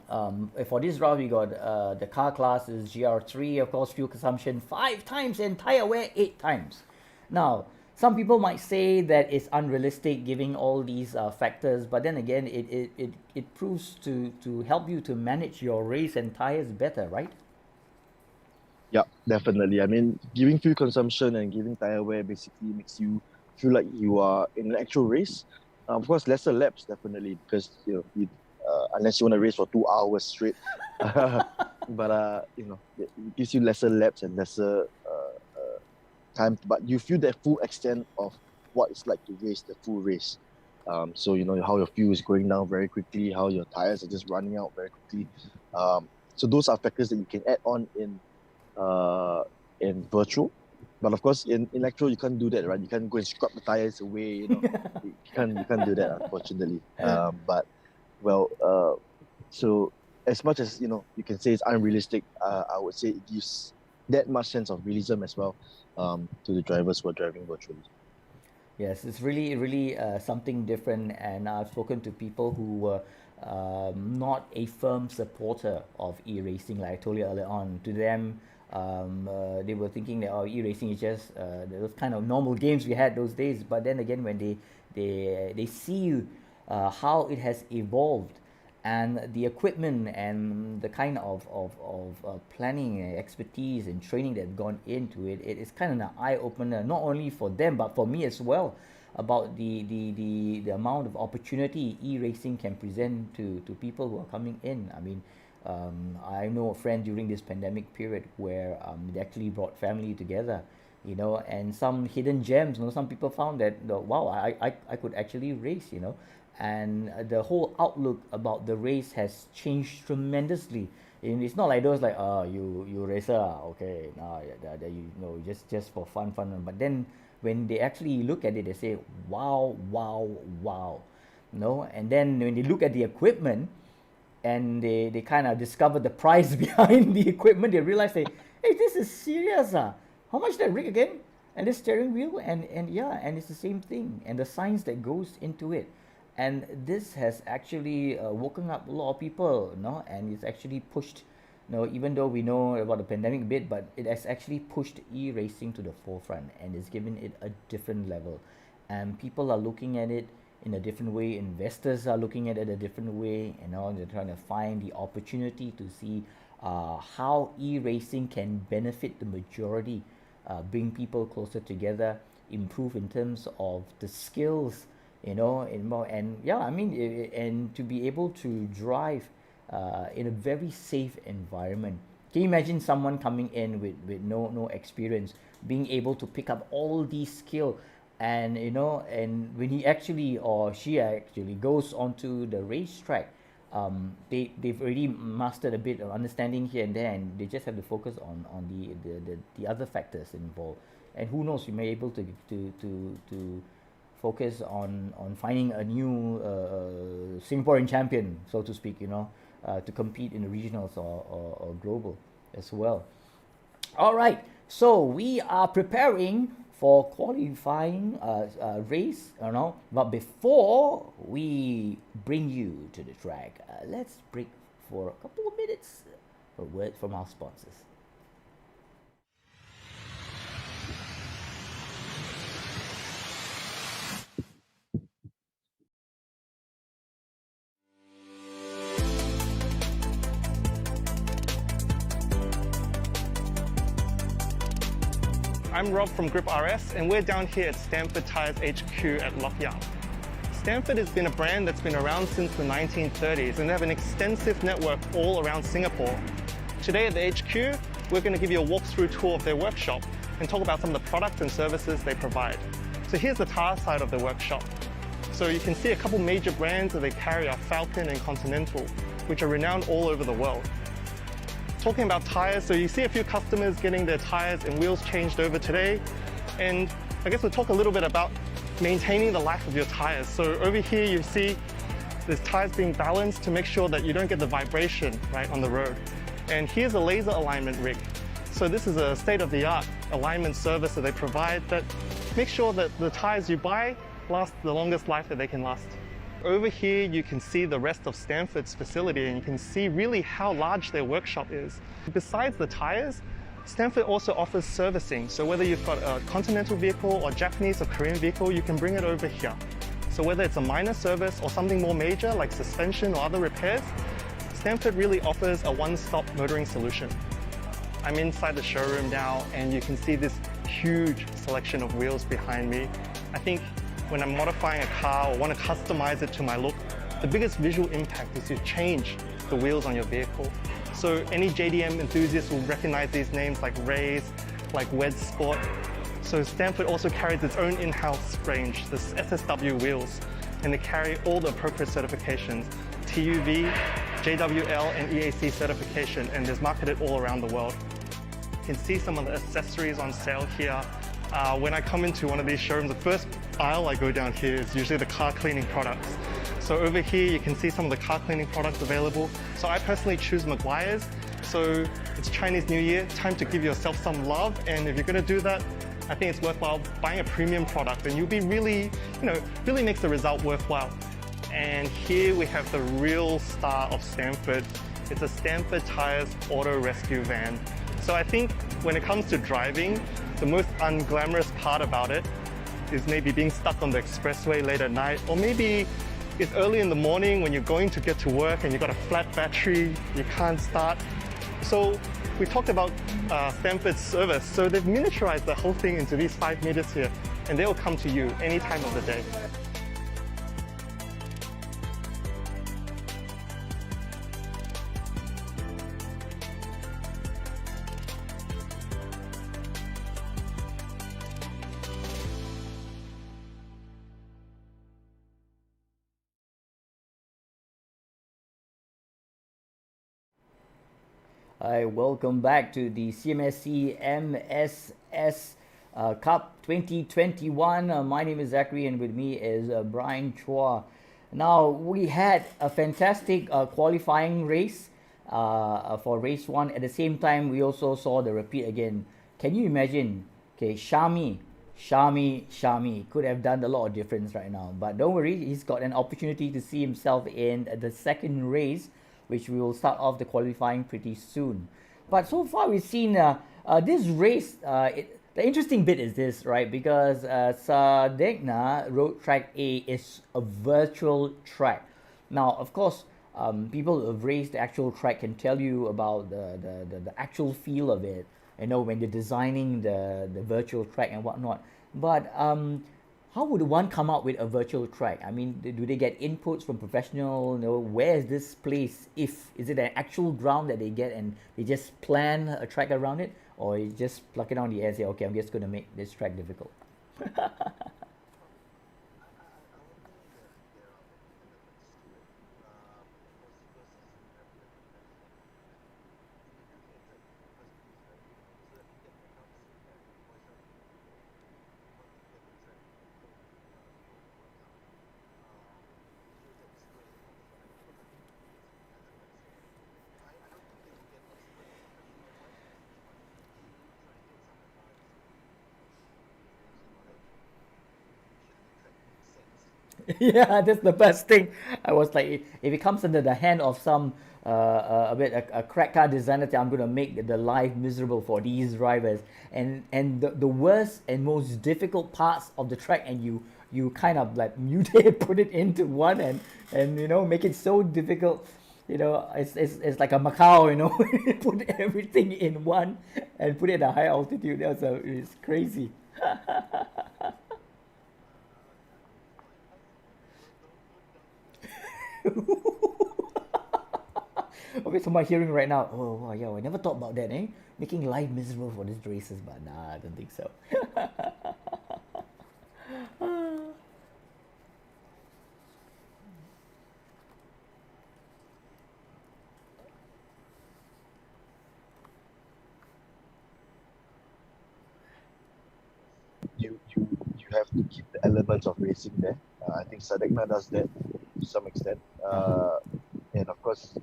For this route, we got the car class is GR3, of course, fuel consumption 5 times and tire wear 8 times. Now, some people might say that it's unrealistic giving all these factors, but then again, it proves to help you to manage your race and tires better, right? Yeah, definitely. I mean, giving fuel consumption and giving tire wear basically makes you feel like you are in an actual race. Of course, lesser laps definitely, because unless you want to race for 2 hours straight, but it gives you lesser laps and lesser time. But you feel the full extent of what it's like to race the full race. So you know how your fuel is going down very quickly, how your tires are just running out very quickly. So those are factors that you can add on in virtual. But of course, in actual, you can't do that, right? You can't go and scrub the tires away. You can't do that, unfortunately. So as much as you can say it's unrealistic, I would say it gives that much sense of realism as well to the drivers who are driving virtually. Yes, it's really something different, and I've spoken to people who were not a firm supporter of e-racing, like I told you earlier on. To them, they were thinking that e-racing is just those kind of normal games we had those days. But then again, when they see how it has evolved, and the equipment and the kind of planning and expertise and training that's gone into it, it's kind of an eye-opener, not only for them but for me as well, about the amount of opportunity e-racing can present to people who are coming in. I mean, I know a friend during this pandemic period where they actually brought family together, and some hidden gems. Some people found that, wow, I could actually race, and the whole outlook about the race has changed tremendously. And it's not like those like, you racer, okay, no, just for fun. But then when they actually look at it, they say, wow, and then when they look at the equipment and they kind of discover the price behind the equipment, they realize, hey, this is serious. How much that rig again? And the steering wheel, and it's the same thing, and the science that goes into it. And this has actually woken up a lot of people, and it's actually pushed, even though we know about the pandemic bit, but it has actually pushed e-racing to the forefront, and it's given it a different level. And people are looking at it in a different way. Investors are looking at it a different way, they're trying to find the opportunity to see how e-racing can benefit the majority, bring people closer together, improve in terms of the skills, and to be able to drive in a very safe environment. Can you imagine someone coming in with no experience, being able to pick up all these skills, and when he actually or she actually goes onto the racetrack, they've already mastered a bit of understanding here and there, and they just have to focus on the other factors involved. And who knows, you may be able to focus on finding a new Singaporean champion, so to speak, to compete in the regionals or global as well. All right, so we are preparing for qualifying race, but before we bring you to the track, let's break for a couple of minutes for a word from our sponsors. I'm Rob from Grip RS, and we're down here at Stanford Tires HQ at Lock Yard. Stanford has been a brand that's been around since the 1930s, and they have an extensive network all around Singapore. Today at the HQ, we're going to give you a walkthrough tour of their workshop and talk about some of the products and services they provide. So here's the tire side of the workshop. So you can see a couple major brands that they carry are Falcon and Continental, which are renowned all over the world. Talking about tires, so you see a few customers getting their tires and wheels changed over today. And I guess we'll talk a little bit about maintaining the life of your tires. So over here you see there's tires being balanced to make sure that you don't get the vibration right on the road. And here's a laser alignment rig. So this is a state-of-the-art alignment service that they provide that makes sure that the tires you buy last the longest life that they can last. Over here, you can see the rest of Stanford's facility, and you can see really how large their workshop is. Besides the tires, Stanford also offers servicing. So whether you've got a continental vehicle or Japanese or Korean vehicle, you can bring it over here. So whether it's a minor service or something more major like suspension or other repairs, Stanford really offers a one-stop motoring solution. I'm inside the showroom now, and you can see this huge selection of wheels behind me. I think when I'm modifying a car or want to customize it to my look, the biggest visual impact is to change the wheels on your vehicle. So any JDM enthusiasts will recognize these names like Rays, like Wed Sport. So Stanford also carries its own in-house range, the SSW wheels, and they carry all the appropriate certifications, TUV, JWL, and EAC certification, and is marketed all around the world. You can see some of the accessories on sale here. When I come into one of these showrooms, the first aisle I go down here is usually the car cleaning products. So over here you can see some of the car cleaning products available. So I personally choose Maguire's. So it's Chinese New Year, time to give yourself some love, and if you're going to do that, I think it's worthwhile buying a premium product, and you'll be really makes the result worthwhile. And here we have the real star of Stanford. It's a Stanford Tires Auto Rescue Van. So I think when it comes to driving, the most unglamorous part about it is maybe being stuck on the expressway late at night, or maybe it's early in the morning when you're going to get to work and you've got a flat battery, you can't start. So we talked about Stanford's service. So they've miniaturized the whole thing into these 5 meters here, and they will come to you any time of the day. Hi, welcome back to the CMSC MSS Cup 2021. My name is Zachary, and with me is Brian Chua. Now, we had a fantastic qualifying race for race 1. At the same time, we also saw the repeat again. Can you imagine? Okay, Shami could have done a lot of difference right now. But don't worry, he's got an opportunity to see himself in the second race, which we will start off the qualifying pretty soon. But so far we've seen this race, the interesting bit is this, right? Because Sadegna Road Track A is a virtual track. Now, of course, people who have raced the actual track can tell you about the actual feel of it, when they're designing the virtual track and whatnot. But how would one come up with a virtual track? I mean, do they get inputs from professional? Where is this place? Is it an actual ground that they get and they just plan a track around it, or you just pluck it on the air and say, okay, I'm just going to make this track difficult? Yeah, that's the best thing. I was like, if it comes under the hand of some a crack car designer, I'm going to make the life miserable for these drivers, and the worst and most difficult parts of the track, and you kind of like mutate, put it into one, and make it so difficult. It's like a Macau, put everything in one and put it at a high altitude. It's crazy. Okay, so my hearing right now, oh yeah, I never thought about that, making life miserable for these races, but nah, I don't think so. You have to keep the elements of racing there. I think Sadegna does that to some extent, and of course,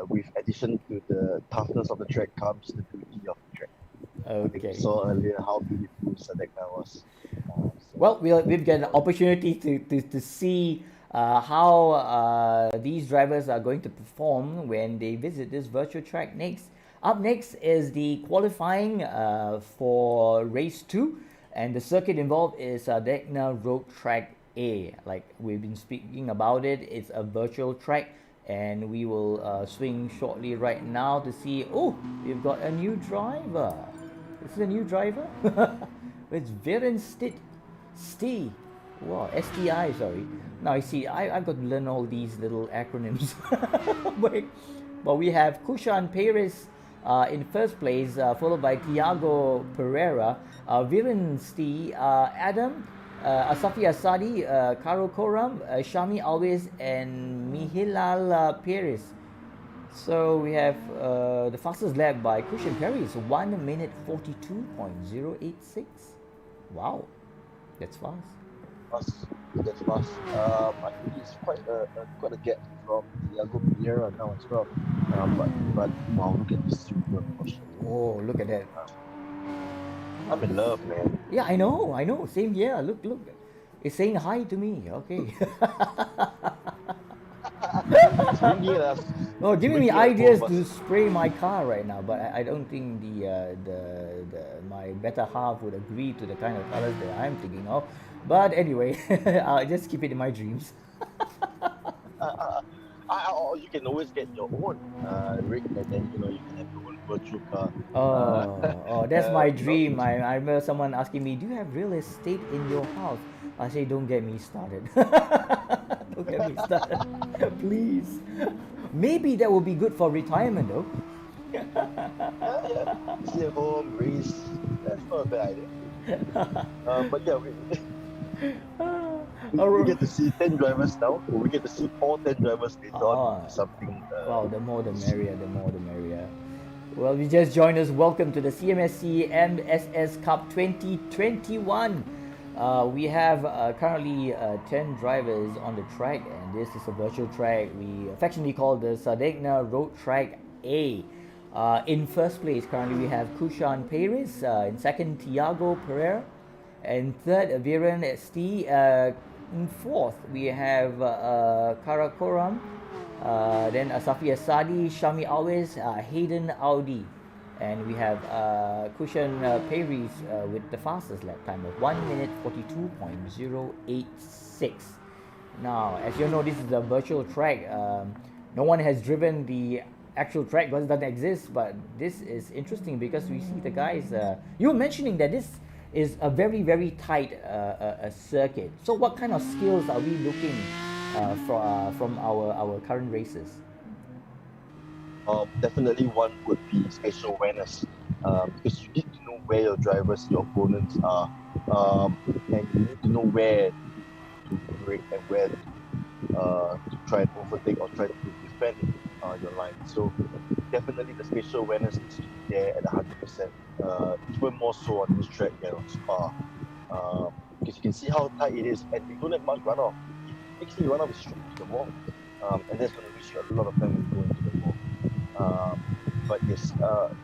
with addition to the toughness of the track comes the beauty of the track. I think we Okay. saw earlier how beautiful Sadegna was. Well, we've got an opportunity to see how these drivers are going to perform when they visit this virtual track next. Up next is the qualifying for race 2, and the circuit involved is Degna Road Track A. Like we've been speaking about it, it's a virtual track, and we will swing shortly right now to see. Oh, we've got a new driver. This is a new driver. It's Viren Sti. Wow, STI, sorry. Now I see, I've got to learn all these little acronyms. But we have Kushan Perez in first place, followed by Tiago Pereira, Viren Sti, Adam, Asafi Asadi, Karo Koram, Shami Always, and Mihilal Perez. So we have the fastest lap by Kushan Perez, 1 minute 42.086. Wow, that's fast. That's fast. I think it's quite a gap from Thiago Pereira now as well. But wow, look at this super push. Oh, look at that. I'm in love, man. Yeah, I know. Same here. Look. It's saying hi to me. Okay. No, giving me ideas to spray my car right now, but I don't think my better half would agree to the kind of colors that I'm thinking of. But anyway, I'll just keep it in my dreams. You can always get your own rig, and then you can have your own virtual car. Oh, that's my dream. I remember someone asking me, "Do you have real estate in your house?" I say, "Don't get me started." Don't get me started, please. Maybe that would be good for retirement, though. Yeah. Stay at home, race. That's not a bad idea. But yeah, we get to see 10 drivers now, or we get to see all 10 drivers later on. Something. Wow, the more the merrier. The more the merrier. Well, we just joined us. Welcome to the CMSC MSS Cup 2021. We have currently 10 drivers on the track, and this is a virtual track. We affectionately call this Degna Road Track A. In first place, currently we have Kushan Perez. In second, Tiago Pereira. And third, Viren Sti. In fourth, we have Karakoram. Then Asafi Asadi, Shami Always, Hayden Audi. And we have Kushan Perez with the fastest lap time of 1 minute 42.086. Now, as you know, this is a virtual track. No one has driven the actual track because it doesn't exist, but this is interesting because we see the guys. You were mentioning that this is a very, very tight circuit. So what kind of skills are we looking from our current races? Definitely one would be spatial awareness, because you need to know where your drivers, your opponents are, and you need to know where to break and where to try and overtake or try to defend your line. So definitely the spatial awareness needs to be there at 100%. Even more so on this track than on Spa, because you can see how tight it is, and you don't have much runoff. Next thing you run off is straight to the wall, and that's going to reach you a lot of time when you go into the wall. But yes,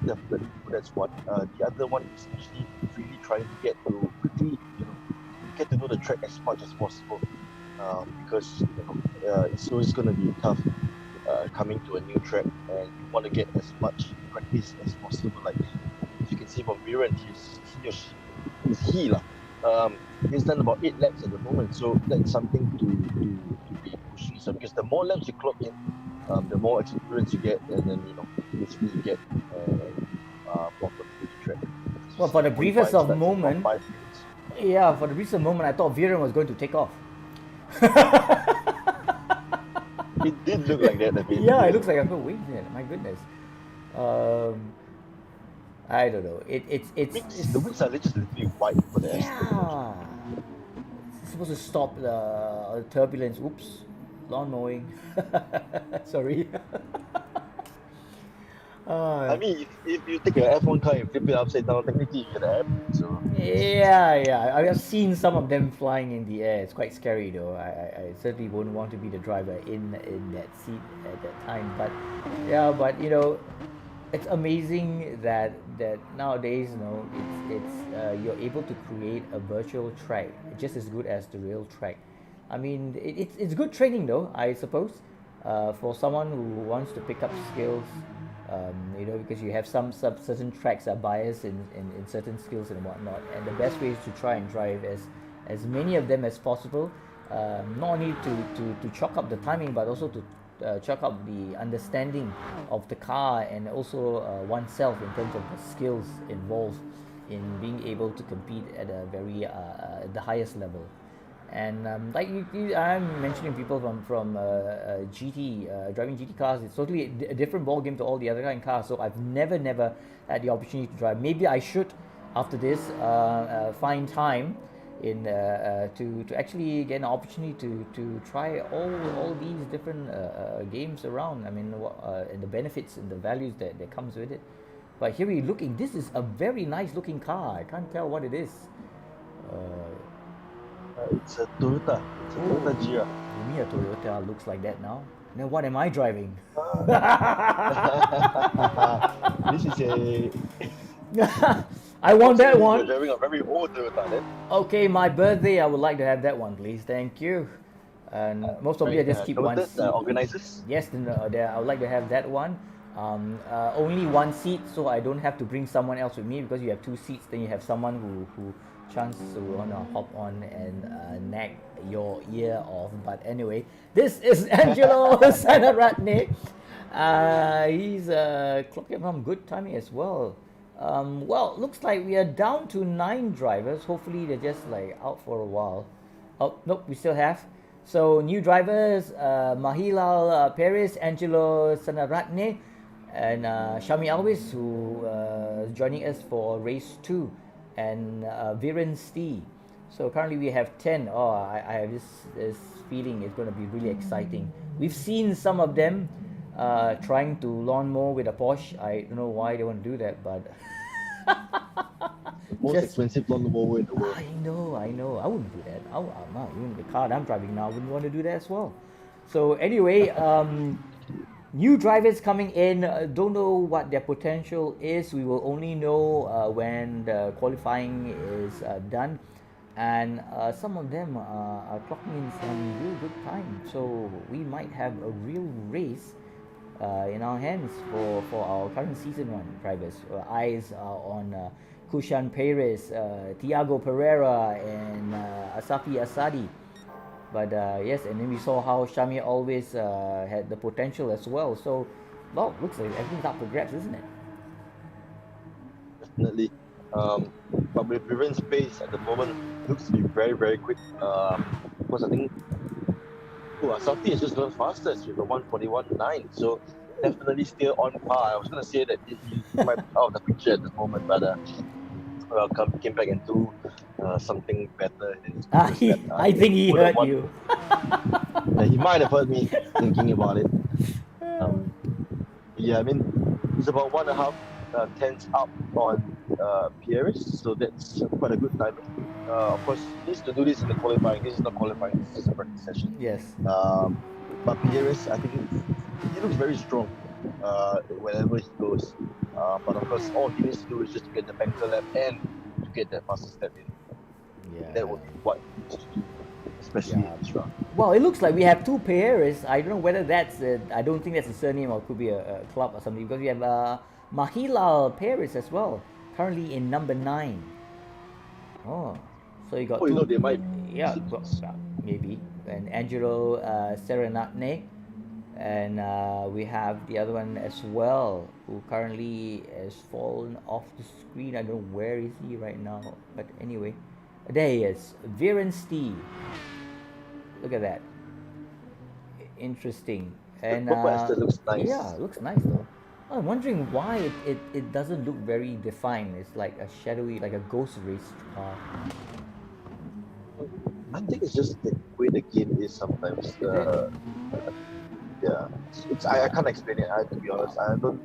definitely that's one. The other one is actually really trying to get to quickly, get to know the track as much as possible, because it's always going to be tough coming to a new track, and you want to get as much practice as possible. Like if you can see from Viren, he's done about 8 laps at the moment, so that's something to be pushing. So because the more laps you clock in, the more experience you get, and then basically you get bottom of the track. Well, for the briefest of moment, for the briefest moment, I thought Viren was going to take off. It did look like that a bit. Yeah, it looks like wait a minute, my goodness. I don't know. It's the wings are just a little bit wide for the yeah. It's supposed to stop the turbulence. Oops, lawn mowing. Sorry. I mean, if you take an F1 car and flip it upside down, technically you get an air. So yeah. I have seen some of them flying in the air. It's quite scary though. I certainly wouldn't want to be the driver in that seat at that time. But it's amazing that nowadays it's you're able to create a virtual track just as good as the real track. I mean, it's good training though, I suppose, for someone who wants to pick up skills. Because you have some certain tracks are biased in certain skills and whatnot, and the best way is to try and drive as many of them as possible. Not only to chalk up the timing, but also to chalk up the understanding of the car and also oneself in terms of the skills involved in being able to compete at a very the highest level. And I'm mentioning people from GT driving GT cars. It's totally a different ball game to all the other kind of cars. So I've never had the opportunity to drive. Maybe I should, after this, find time to actually get an opportunity to try all these different games around. I mean, and the benefits and the values that comes with it. But here we're looking. This is a very nice looking car. I can't tell what it is. It's a Toyota. It's a Toyota Gira. To me, a Toyota looks like that now. Now, what am I driving? This is a. I want that You're one. driving a very old Toyota then. Okay, my birthday, I would like to have that one, please. Thank you. And most probably I just keep one seat. Organizers. Yes, I would like to have that one. Only one seat, so I don't have to bring someone else with me, because you have two seats. Then you have someone who chance to wanna hop on and nag your ear off. But anyway, this is Angelo Sanaratne. He's clocking from good timing as well. Well, looks like we are down to 9 drivers. Hopefully they're just like out for a while. Oh, nope, we still have. So new drivers, Mahilal Perez, Angelo Sanaratne, and Shami Alvis, who is joining us for race 2, and Viren Stee. So currently we have 10. Oh, I have this feeling it's going to be really exciting. We've seen some of them trying to lawnmower with a Porsche. I don't know why they want to do that, but Most expensive lawnmower in the world. I know. I wouldn't do that. Even the car that I'm driving now, I wouldn't want to do that as well. So anyway, new drivers coming in. Don't know what their potential is. We will only know when the qualifying is done. And some of them are clocking in some real good time. So we might have a real race in our hands for our current season 1 drivers. Eyes are on Kushan Perez, Tiago Pereira, and Asafi Asadi. But yes, and then we saw how Shami always had the potential as well. So, well, looks like everything's up for grabs, isn't it? Definitely. But with Viren's pace at the moment, looks to be very, very quick. Because I think Asafi has just gone fastest with a 1:41.9. So definitely still on par. I was going to say that he might be out of the picture at the moment, but came back and do something better. I think he heard you. He might have heard me thinking about it. Yeah, I mean, it's about 1.5 tenths up on Pieris, so that's quite a good time. Of course, he needs to do this in the qualifying. This is not qualifying, this is a practice session. Yes. But Pieris, I think he looks very strong wherever he goes. But of course, all he needs to do is just to get the banker lap and to get that faster step in. Yeah. That would be what he needs to do, especially in this round. Well, it looks like we have 2 Perez. I don't know whether that's I don't think that's a surname, or it could be a club or something, because we have Mahilal Perez as well, currently in number 9. Oh, so you got two. You know, they might. Yeah, maybe. And Angelo Serenatne, and we have the other one as well, who currently has fallen off the screen. I don't know where is he right now, but anyway, there he is, Viren Stee. Look at that, interesting. And looks nice. Yeah, looks nice though. I'm wondering why it doesn't look very defined. It's like a shadowy, like a ghost race car. I think it's just the way the game is sometimes. Yeah, I can't explain it. I have to be honest. I don't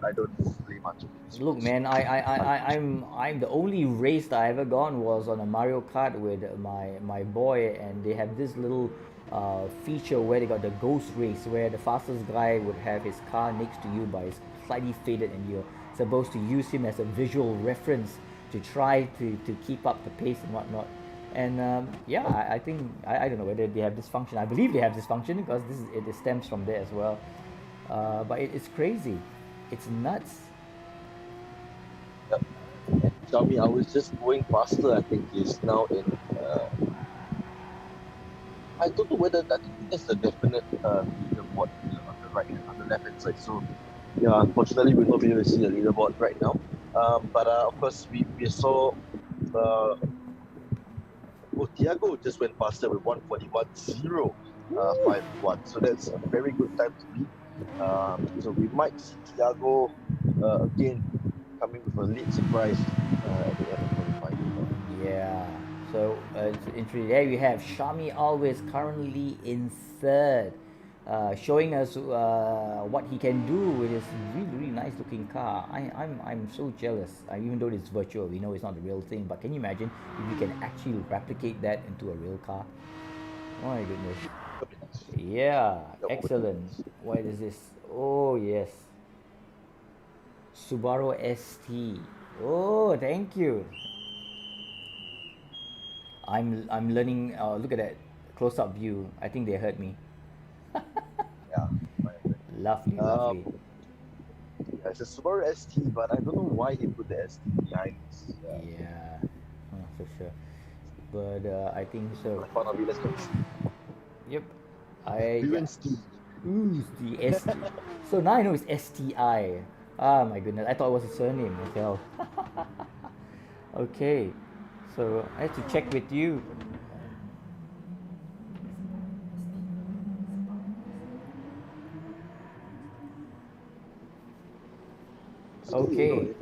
play much of it. Look, man, I'm the only race that I ever gone was on a Mario Kart with my boy, and they have this little feature where they got the ghost race, where the fastest guy would have his car next to you, but it's slightly faded, and you're supposed to use him as a visual reference to try to keep up the pace and whatnot. And yeah, I think I don't know whether they have this function. I believe they have this function because it stems from there as well. But it's crazy. It's nuts. Yep. And Xiaomi hours just going faster, I think, is now in. I don't know whether I think there's a definite leaderboard on the right, on the left hand side. So yeah, unfortunately, we're not able to see the leaderboard right now. But of course, we saw. Tiago just went faster with 1:41.051. So that's a very good time to beat. So we might see Tiago again coming with a late surprise at the end of qualifying. Yeah. So it's interesting. There we have Xiaomi always currently in third, showing us what he can do with his really really nice looking car. I'm so jealous. Even though it's virtual, we know it's not the real thing. But can you imagine if you can actually replicate that into a real car? Oh my goodness. Yeah, excellent. What is this? Oh yes, Subaru ST. Oh, thank you. I'm learning. Look at that close-up view. I think they heard me. Yeah. Lovely, lovely. Yeah, it's a Subaru ST, but I don't know why he put the ST behind this. Yeah, for sure. But I think so. I found out let's go. Yep. I We went ST. Ooh, the ST. So now I know it's STI. Ah, my goodness. I thought it was a surname as well. Okay. So I have to check with you. Okay.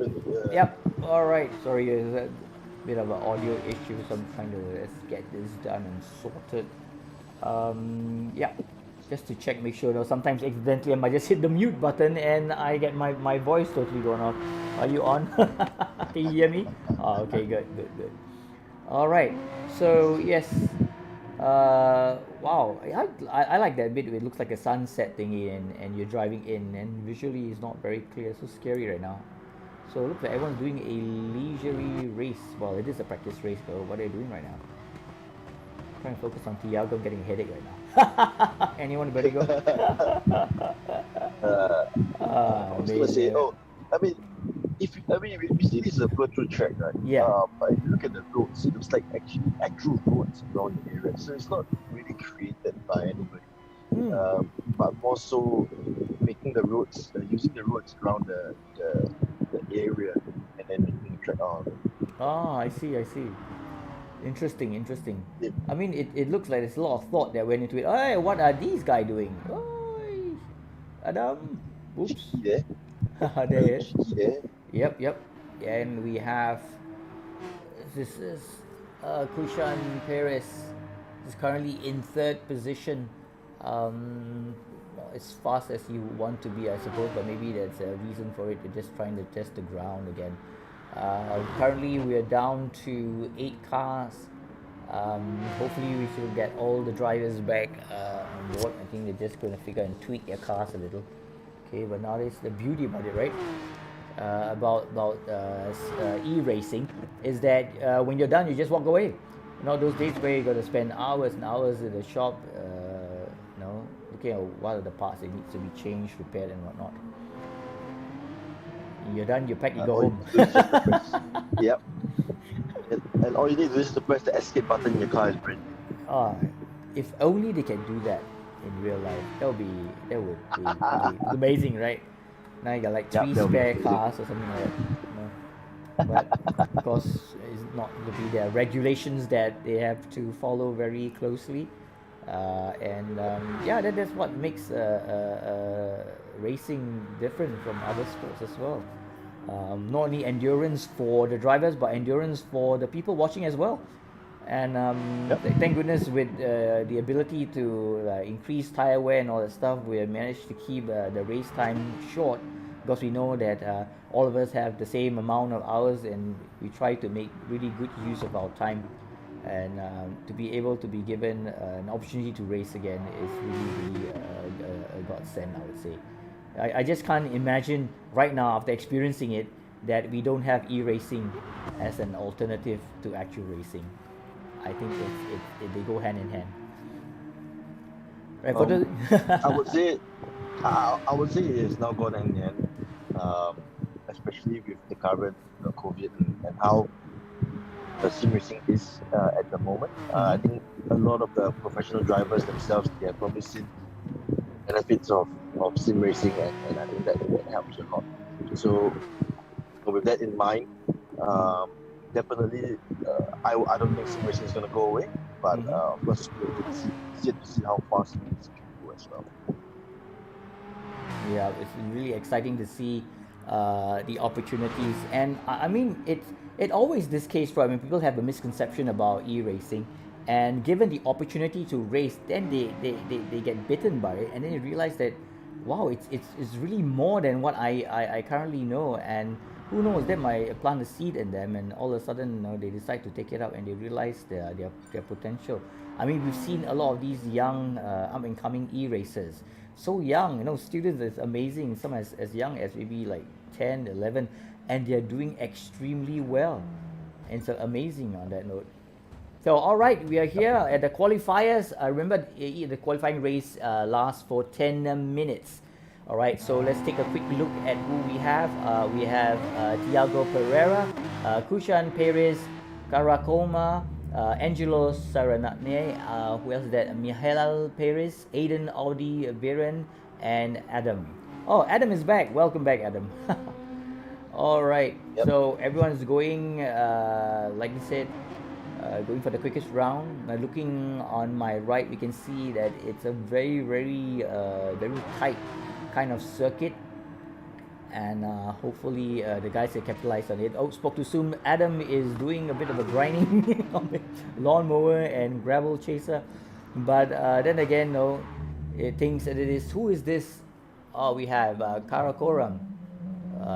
Yep. All right. Sorry, there's a bit of an audio issue. So I'm trying to let's get this done and sorted. Yeah. Just to check, make sure. Though sometimes accidentally I might just hit the mute button and I get my voice totally gone off. Are you on? Can you hear me? Oh, okay. Good. Good. Good. All right. So yes. Wow. I like that bit. It looks like a sunset thingy, and you're driving in, and visually it's not very clear. So scary right now. So it looks like everyone's doing a leisurely race. Well, it is a practice race, though. What are they doing right now? Trying to focus on Tiago getting a headache right now. Anyone better go? I was gonna say, we see this is a virtual track, right? Yeah. But if you look at the roads, it looks like actual roads around the area. So it's not really created by anybody, but more so making the roads, using the roads around the area, and then making the track out of it. Ah, I see. Interesting. Yeah. I mean, it looks like there's a lot of thought that went into it. Hey, what are these guys doing? Oi, Adam. Oops. Cheeky there. There he is. Cheeky there. Yep. And we have this is Kushan Perez is currently in third position. Not as fast as you want to be, I suppose, but maybe there's a reason for it. They're just trying to test the ground again. Currently, we are down to 8 cars. Hopefully, we should get all the drivers back on board. I think they're just going to figure and tweak their cars a little. Okay, but now that's the beauty about it, right? About e-racing is that when you're done, you just walk away. Not those days where you got to spend hours and hours in the shop, looking at what are the parts that needs to be changed, repaired, and whatnot. You're done, you pack, you go home. Yep. And all you need to do is to press the escape button in your car is brand new. If only they can do that in real life, that would be really amazing, right? Now you got like 3 spare cars or something like that. But of course, it's not going to be there. Regulations that they have to follow very closely. That's what makes racing different from other sports as well. Not only endurance for the drivers, but endurance for the people watching as well. And thank goodness with the ability to increase tire wear and all that stuff, we have managed to keep the race time short, because we know that all of us have the same amount of hours, and we try to make really good use of our time. And to be able to be given an opportunity to race again is really a godsend, I would say. I just can't imagine right now, after experiencing it, that we don't have e-racing as an alternative to actual racing. I think they go hand in hand. Right, for Um, the I would say, I would say it is now gone hand in hand, especially with the current COVID and how the sim racing is at the moment. I think a lot of the professional drivers themselves, they have probably seen benefits of sim racing, and I think that helps a lot. So with that in mind, um, definitely, I don't think sim racing is going to go away, but of course, it's yet to see how far sim racing can go as well. Yeah, it's really exciting to see the opportunities, and I mean it always this case, right? When people have a misconception about e-racing, and given the opportunity to race, then they get bitten by it, and then you realize that wow, it's really more than what I currently know, and who knows, that might plant a seed in them, and all of a sudden, they decide to take it up, and they realize their potential. I mean, we've seen a lot of these young up and coming e-racers, so young, students is amazing, some as young as maybe like 10, 11, and they're doing extremely well, and so amazing on that note. So, all right, we are here at the qualifiers. Remember, the qualifying race lasts for 10 minutes. All right, so let's take a quick look at who we have. We have Tiago Pereira, Kushan Perez, Karakoma, Angelo Saranatne, who else is that? Mihail Perez, Aiden Audi Viren, and Adam. Oh, Adam is back. Welcome back, Adam. All right, Yep. so everyone is going, like you said, going for the quickest round. Looking on my right, we can see that it's a very, very, very tight kind of circuit, and hopefully the guys can capitalize on it. Oh, spoke too soon. Adam is doing a bit of a grinding on the lawnmower and gravel chaser, but then again, no, it thinks that it is. Who is this? Oh, we have Karakoram.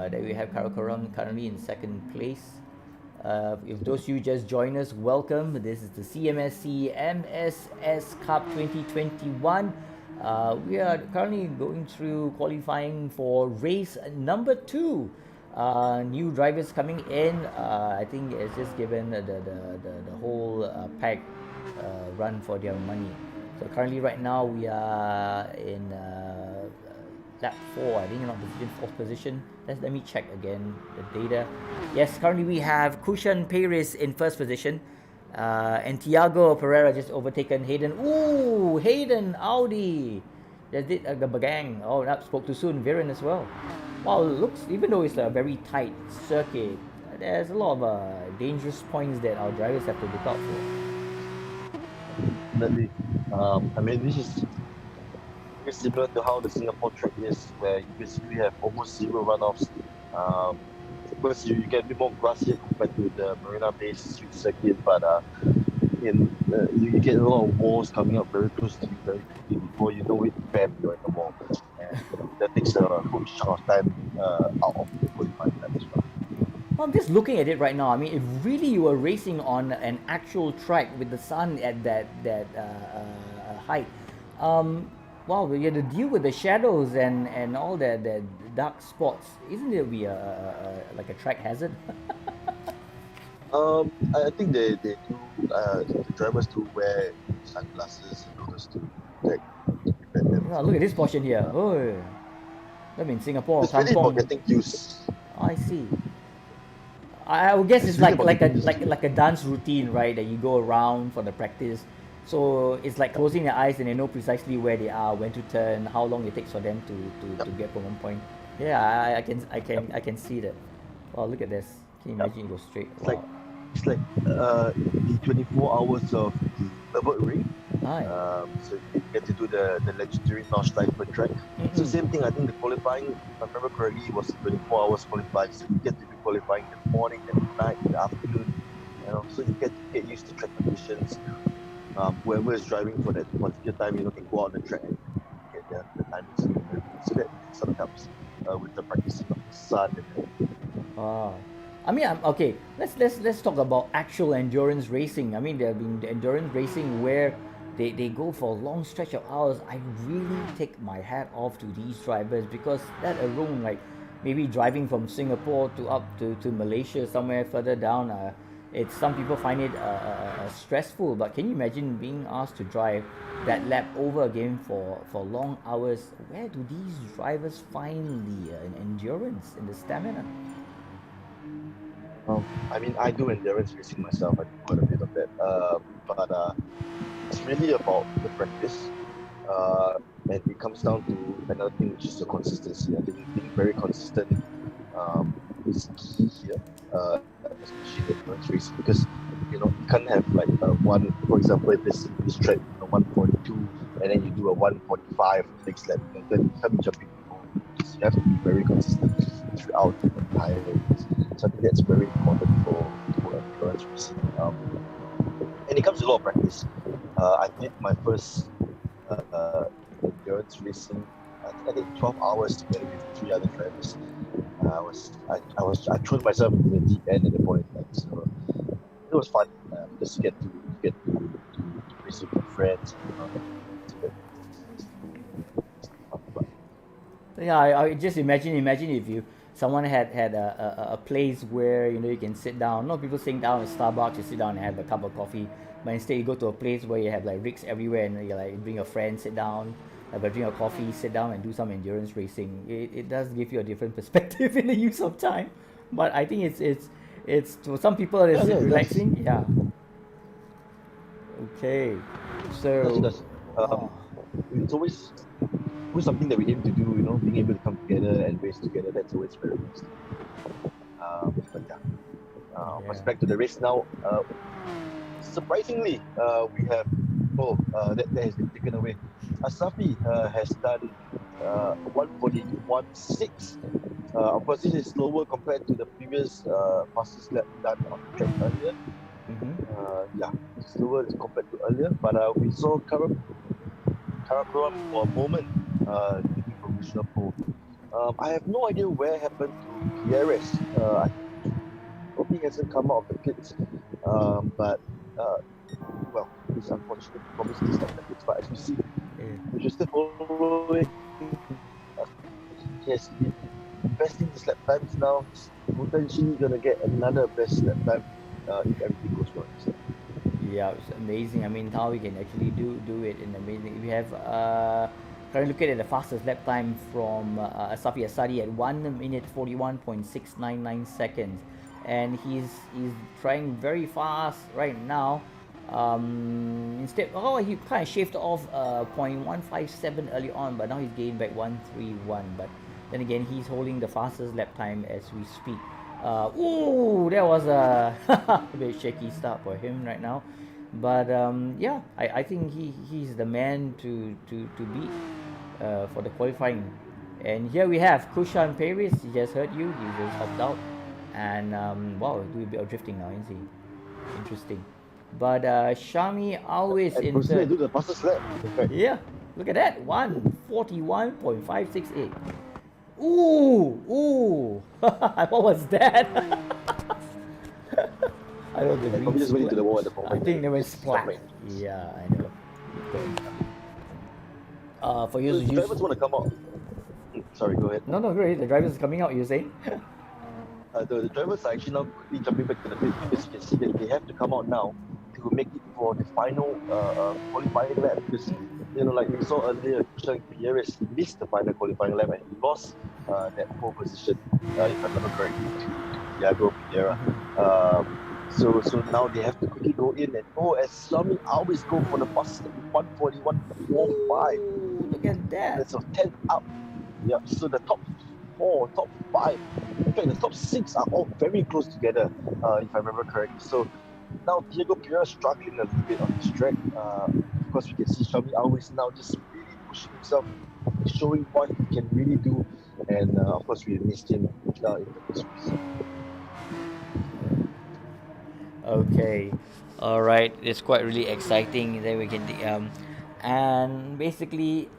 There we have Karakoram currently in second place. If those of you just join us, welcome. This is the CMSC MSS Cup 2021. We are currently going through qualifying for race number 2. New drivers coming in. I think it's just given the whole pack run for their money. So currently, right now, we are in lap 4. I think you're not position 4th position. Let me check again the data. Yes, currently we have Kushan Perez in 1st position, and Tiago Pereira just overtaken Hayden. Ooh, Hayden Audi just did the bagang. Oh, that spoke too soon. Viren as well. Wow, looks, even though it's a very tight circuit, there's a lot of dangerous points that our drivers have to look out for. Definitely. I mean, this is very similar to how the Singapore track is, where you basically have almost zero runoffs. Of course, you get a bit more grass here compared to the Marina Bay street circuit, but you get a lot of walls coming up very close to you very quickly. Before you know it, bam, you're in the wall. And that takes a good chunk of time out of the qualifying time as well. Well, I'm just looking at it right now. I mean, if really you were racing on an actual track with the sun at that height, wow, you had to deal with the shadows and all that dark spots. Isn't it be like a track hazard? I think they do. The drivers do wear sunglasses in order to protect them. Oh, look at this portion here. Oh, I mean Singapore, It's really about kampong. getting used. I see. I would guess it's really like about like a dance routine, right? That you go around for the practice. So it's like closing their eyes and they know precisely where they are, when to turn, how long it takes for them to get from one point. Yeah, I can see that. Wow, look at this. Can you imagine it goes straight? Wow. It's like the 24 hours of the ring. Hi. So you get to do the legendary Nordschleife track. So same thing, I think the qualifying, if I remember correctly, it was 24 hours qualifying. So you get to do qualifying in the morning, in the night, in the afternoon. So you get used to track conditions. Whoever is driving for that particular time, can go out on the track and get the timings. So that sort of helps with the practicing of the sun and everything. I mean, okay. Let's talk about actual endurance racing. I mean, there have been endurance racing where they go for a long stretch of hours. I really take my hat off to these drivers, because that alone, like maybe driving from Singapore to up to Malaysia, somewhere further down, it's some people find it stressful. But can you imagine being asked to drive that lap over again for long hours? Where do these drivers find the endurance and the stamina? I mean, I do endurance racing myself. I do quite a bit of that. But it's really about the practice. And it comes down to another thing, which is the consistency. I think being very consistent is key here, especially in endurance racing, because you can't have like one, for example, if this track 142, and then you do a 145 next lap, then you can't be jumping. You have to be very consistent throughout the entire race. So I think that's very important for endurance racing. And it comes with a lot of practice. I did my first endurance racing. I did 12 hours together with 3 other drivers. I threw myself into the deep end at the point in time. So it was fun because you get to race with your friends. Yeah, I just imagine if someone had a place where you can sit down. Not people sitting down at Starbucks, you sit down and have a cup of coffee, but instead you go to a place where you have like rigs everywhere, and you like bring a friend, sit down, have a drink of coffee, sit down and do some endurance racing. It does give you a different perspective in the use of time, but I think it's for some people it's relaxing. Yeah. Okay, so it's always something that we aim to do, being able to come together and race together. That's always very nice. But yeah, back to the race now. Surprisingly, we have that has been taken away. Asafi has done 1:41.6. Of course, this is slower compared to the previous fastest lap done on the track earlier. Slower compared to earlier. But we saw Karakoram for a moment taking provisional pole. I have no idea where happened to Pierres. I hope he hasn't come out of the pits. But it's unfortunate. Obviously, it's not the pits. But as we see, we should still following. He has been investing his lap times now. He's potentially going to get another best lap time if everything goes well. Yeah, it's amazing. I mean, how we can actually do it in amazing. We have currently looking at the fastest lap time from Asafi Asadi at 1:41.699 seconds, and he's trying very fast right now. Instead, he kind of shaved off 0.157 early on, but now he's gained back 131. But then again, he's holding the fastest lap time as we speak. That was a bit shaky start for him right now, but I think he's the man to beat for the qualifying. And here we have Kushan Paris. He just heard you. He just hopped out, and do a bit of drifting now, isn't he? Interesting. But Shami always in third. Do the fastest lap. Yeah, look at that, 1:41.568. Ooh! What was that? I don't know. I'm just waiting to the wall at the moment. I think they went splat. Yeah, I know. For you, the drivers want to come out. Sorry, go ahead. No, great. The drivers are coming out. You're saying? The drivers are actually now quickly jumping back to the pit because you can see that they have to come out now to make it for the final qualifying lap. Because like we saw earlier, Pierres missed the final qualifying lap and he lost that pole position, if I remember correctly, to Thiago Pinheira. So now they have to quickly go in and as Xiaomi always go for the fastest 1:41.45. Look at that. That's a 10 up. Yeah. So the top 4, top 5, in fact the top 6 are all very close together, if I remember correctly. So now Diego Pereira struggling a little bit on this track. Of course, we can see Xiaomi always now just really pushing himself, showing what he can really do. And of course, we missed him in the first race. Okay, all right. It's quite really exciting. Then we can, and basically,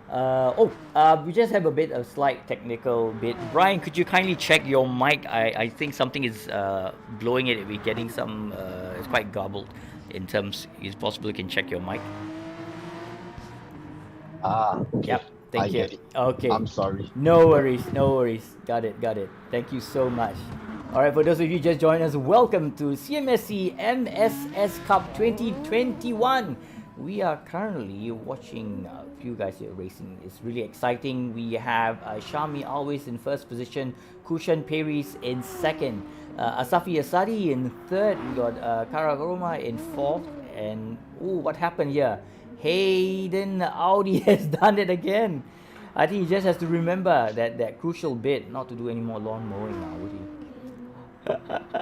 we just have a bit of slight technical bit. Brian, could you kindly check your mic? I think something is blowing it. We're getting some. It's quite garbled. In terms, is possible you can check your mic? Okay. Yep. Thank you. Get it. Okay. I'm sorry. No worries. Got it. Thank you so much. All right, for those of you just joined us, welcome to CMSC MSS Cup 2021. We are currently watching a few guys here racing. It's really exciting. We have Shami always in first position, Kushan Peris in second, Asafi Asadi in third. We got Karagoroma in fourth. And what happened here? Hayden Audi has done it again. I think he just has to remember that crucial bit, not to do any more lawn mowing now, would he?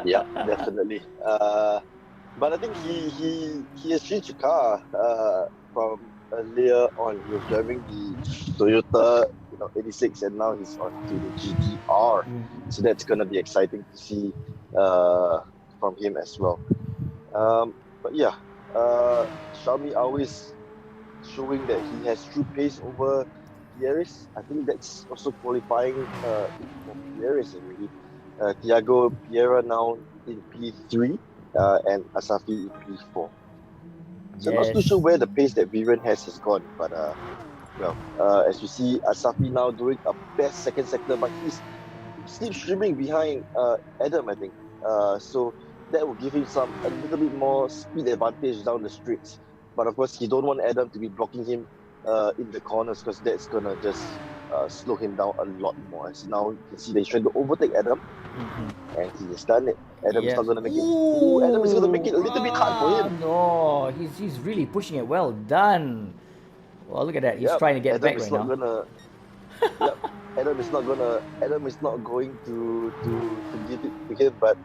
Yeah, definitely. But I think he has changed the car from earlier on. He was driving the Toyota 86, and now he's on to the GTR. So that's gonna be exciting to see from him as well. But yeah, Xiaomi always showing that he has true pace over Pieris. I think that's also qualifying for Pieris already. Thiago Piera now in P3 and Asafi in P4. So I'm not too sure where the pace that Viren has gone, but as you see, Asafi now doing a best second sector, but he's slipstreaming behind Adam, I think. So that will give him a little bit more speed advantage down the streets. But of course, he don't want Adam to be blocking him in the corners, because that's gonna just slow him down a lot more. As now you can see that he's trying to overtake Adam, and he has done it. Adam is not gonna make it. Adam is gonna make it a little bit hard for him. No, he's really pushing it. Well done. Well, look at that. He's trying to get back right now. Adam is not going to give it to him, but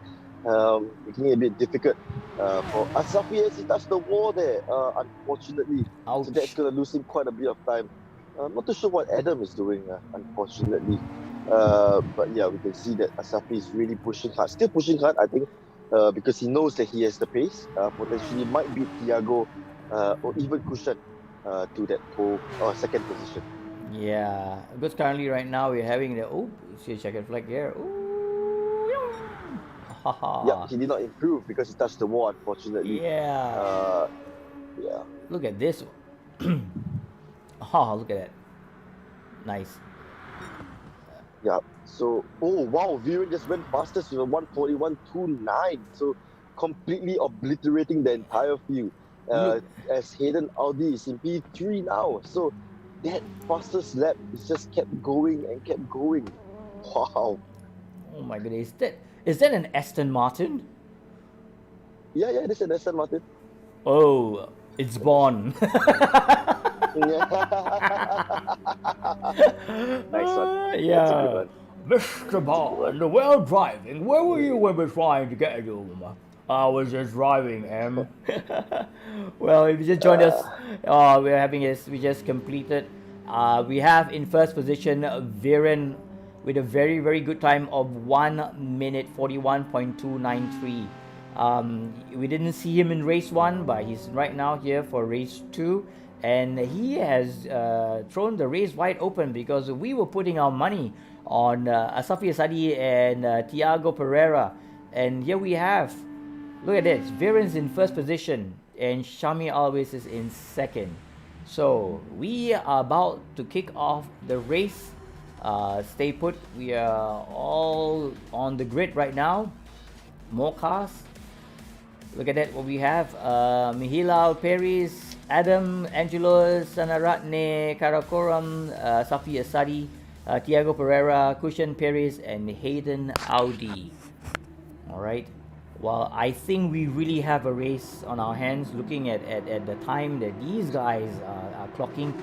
making it a bit difficult for Asafi as he touched the wall there, unfortunately. Ouch. So that's going to lose him quite a bit of time. Not too sure what Adam is doing, unfortunately. But yeah, we can see that Asafi is really pushing hard. Still pushing hard, I think, because he knows that he has the pace. Potentially might beat Thiago or even Kushan to that pole or second position. Yeah, because currently right now we're having the see a checkered flag here. Yeah, he did not improve because he touched the wall, unfortunately. Yeah. Yeah. Look at this. Look at that. Nice. Yeah. So, wow, Viren just went fastest with a 141.29. So, completely obliterating the entire field. As Hayden Audi is in P3 now. So, that fastest lap is just kept going and kept going. Wow. Oh my goodness. Is that an Aston Martin? Yeah, that's an Aston Martin. Oh, it's Bond. Nice one. Yeah. Mr. Bond, well driving. Where were you when we were trying to get you? I was just driving, Em. Well, if you just joined us, we're having this. We just completed. We have in first position Viren with a very, very good time of 1 minute 41.293. We didn't see him in race 1, but he's right now here for race 2. And he has thrown the race wide open, because we were putting our money on Asafi Asadi and Thiago Pereira. And here we have, look at this, Viren's in first position and Shami Always is in second. So we are about to kick off the race. Stay put. We are all on the grid right now. More cars. Look at that. What we have: Mihilal Peris, Adam, Angelo Sanaratne, Karakoram, Safi Asadi, Thiago Pereira, Kushan Peris, and Hayden Audi. All right. Well, I think we really have a race on our hands. Looking at the time that these guys are clocking,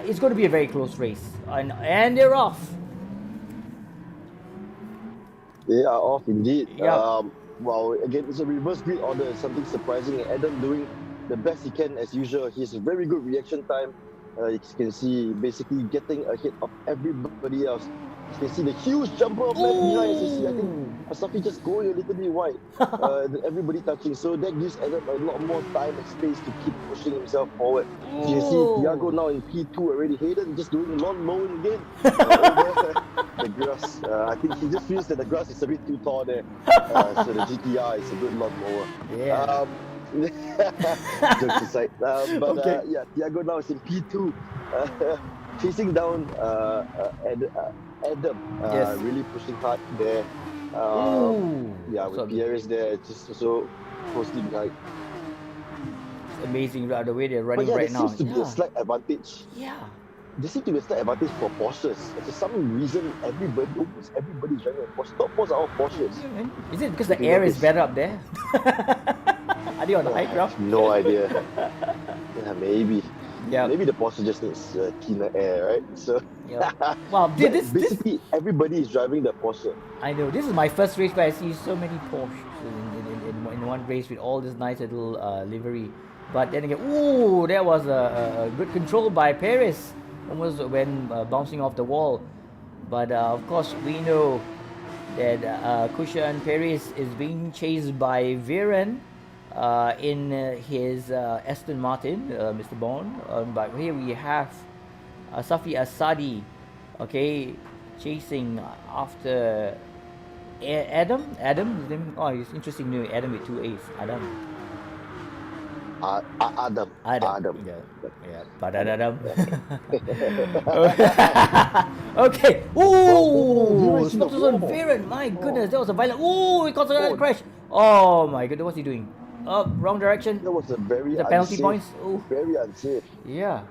it's going to be a very close race, and they're off. They are off indeed. Yep. Well, again, it's a reverse grid order. Something surprising. Adam doing the best he can as usual. He has a very good reaction time. You can see basically getting ahead of everybody else. You can see the huge jumper of left behind. As you see, I think Asafi just going a little bit wide. Everybody touching. So that gives Adam a lot more time and space to keep pushing himself forward. So you see Thiago now in P2 already. Hayden just doing lawn mowing again. Over the grass. I think he just feels that the grass is a bit too tall there. So the GTR is a good lawn mower. Yeah. Jokes aside. Yeah, Thiago now is in P2. Chasing down Adam, yes. really pushing hard there. Yeah, with Pierres there, it's just so closely behind. It's amazing the way they're But running yeah, right there now. seems to be a slight advantage. Yeah. There seems to be a slight advantage for Porsches. For some reason, almost everybody's driving a Porsche. Top fours are all Porsches. Is it because the If you air is notice. better up there? Are they on the high I ground? have no idea. Yeah, maybe. Yeah. Maybe the Porsche just needs cleaner air, right? So. Yeah. Wow, But this basically everybody is driving the Porsche. I know this is my first race where I see so many Porsches in one race with all this nice little livery. But then again, ooh, that was a good control by Paris, almost when bouncing off the wall. But of course, we know that Kushan Paris is being chased by Viren in his Aston Martin, Mr. Bond. But here we have Safi Asadi, okay, chasing after Adam. His name, oh, it's interesting name. Adam with two A's. Adam. Adam. Yeah. Badadadam. Okay. Ooh, stops us on Viren. My goodness, that was a violent. Ooh, it caused another crash. Oh my goodness, what's he doing? Wrong direction. That was a very The penalty unsafe, points. Ooh. very unsafe. Yeah.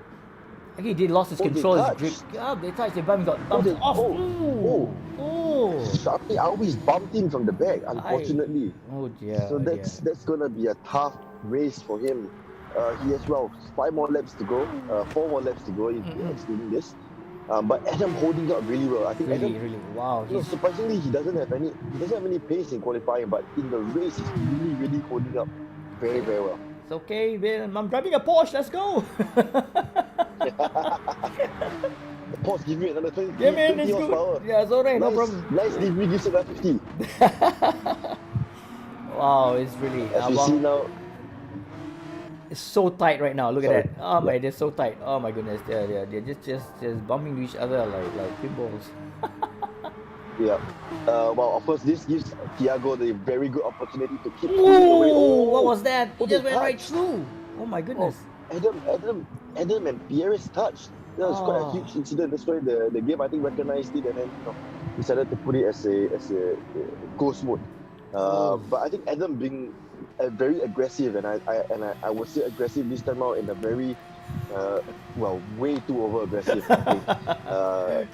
Okay, he lost his control, his grip. Yeah, they touched, they bumped, got bumped off. Sharply always bumped him from the back, unfortunately. Oh dear. So that's gonna be a tough race for him. He has 4 more laps to go if excluding this. But Adam holding up really well. I think really, Adam, really, wow. surprisingly he doesn't have any pace in qualifying, but in the race he's really holding up very, very well. It's okay, man. I'm driving a Porsche. Let's go. The Porsche give me another 20, Yeah, man, 20 it's horsepower. good. Yeah, it's alright, no problem. Nice livery gives it 50. Wow, it's really. As you see now, it's so tight right now. Look Sorry. at that. Oh my, they're so tight. Oh my goodness, they're just bumping into each other like pinballs. yeah. Well, of course, this gives Thiago the very good opportunity to keep pulling Ooh, away. what was that? He Oh, just they went right touched. through. Oh my goodness. Adam and Pierres touched. That was quite a huge incident. That's why the game I think recognized it and then decided to put it as a ghost mode. But I think Adam being very aggressive, and I would say aggressive this time out in a very way too over aggressive. I think.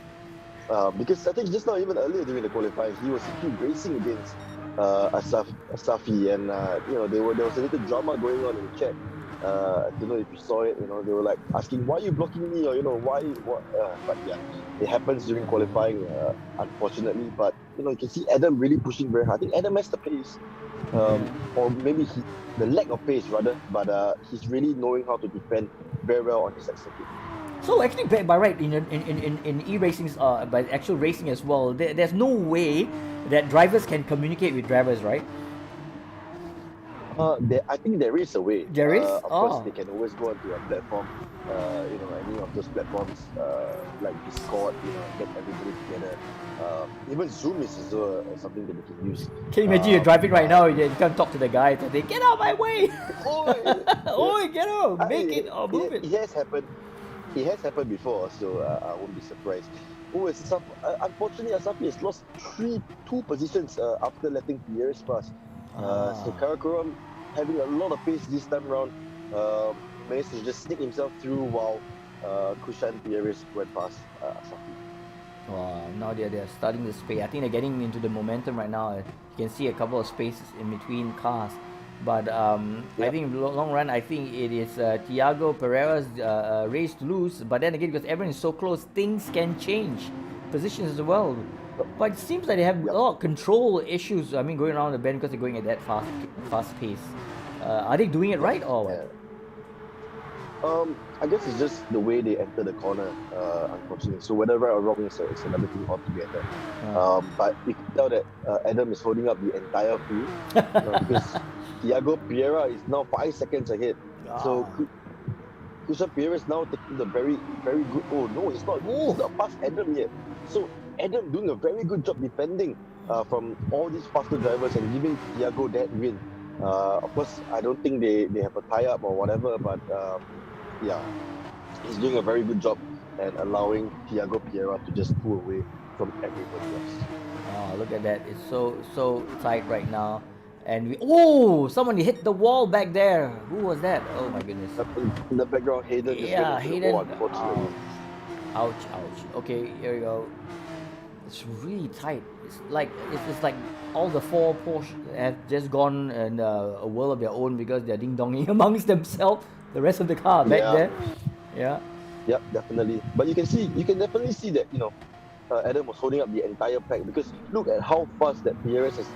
Because I think just now, even earlier during the qualifying, he was racing against Asafi, and there was a little drama going on in the chat. I don't know if you saw it. They were like asking, "Why are you blocking me?" or why? What? But yeah, it happens during qualifying, unfortunately. But you can see Adam really pushing very hard. I think Adam has the pace, or maybe the lack of pace rather. But he's really knowing how to defend very well on his circuit. So actually, by right in e-racing, by actual racing as well, there's no way that drivers can communicate with drivers, right? I think there is a way. There is? Of course, they can always go onto a platform, any of those platforms like Discord, get everybody together. Even Zoom is also something that they can use. Can you imagine you're driving right now, you can't talk to the guy, and they get out my way! Oi, get out! Make it or move it! It has happened. It has happened before, so I won't be surprised. Unfortunately, Asafi has lost two positions after letting Pierres pass. So Karakoram having a lot of pace this time around, managed to just sneak himself through while Kushan Pierres went past Asafi. Wow, now they're starting the space. I think they're getting into the momentum right now. You can see a couple of spaces in between cars. But I think in the long run, I think it is Thiago Pereira's race to lose. But then again, because everyone is so close, things can change positions as well. But it seems like they have a lot of control issues. I mean, going around the bend because they're going at that fast pace. Are they doing it right or what? I guess it's just the way they enter the corner, unfortunately. So whether right or wrong is another thing altogether. But you can tell that Adam is holding up the entire field because Thiago Pereira is now 5 seconds ahead. So Kushan Pierres now taking the very, very good. Oh no, it's not past Adam yet. So Adam doing a very good job defending from all these faster drivers and giving Thiago that win. Of course, I don't think they have a tie-up or whatever, but he's doing a very good job and allowing Thiago Pereira to just pull away from everybody else. Oh, look at that! It's so tight right now, and someone hit the wall back there. Who was that? Oh my goodness! In the background, Hayden just went Yeah, into the wall, Hayden. unfortunately. Ouch, ouch. Okay, here we go. It's really tight. It's like all the four Porsche have just gone in a world of their own because they're ding donging amongst themselves. The rest of the car back Yeah. there. Yeah. Yeah, definitely. But you can definitely see that, Adam was holding up the entire pack, because look at how fast that Perez has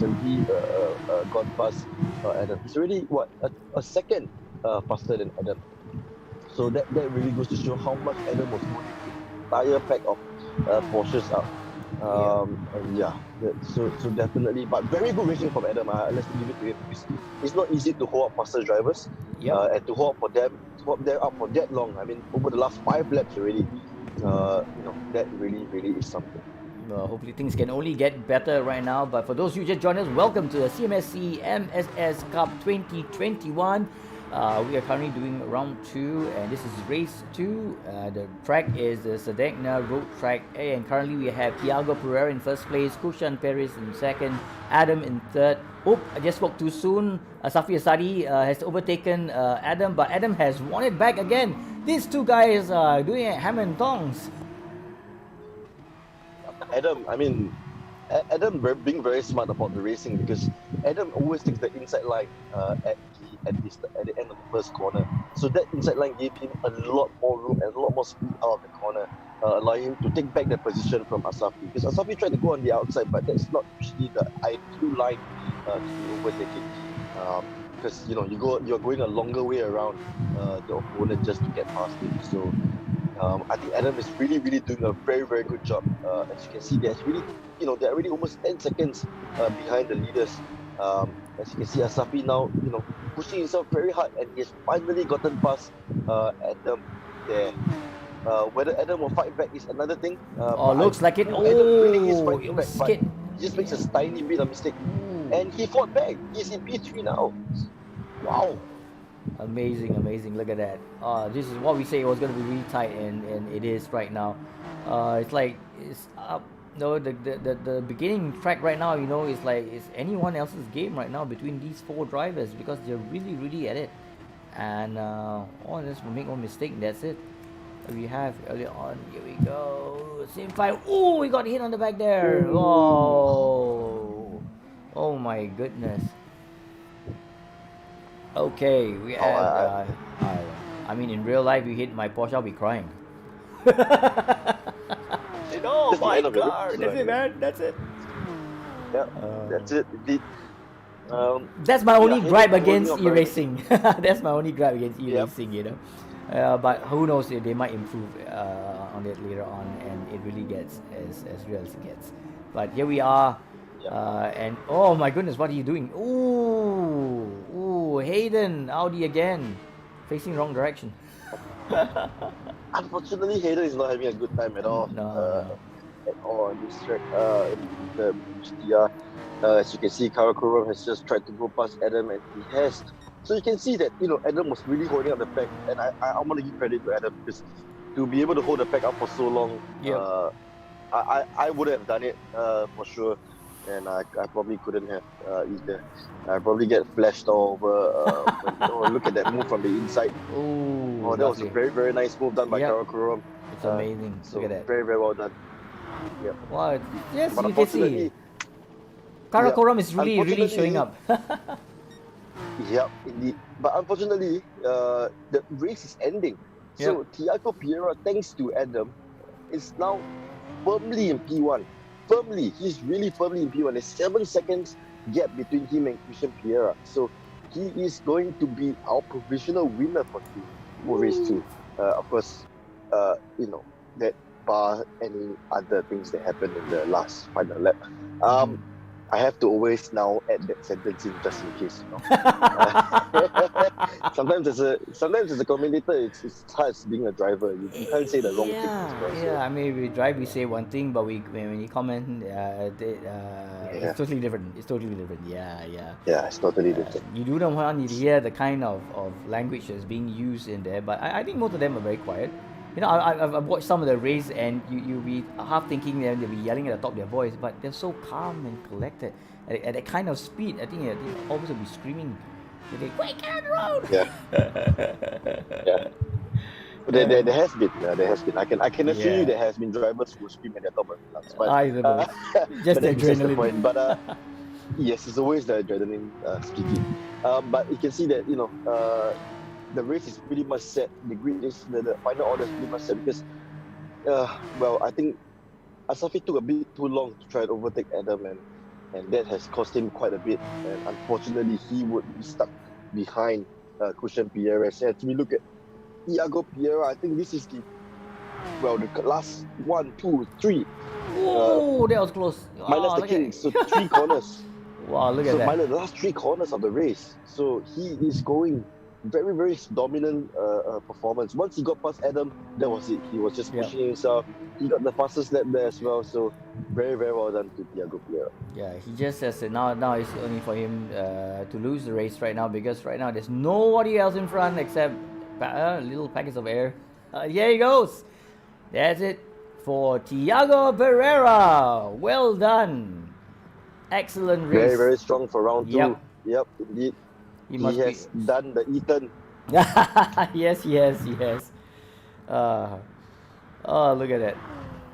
already gone past Adam. He's already a second faster than Adam. So that really goes to show how much Adam was holding the entire pack of Porsches up. And so definitely, but very good racing from Adam. Let's give it to him. It's not easy to hold up faster drivers, and to hold them up for that long. I mean, over the last 5 laps already. That really is something. Well, hopefully things can only get better right now. But for those who just joined us, welcome to the CMSC MSS Cup 2021. We are currently doing round 2, and this is race 2. The track is the Sedegna Road Track, and currently we have Thiago Pereira in first place, Kushan Perez in second, Adam in third. I just spoke too soon. Safi Asadi has overtaken Adam, but Adam has won it back again. These two guys are doing it ham and tongs. Adam being very smart about the racing, because Adam always takes the inside line at the end of the first corner. So that inside line gave him a lot more room and a lot more speed out of the corner, allowing him to take back the position from Asafi. Because Asafi tried to go on the outside, but that's not usually the ideal line to be overtaking. Because you're going a longer way around the opponent just to get past him. So I think Adam is really doing a very good job. As you can see, they're already almost 10 seconds behind the leaders. As you can see, Asafi now pushing himself very hard, and he has finally gotten past Adam there. Whether Adam will fight back is another thing. Looks like it. Adam really is fighting it back, was but skid. he just makes a tiny bit of mistake. And he fought back. He's in P3 now. Wow. Amazing. Look at that. This is what we say it was going to be really tight, and it is right now. It's up. No, the beginning track right now, is like it's anyone else's game right now between these 4 drivers, because they're really at it. And just make one mistake, that's it. We have earlier on. Here we go. Same fight. We got hit on the back there. Oh my goodness. Okay, we have. I mean, in real life, you hit my Porsche, I'll be crying. Oh my God! That's it, man. That's it. Yeah, that's it. Indeed. That's my only gripe against e-racing. e-racing. That's my only gripe against e-racing. But who knows? They might improve on it later on, and it really gets as real as it gets. But here we are. And oh my goodness, what are you doing? Ooh, Hayden, Audi again, facing wrong direction. Unfortunately, Hayden is not having a good time at all. At all on this track. As you can see, Karakorum has just tried to go past Adam, and he has. So you can see that Adam was really holding up the pack, and I want to give credit to Adam, because to be able to hold the pack up for so long, I would have done it for sure. And I probably couldn't have either. I probably get flashed all over. Look at that move from the inside. That was a very nice move done by Karakorum. It's amazing. So look at that. Very well done. Yeah. Wow. Yes, But you can see. Karakorum is really showing up. Yeah, indeed. But unfortunately, the race is ending. So Thiago Pereira, thanks to Adam, is now firmly in P1. He's really firmly in P1. There's 7 seconds gap between him and Christian Pereira. So he is going to be our provisional winner for race 2. Of course, that bar any other things that happened in the last final lap. I have to always now add that sentence in just in case. Sometimes as a commentator, it's hard being a driver. You can't say the wrong thing. I mean, we drive, we say one thing, but when you comment, it's totally different. It's totally different. Yeah, it's totally different. You do not want to hear the kind of language that's being used in there, but I think most of them are very quiet. I've watched some of the race, and you be half thinking they'll be yelling at the top of their voice, but they're so calm and collected. At that kind of speed, I think almost will be screaming. They quick on the road. Yeah. Yeah. There has been. There has been. I can assure you there has been drivers who scream at their top of their lungs. But I don't know. Just but the that's besides the adrenaline. point. But yes, it's always the adrenaline speaking. But you can see that the race is pretty much set. The grid is the final order is pretty much set because I think Asafi took a bit too long to try to overtake Adam, and that has cost him quite a bit. And unfortunately, he would be stuck behind Christian Pierres. And we look at Thiago Pereira, I think this is the last 1, 2, 3. Oh, that was close. Minus the look king, at so 3 corners. Wow, look at So that. minus the last 3 corners of the race. So he is going very, very dominant performance. Once he got past Adam, that was it. He was just pushing himself. He got the fastest lap there as well. So very, very well done to Thiago Pereira. Yeah, he just says that now it's only for him to lose the race right now, because right now there's nobody else in front except little packets of air. Here he goes. That's it for Thiago Pereira. Well done. Excellent race. Very, very strong for round 2. Yep, indeed. He has done the Ethan. yes. Oh, look at that.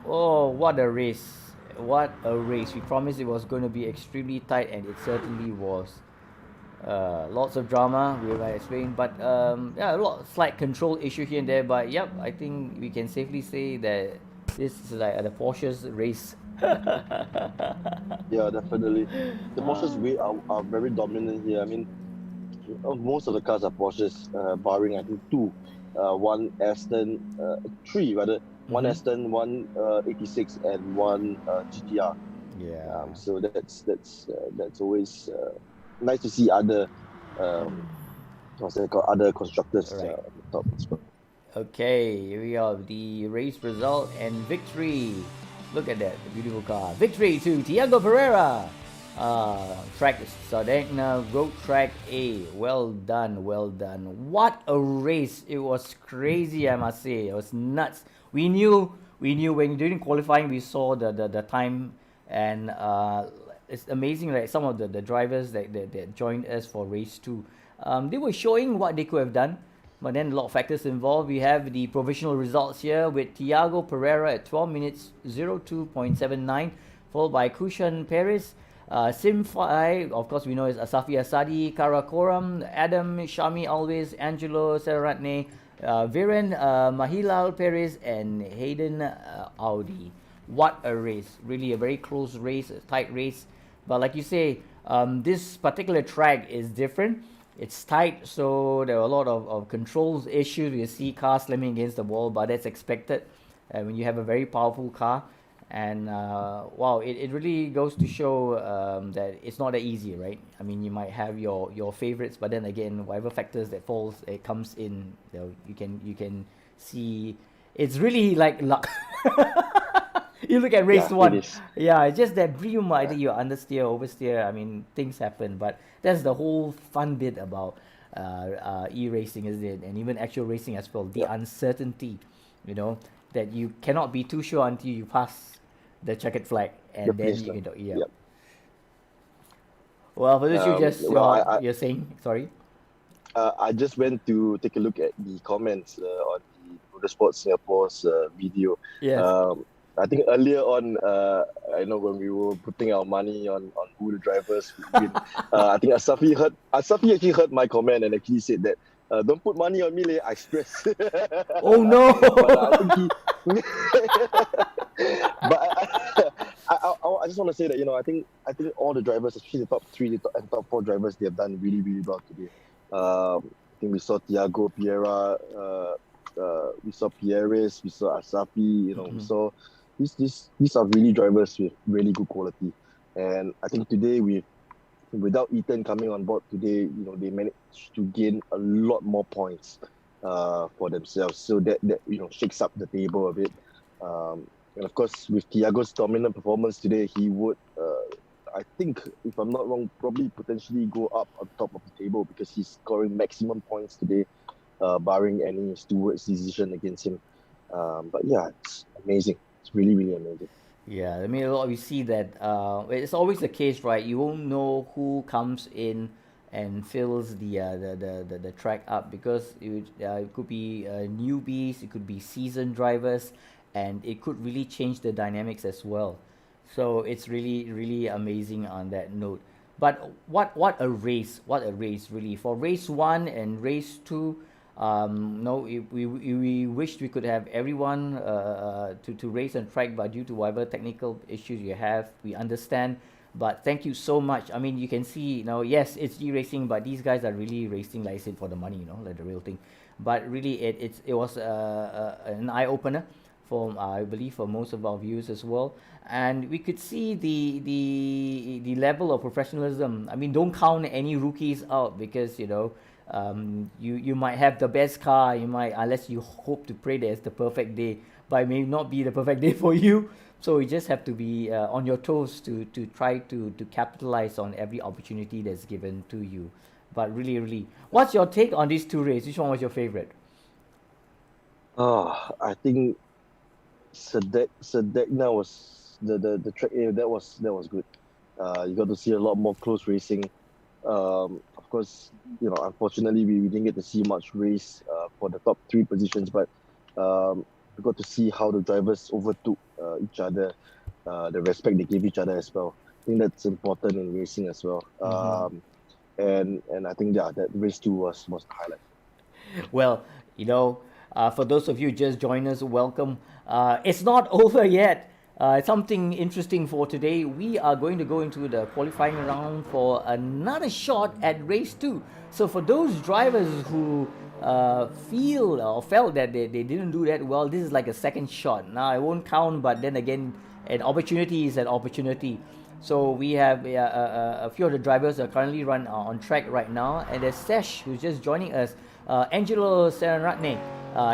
Oh, what a race. What a race. We promised it was going to be extremely tight, and it certainly was. Lots of drama, we might explain, but a slight control issue here and there. But yep, I think we can safely say that this is like the Porsche's race. Yeah, definitely. The Porsches are very dominant here. I mean, most of the cars are Porsches, barring I think 2, 1 Aston, 3 rather. 1 Aston, 1 86, and 1 GTR. Yeah. So that's always nice to see other other constructors Right. at the top as well. Okay, here we are, the race result and victory. Look at that, the beautiful car. Victory to Thiago Pereira. Track is Sardegna, Road Track A. Well done, well done. What a race. It was crazy, I must say. It was nuts. We knew when during qualifying we saw the time, and it's amazing, like some of the drivers that joined us for race 2. They were showing what they could have done, but then a lot of factors involved. We have the provisional results here with Thiago Pereira at 12 minutes 02.79, followed by Kushan Perez. Simfai, of course, we know is Asafi Asadi, Karakoram, Adam, Shami Always, Angelo Serratne, Viren, Mahilal Perez, and Hayden Audi. What a race. Really a very close race, a tight race. But like you say, this particular track is different. It's tight, so there are a lot of controls issues. You see cars slamming against the wall, but that's expected when you have a very powerful car. And wow, it really goes to show that it's not that easy, right? I mean, you might have your favorites, but then again, whatever factors that falls, it comes in. You can see it's really like luck. You look at race 1. Yeah, it's just that brew, either you understeer, oversteer. I mean, things happen, but that's the whole fun bit about e-racing, isn't it? And even actual racing as well. The uncertainty, that you cannot be too sure until you pass the checkered flag, and then you can. Yep. Well, for this, you're saying, sorry. I just went to take a look at the comments on the Motorsport Singapore's video. Yes. I think earlier on, I know when we were putting our money on who the drivers would win, I think Asafi actually heard my comment and actually said that, don't put money on me, I stress. Oh no! But I think he... But I just want to say that, I think all the drivers, especially the top 3 and top 4 drivers, they have done really, really well today. I think we saw Thiago Pereira, we saw Pierres, we saw Asafi, we saw these are really drivers with really good quality. And I think today without Ethan coming on board today, they managed to gain a lot more points for themselves. So that shakes up the table a bit. And of course, with Thiago's dominant performance today, he would, I think, if I'm not wrong, probably potentially go up on top of the table because he's scoring maximum points today, barring any steward's decision against him. But yeah, it's amazing. It's really, really amazing. Yeah, I mean, a lot we see that it's always the case, right? You won't know who comes in and fills the track up because it could be newbies, it could be seasoned drivers, and it could really change the dynamics as well. So it's really really amazing on that note. But what a race really for race one and race two. No, we wished we could have everyone to race and track, but due to whatever technical issues you have, we understand. But thank you so much. I mean, you can see, yes, it's e-racing, but these guys are really racing, like I said, for the money, like the real thing. But really, it was an eye opener for I believe for most of our viewers as well, and we could see the level of professionalism. I mean, don't count any rookies out because you might have the best car, you might, unless you hope to pray that it's the perfect day, but it may not be the perfect day for you. So you just have to be on your toes to try to capitalize on every opportunity that's given to you. But really, really, what's your take on these two races? Which one was your favorite? I think Sedegna was the track area that was good. You got to see a lot more close racing. Of course, unfortunately we didn't get to see much race for the top three positions, but we got to see how the drivers overtook each other, the respect they gave each other as well. I think that's important in racing as well. And I think that race two was the highlight. Well, for those of you just joined us, welcome. It's not over yet. Something interesting for today. We are going to go into the qualifying round for another shot at race two. So for those drivers who feel or felt that they didn't do that well, this is like a second shot. Now I won't count, but then again, an opportunity is an opportunity. So we have a few of the drivers are currently on track right now, and there's Sesh who's just joining us, Angelo Serenratne,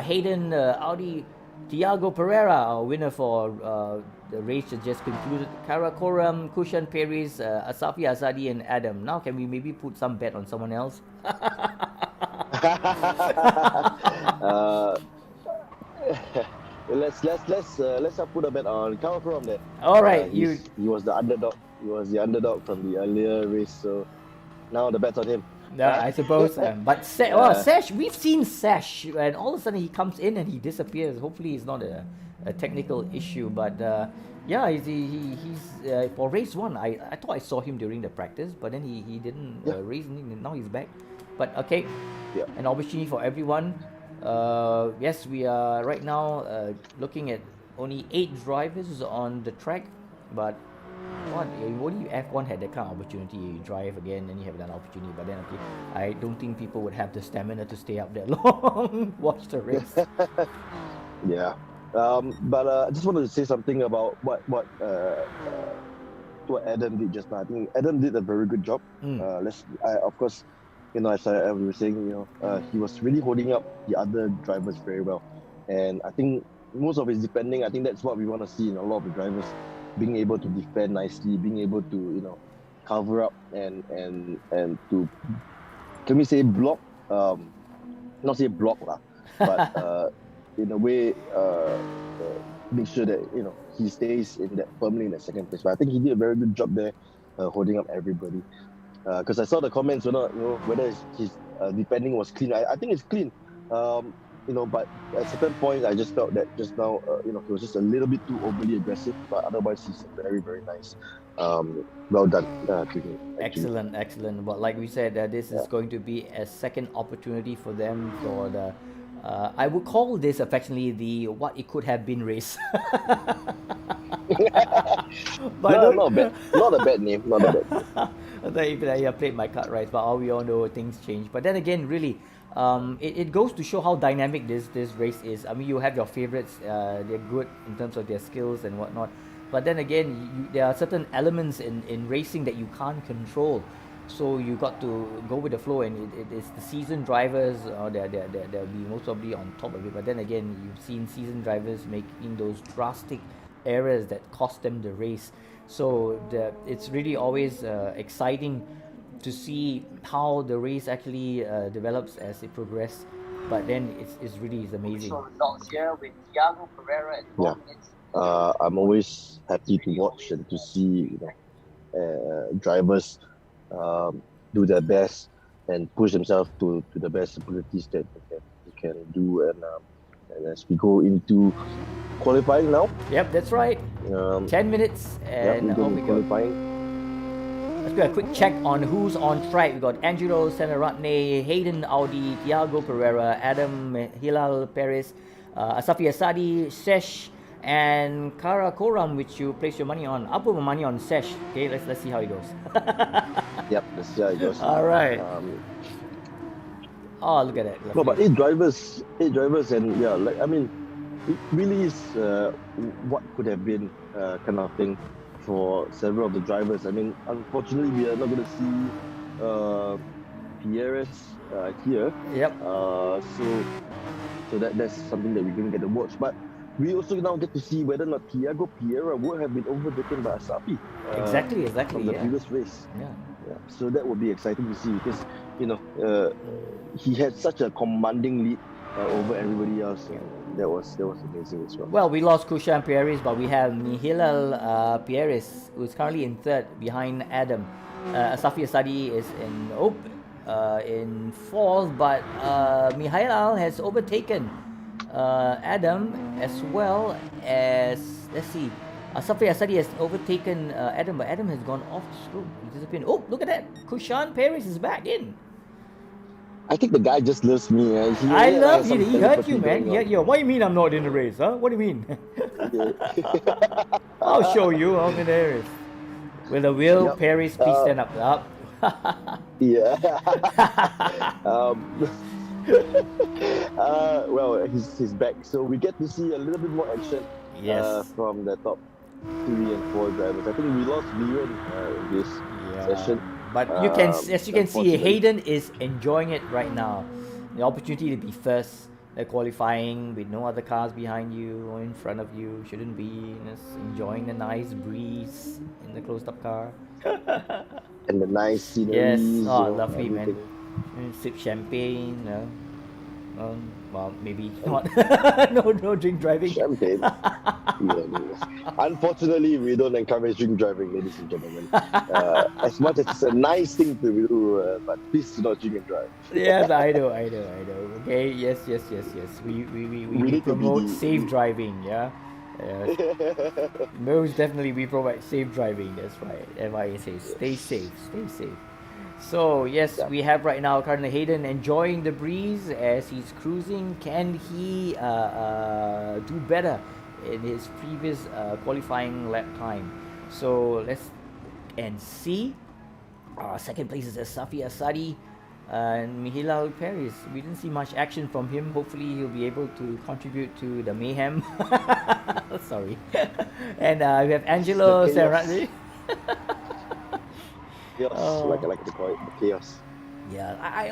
Hayden Audi, Tiago Pereira, our winner for the race that just concluded, Karakoram, Kushan Perez, Asafi Azadi, and Adam. Now can we maybe put some bet on someone else? Let's put a bet on Karakoram there. All right, he was the underdog. He was the underdog from the earlier race, so now the bet's on him. I suppose. But Sesh, we've seen Sesh, and all of a sudden he comes in and he disappears. Hopefully, it's not a technical issue. But he's for race one. I thought I saw him during the practice, but then he didn't race. Now he's back. But okay, an opportunity for everyone. Yes, we are right now looking at only 8 drivers on the track, but only F1 had that kind of opportunity. You drive again, then you have another opportunity. But then, okay, I don't think people would have the stamina to stay up that long, watch the race. Yeah, but I just wanted to say something about what Adam did just now. I think Adam did a very good job. Of course, as I was saying, he was really holding up the other drivers very well, and I think most of his defending, I think that's what we want to see in a lot of the drivers, being able to defend nicely, being able to cover up and to, can we say, block, not say block lah, but in a way make sure that he stays firmly in that second place. But I think he did a very good job there, holding up everybody. Because I saw the comments whether his defending was clean. I think it's clean. But at certain points, I just felt that just now, he was just a little bit too overly aggressive. But otherwise, he's very, very nice. Well done to him. Excellent. But like we said, this is going to be a second opportunity for them for the. I would call this affectionately the what it could have been race. But not a bad name. Not a bad name. I played my card right, but all we all know things change. But then again, really, it goes to show how dynamic this race is. I mean, you have your favorites; they're good in terms of their skills and whatnot. But then again, there are certain elements in racing that you can't control. So you got to go with the flow, and it's the seasoned drivers, they'll be most probably on top of it. But then again, you've seen seasoned drivers making those drastic errors that cost them the race. So it's really always exciting to see how the race actually develops as it progresses. but then it's really amazing. Results here with Thiago Pereira at 4 minutes. I'm always happy to watch and to see drivers do their best and push themselves to the best abilities that they can do. And as we go into qualifying now. Yep, that's right. 10 minutes and we go we go. Qualifying. Let's do a quick check on who's on track. We got Angelo Senaratne, Hayden Audi, Thiago Pereira, Adam Hilal Perez, Asafi Asadi, Sesh, and Kara Koram, which you place your money on. I'll put my money on Sesh. Okay, let's see how it goes. Yep, let's see how it goes. All right. Oh, look at that. No, but eight drivers, and it really is what could have been kind of thing for several of the drivers. I mean, unfortunately, we are not going to see Pierres here. Yep. So that's something that we're going to get to watch. But we also now get to see whether or not Thiago Pereira would have been overtaken by Asafi. Exactly. From the previous race. Yeah. So that would be exciting to see because he had such a commanding lead over everybody else. That was amazing as well. Well, we lost Kushan Pieris, but we have Mihilal Pieris, who's currently in third behind Adam. Asafi Asadi is in fourth, but Mihail has overtaken Adam as well as, let's see, Asafi Asadi has overtaken Adam, but Adam has gone off the stroke. He disappeared. Oh, look at that. Kushan Pieris is back in. I think the guy just loves me. I love you. He hurt you, man. Yeah. What do you mean I'm not in the race, huh? What do you mean? I'll show you. I'm in the race. With a Will Paris, please stand up. Yeah. Well, he's back, so we get to see a little bit more action. Yes. From the top 3 and 4 drivers. I think we lost Viren in this session. But as you can see, Hayden is enjoying it right now. The opportunity to be first, the qualifying with no other cars behind you or in front of you, shouldn't be, just enjoying the nice breeze in the closed-up car. And the nice scenery. Yes, lovely, man. Sip champagne. Well, maybe not. no drink driving. Champagne. Unfortunately, we don't encourage drink driving, ladies and gentlemen. As much as it's a nice thing to do, but please do not drink and drive. Yes, I know. Okay, yes. We promote safe driving, yeah. Most definitely, we provide safe driving. That's right. MIA says, stay safe. So yes, we have right now currently Hayden enjoying the breeze as he's cruising. Can he do better in his previous qualifying lap time? So let's see. Second place is Asafi Asadi and Mihilal Paris. We didn't see much action from him. Hopefully he'll be able to contribute to the mayhem. Sorry. And we have Angelo Serrati. Chaos, like I like to call it, the chaos. Yeah, I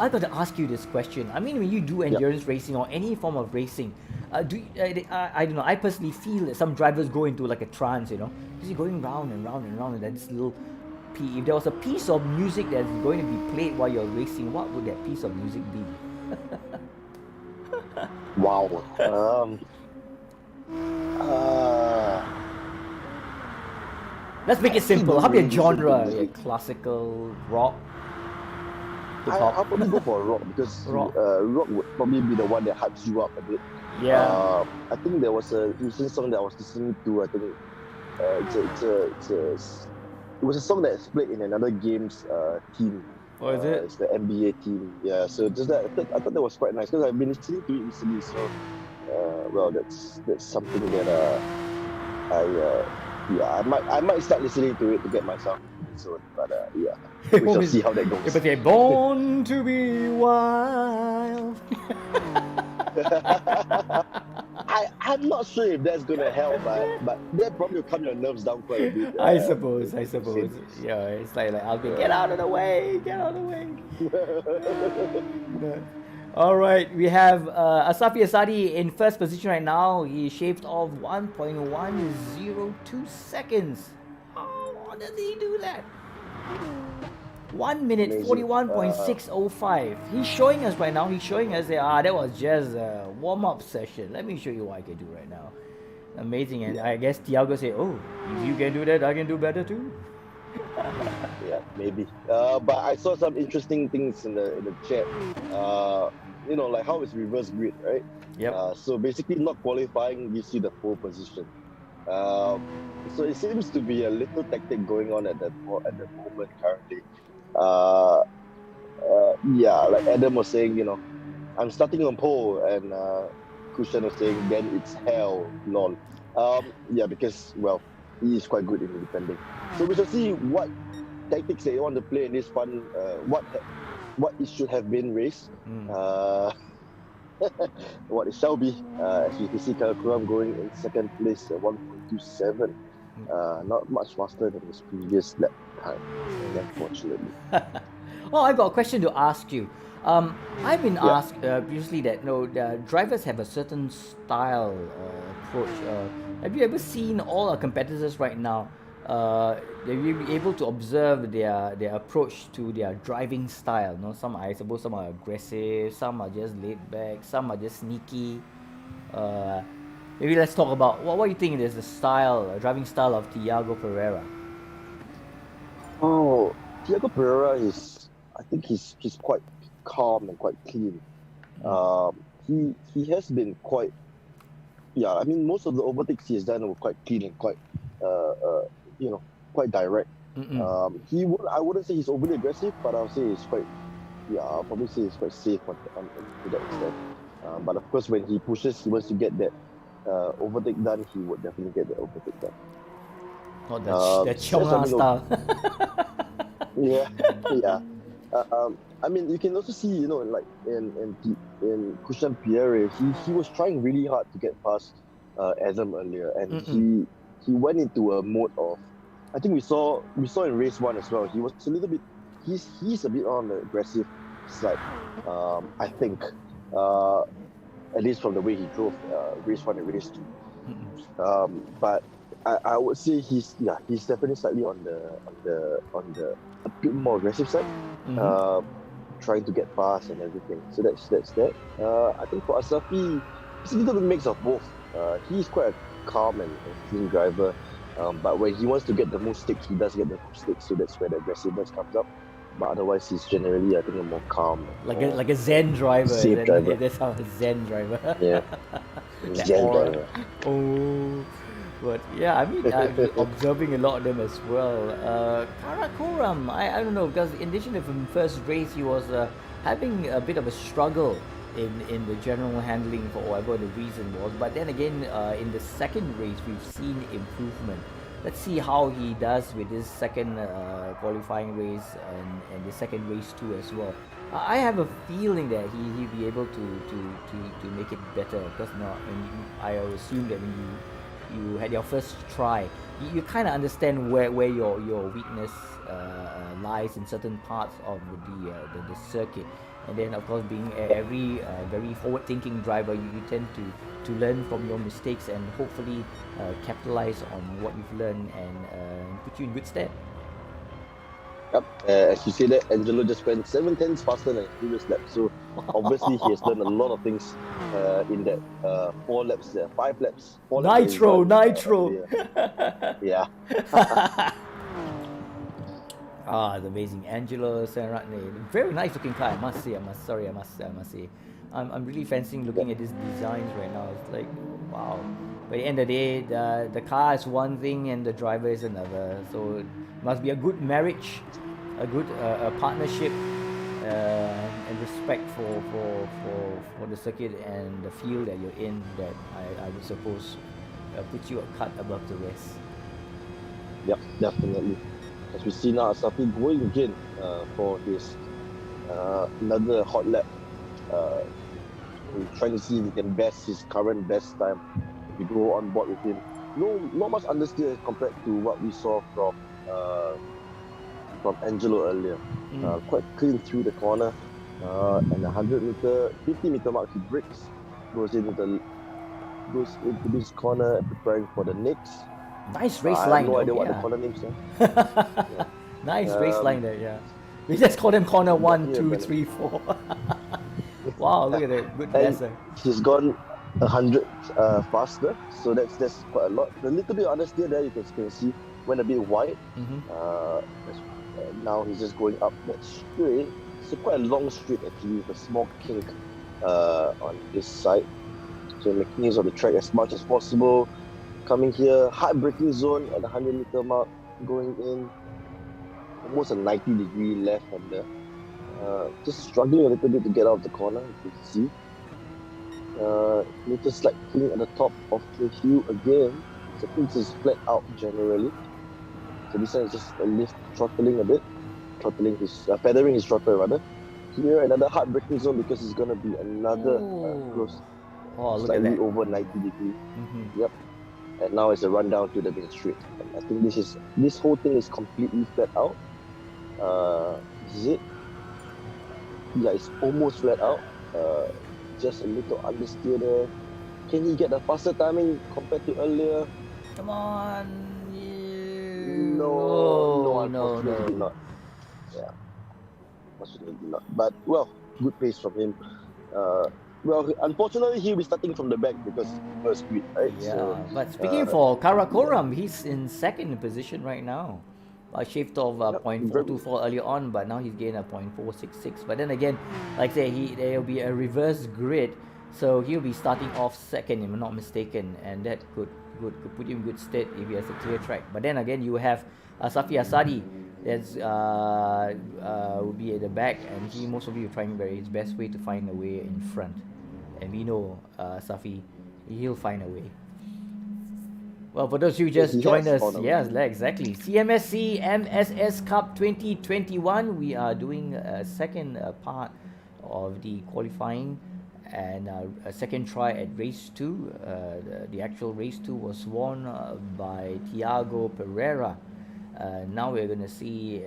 got to ask you this question. I mean, when you do endurance racing or any form of racing, I don't know. I personally feel that some drivers go into like a trance, because you're going round and round and round, and then this little if there was a piece of music that's going to be played while you're racing, what would that piece of music be? Wow. Let's make it simple. How about a genre? Like classical, rock? I'll probably go for rock because rock would probably be the one that hypes you up a bit. Yeah. I think there was a recent song that I was listening to. I think it was a song that's played in another game's team. Oh, is it? It's the NBA team. Yeah. So just that, I thought that was quite nice because I've been listening to it recently. So, that's something that I might start listening to it to get myself soon, but we shall see how that goes. But they're born to be wild. I'm not sure if that's gonna help, but that probably will calm your nerves down quite a bit. I suppose. Yeah, it's like I'll be get out of the way. All right, we have Asafi Asadi in first position right now. He shaved off 1.102 seconds. How does he do that? 1 minute Amazing. 41.605. He's showing us right now. He's showing us that was just a warm-up session. Let me show you what I can do right now. Amazing. And I guess Tiago said, oh, if you can do that, I can do better too. Yeah, maybe. But I saw some interesting things in the chat. Like how it's reverse grid, right? Yep. So basically, not qualifying gives you the pole position. So it seems to be a little tactic going on at the moment currently. Like Adam was saying, I'm starting on pole, and Kushan was saying, then it's hell, lol. Because he is quite good in defending. So we shall see what tactics they want to play in this fun. What it should have been race. What it shall be. As you can see, Karakuram going in second place at 1.27. Not much faster than his previous lap time, unfortunately. Well, I got a question to ask you. I've been asked previously that the drivers have a certain style approach. Have you ever seen all our competitors right now? They'll be able to observe their approach to their driving style. Some I suppose some are aggressive, some are just laid back, some are just sneaky. Maybe let's talk about what do you think is the driving style of Tiago Pereira? Oh, Tiago Pereira I think he's quite calm and quite clean. He has been quite. I mean, most of the overtakes he has done were quite clean and quite quite direct. I wouldn't say he's overly aggressive, but I'll say he's quite. I'll probably say he's quite safe to that extent. But of course, when he pushes, he wants to get that overtake done. He would definitely get that overtake done. Not the Chonga style. Yeah. I mean, you can also see, like in Kushan Pierre, he was trying really hard to get past Adam earlier, and he went into a mode of. I think we saw in race 1 as well. He was a little bit. He's a bit on the aggressive side. I think, at least from the way he drove race 1 and race 2. But I would say he's definitely slightly on the a bit more aggressive side, trying to get past and everything. So that's that. I think for Asafi, it's a little bit mix of both. He's quite a calm and clean driver, but when he wants to get the most sticks, he does get the most sticks. So that's where the aggressiveness comes up. But otherwise, he's generally, I think, a more calm, like a Zen driver. Safe driver. That's how a Zen driver. Yeah, Zen driver. Oh. But yeah, I mean, I've been observing a lot of them as well. Karakoram, I don't know, because in addition to the first race, he was having a bit of a struggle in the general handling for whatever the reason was. But then again, in the second race, we've seen improvement. Let's see how he does with his second qualifying race and the second race too as well. I have a feeling that he'll be able to make it better, because I assume that when you had your first try, you kind of understand where your weakness lies in certain parts of the circuit. And then of course, being a very forward-thinking driver, you tend to learn from your mistakes and hopefully capitalize on what you've learned and put you in good stead. Yep. As you say that, Angelo just went 7/10 faster than his previous lap. So obviously he has learned a lot of things in that 5 laps. Nitro. Yeah. It's amazing. Angelo Serratne, very nice looking car. I must say. I'm really fancying looking at these designs right now. It's like, wow. By the end of the day, the car is one thing and the driver is another. So it must be a good marriage, a good partnership, and respect for the circuit and the field that you're in, that I would suppose puts you a cut above the rest. Yep, definitely. As we see now, Asafi going again for his another hot lap. Trying to see if he can best his current best time. If we go on board with him, not much understeer compared to what we saw from Angelo earlier. Quite clean through the corner, and 50 meter mark, he brakes, goes into this corner, preparing for the next. Nice race line. I have no idea what the corner names are. Nice race line there, yeah. We just call them corner 1, Yeah, 2, but- 3, 4. Wow, look at that. Good And passer. he's gone 100 faster, so that's quite a lot. The little bit of understeer there you can see went a bit wide. Mm-hmm. Now he's just going up that straight. It's quite a long straight actually, with a small kink on this side. So making use of the track as much as possible. Coming here, hard braking zone at the 100-meter mark, going in almost a 90-degree left-hander. Just struggling a little bit to get out of the corner, you can see. Little slight cling at the top of the hill again. So things is flat out generally. So this one is just a lift, throttling a bit, feathering his throttle rather. Here another hard braking zone because it's gonna be another close, Oh, look at slightly that. over 90 degree. Mm-hmm. Yep. And now it's a run down to the main street. And I think this whole thing is completely flat out. This is it. Yeah, it's almost flat out. Just a little understeer there. Can he get a faster timing compared to earlier? Come on. No, no. unfortunately not. Yeah, unfortunately not. But well, good pace from him. Well, unfortunately he'll be starting from the back because first grid, right? Yeah, So, but speaking for Karakoram, he's in second position right now. Shaved off Yep, 0.424 earlier on, but now he's gained a 0.466. But then again, like I say, there will be a reverse grid, so he'll be starting off second, if I'm not mistaken, and that could put him in good stead if he has a clear track. But then again, you have Safi Asadi that's will be at the back, and most of you are trying his best way to find a way in front, and we know Safi, he'll find a way. Well, for those of you who just joined us, yes, exactly. CMSC MSS Cup 2021. We are doing a second part of the qualifying and a second try at race 2. The actual race 2 was won by Tiago Pereira. Now we're going to see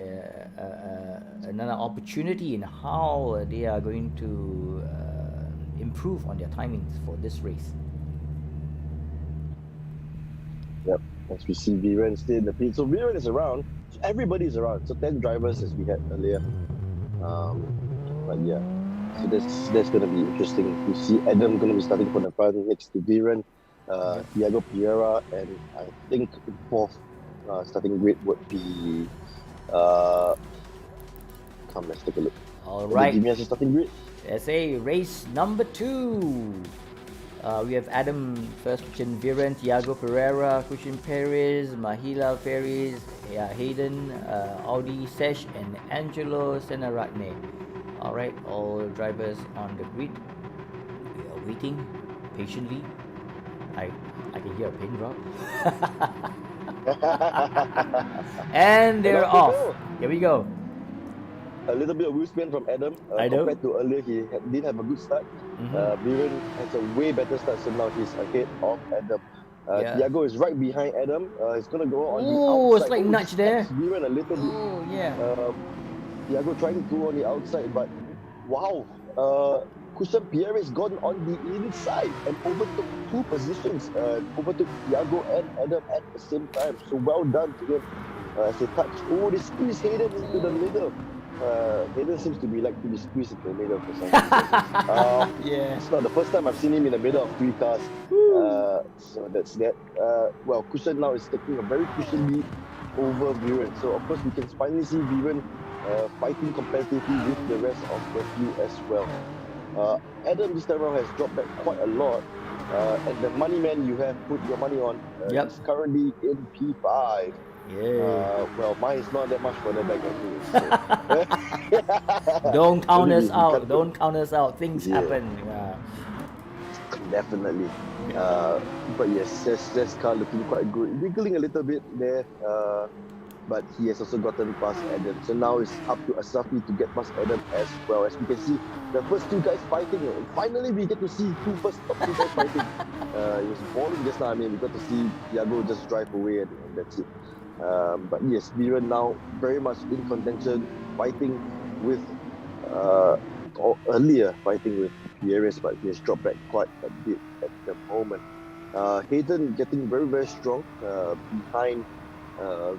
another opportunity in how they are going to improve on their timings for this race. Yep, as we see Viren still in the pit. So Viren is around. So everybody is around. So 10 drivers as we had earlier. But yeah, so that's going to be interesting. You see Adam going to be starting from the front next to Viren, Tiago Pereira, and I think fourth starting grid would be. Let's take a look. All right. Give me as a starting grid. Let's say race number 2. We have Adam first position, Viren, Tiago Pereira, Christian Perez, Mahila Perez, Hayden, Audi Sesh, and Angelo Senaratne. Alright, all drivers on the grid. We are waiting patiently. I can hear a pin drop. And they're off. Here we go. A little bit of wheel spin from Adam. Compared to earlier, he didn't have a good start. Viren has a way better start, so now he's ahead of Adam. Tiago is right behind Adam. He's going to go on the outside. Oh, it's like nudge there. Viren a little bit. Oh, yeah. Tiago trying to go on the outside, but wow. Christian Pierre has gone on the inside and overtook 2 positions. Overtook Tiago and Adam at the same time. So well done to him. As they touch. Oh, they squeeze Hayden into the middle. Hayden seems to be squeezed into the middle for some reason. Yeah. It's not the first time I've seen him in the middle of 3 cars. So that's that. Well, Christian now is taking a very crucial lead over Viren. So of course we can finally see Viren fighting competitively with the rest of the field as well. Adam this time around has dropped back quite a lot. And the money man you have put your money on is currently in P5. Yeah. Well, mine is not that much for the back end. So. Don't count us out. Don't count us out. Things happen. Yeah. Definitely. But yes, this car looking quite good. Wiggling a little bit there. But he has also gotten past Adam. So now it's up to Asafi to get past Adam as well. As we can see, the first 2 guys fighting. Finally, we get to see top 2 guys fighting. It was boring just now. I mean, we got to see Tiago just drive away and that's it. But yes, Viren now very much in contention, fighting with earlier fighting with Pierres, but he has dropped back quite a bit at the moment. Hayden getting very, very strong behind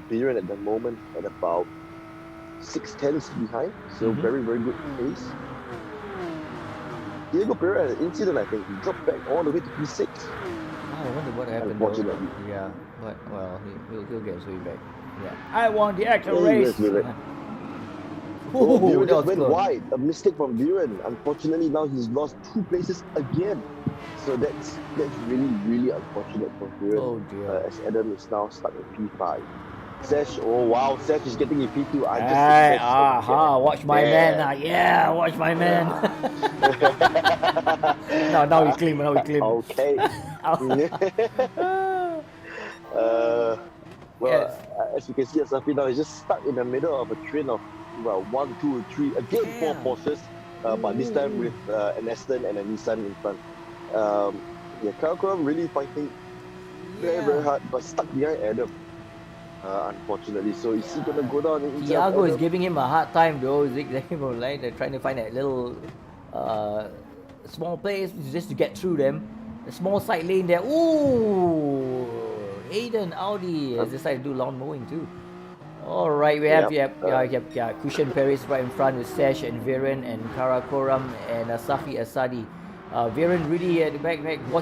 Viren at the moment at about 6/10 behind, so Mhm. very, very good pace. Diego Pereira had an incident, I think. He dropped back all the way to P6. I wonder what happened though. Unfortunately. Yeah, but well, he'll get his way back. Yeah. I won the actual Yeah, race. yes, we're right. Ooh, Viren that just was went close. wide. A mistake from Viren. Unfortunately, now he's lost 2 places again. So that's really, really unfortunate for Viren. Oh dear. As Adam is now stuck in P5. Sesh, oh wow, Sesh is getting in P2. I just Hey, said Sesh again. watch my man now. Yeah, watch my man. now we clean. Okay. Yes. As you can see, Asafi now is just stuck in the middle of a train of 1, 2, 3, again 4 Yeah. Porsches, but this time with an Aston and a Nissan in front. Karakoram really fighting very, very hard, but stuck behind Adam. Unfortunately, so is he gonna go down? Thiago is giving him a hard time though. Zigzagging from line, they're trying to find that little small place just to get through them. The small side lane there. Ooh, Aiden Audi has decided to do lawn mowing too. All right, we have Kushan Paris right in front with Sesh and Viren and Karakoram and Safi Asadi. Viren really at the back,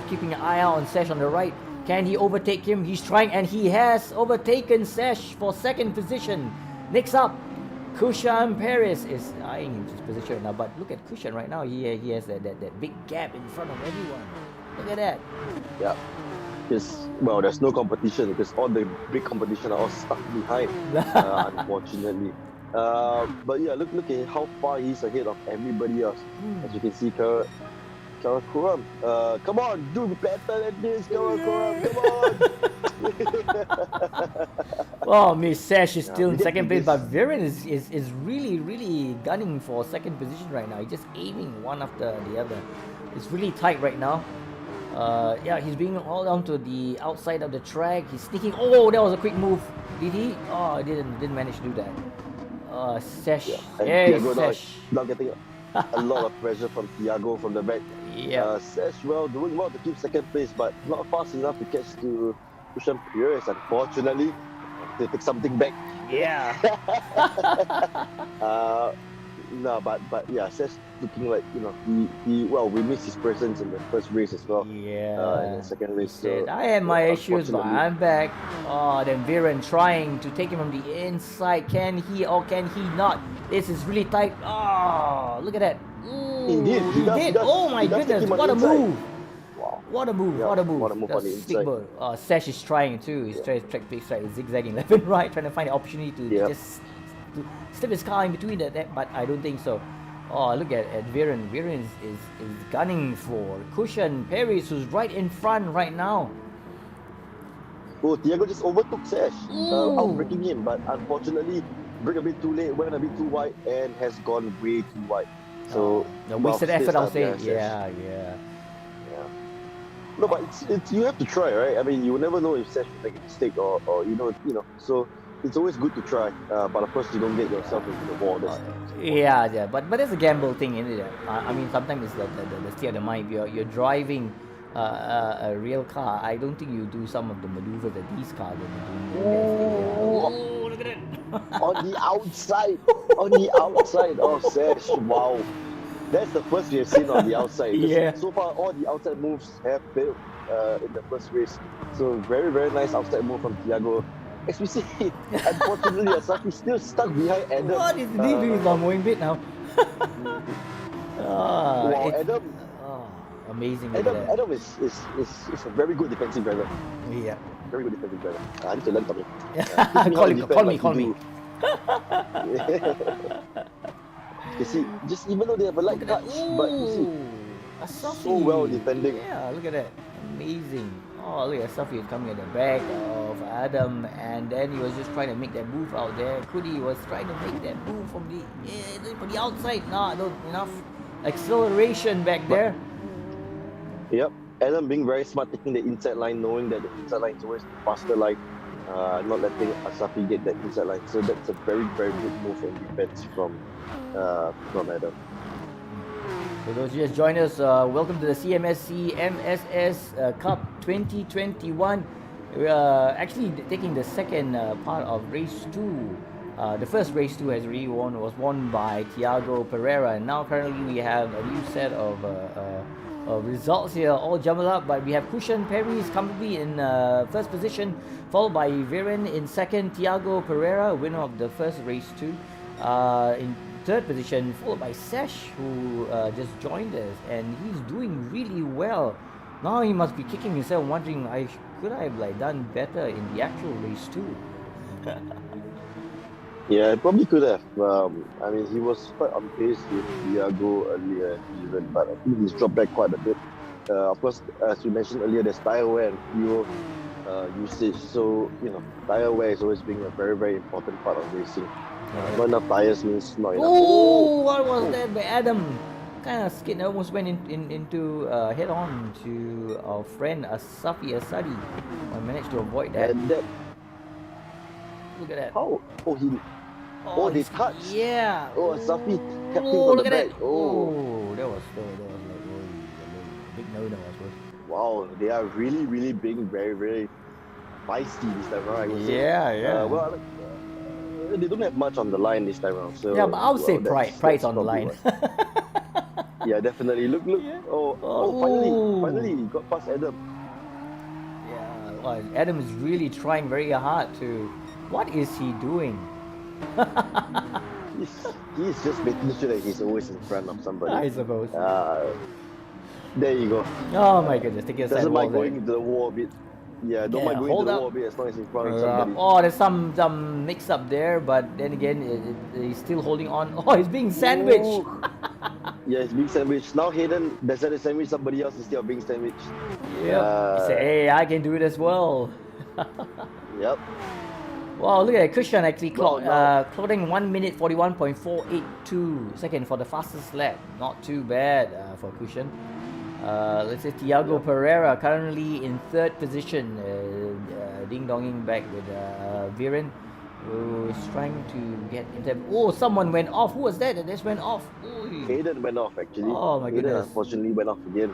keeping an eye out on Sesh on the right. Can he overtake him? He's trying, and he has overtaken Sesh for second position. Next up, Kushan Paris is eyeing his position now. But look at Kushan right now. He has that big gap in front of everyone. Look at that. Yeah. Because, well, there's no competition because all the big competition are all stuck behind, unfortunately. But yeah, look at how far he's ahead of everybody else. As you can see, Karakoram, come on, do better than this, Karakoram, come on! Well, Miss Sesh is still in second place, but Viren is really gunning for second position right now. He's just aiming one after the other. It's really tight right now. He's being hauled down to the outside of the track. He's sneaking. Oh, that was a quick move. Did he? Oh, didn't manage to do that. Sesh. Yeah, Sesh. Now getting a lot of pressure from Thiago from the back. Yeah. Sesh, doing well to keep second place, but not fast enough to catch to Kushan Paris, unfortunately. They take something back. Yeah. But yeah, Sesh looking like, we missed his presence in the first race as well. Yeah. In the second race. Said, I have my issues, but I'm back. Oh, then Viren trying to take him from the inside. Can he or can he not? This is really tight. Oh, look at that. Ooh, He did. Oh my goodness, what a move. Wow. What a move. What a move That's on the inside. big. Sesh is trying too. He's trying to track big strike, zigzagging left and right, trying to find the opportunity to just to slip his car in between that, but I don't think so. Oh, look at Viren. Viren is gunning for Kushan Paris, who's right in front right now. Oh, Thiago just overtook Sesh, outbreaking him, but unfortunately, brake a bit too late, went a bit too wide, and has gone way too wide. So, wasted effort, I'll say. Yeah. Yeah. No, but it's you have to try, right? I mean, you will never know if Sesh will make a mistake or so it's always good to try. But of course, you don't get yourself into the wall. Yeah. But that's a gamble thing, isn't it? I mean, sometimes it's the state of the mind. You're driving a real car. I don't think you do some of the maneuvers that these cars are doing. Oh, look at it! On the outside of Sesh. Wow. That's the first we have seen on the outside. So far, all the outside moves have failed in the first race. So very, very nice outside move from Thiago. As we see, unfortunately, Asafi still stuck behind Adam. What is he doing his lawn-mowing bit now? Adam. Amazing. Adam is a very good defensive driver. Yeah. Very good defensive driver. I need to learn from him. Call me. You see, just even though they have a light touch, but you see, so well defending. Yeah, look at that. Amazing. Oh, look at Safi coming at the back of Adam, and then he was just trying to make that move out there. Kudi was trying to make that move from the outside. No, enough acceleration back there. Yep. Adam being very smart, taking the inside line, knowing that the inside line is always the faster line, not letting Asafi get that inside line. So that's a very, very good move in defense from Adam. For those who just joined us, welcome to the CMSC MSS Cup 2021. We are actually taking the second part of race 2 The first race 2 has already was won by Thiago Pereira, and now currently we have a new set of results here, all jumbled up. But we have Kushan Perez comfortably in first position, followed by Viren in second, Thiago Pereira, winner of the first race 2, in third position, followed by Sesh, who just joined us, and he's doing really well. Now he must be kicking himself, wondering, could I have like done better in the actual race 2? Yeah, probably could have. I mean, he was quite on pace with Thiago earlier even, but I think he's dropped back quite a bit. Of course, as we mentioned earlier, there's tire wear and fuel usage. So, tire wear is always being a very, very important part of racing. Not enough tires means not enough. Oh, what was that by Adam? Kind of skid, almost went into head on to our friend Asafi Asadi. I managed to avoid that. And that, Look at that. how? They touched. Yeah. Oh, Asafi tapped him Oh, from look the at back. that. Oh, that was like big no, I suppose. Wow, they are really, really being very, very feisty this time around, I would say. Yeah. Well, they don't have much on the line this time around. So, Yeah, but I would say pride's on the probably line. Yeah, definitely. Look. Yeah. Finally, he got past Adam. Yeah, well, Adam is really trying very hard to. What is he doing? He's just making sure that he's always in front of somebody. I suppose. There you go. Oh my goodness, take your side Doesn't wall mind there. going into the wall a bit. Yeah, don't mind going hold into the up. wall a bit as long as in front of somebody. Oh, there's some mix up there, but then again, he's still holding on. Oh, he's being sandwiched. Ooh. Yeah, he's being sandwiched. Now Hayden decided to sandwich somebody else instead of being sandwiched. Yep. He said, hey, I can do it as well. Yep. Wow, look at that. Cushion actually Well, clocking 1 minute 41.482 second for the fastest lap. Not too bad for Cushion. Let's say Thiago Pereira currently in third position, ding-donging back with Viren, who is trying to get into. Oh, someone went off. Who was that? That just went off. Oy. Hayden went off actually. Oh my Hayden goodness. unfortunately went off again.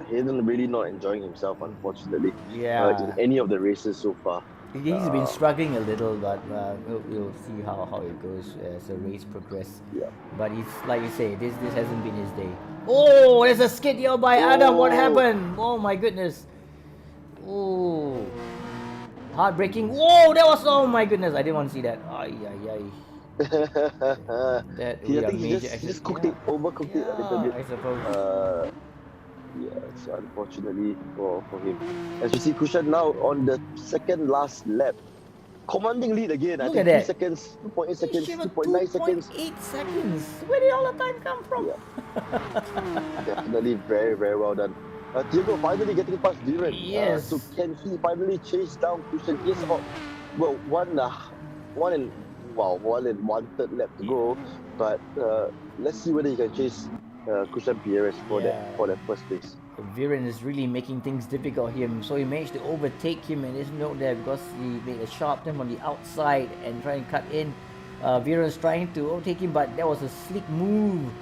Hayden really not enjoying himself, unfortunately. Yeah. In any of the races so far. He's been struggling a little, but we'll see how it goes as the race progresses. Yeah. But it's like you say, this hasn't been his day. Oh, there's a skid here by Adam. What happened? Oh my goodness. Oh, heartbreaking. Whoa, that was, oh my goodness. I didn't want to see that. Ay. That I would be a think he major just cooked it, overcooked it a little bit. I suppose. Yeah, so unfortunately for him. As you see, Kushan now on the second last lap. Commanding lead again. Look I at think 3 that. seconds, 2.8 seconds, He shaved 2.9 seconds. 2.8 seconds. Where did all the time come from? Yeah. Definitely very, very well done. Diego finally getting past Viren. Yes. So can he finally chase down Kushan? Yes, well, one and 1/3 lap to go. But let's see whether he can chase Kushan Perez for that first place. Viren is really making things difficult here, so he managed to overtake him, and there's no there because he made a sharp turn on the outside and trying to cut in. Viren's trying to overtake him, but that was a slick move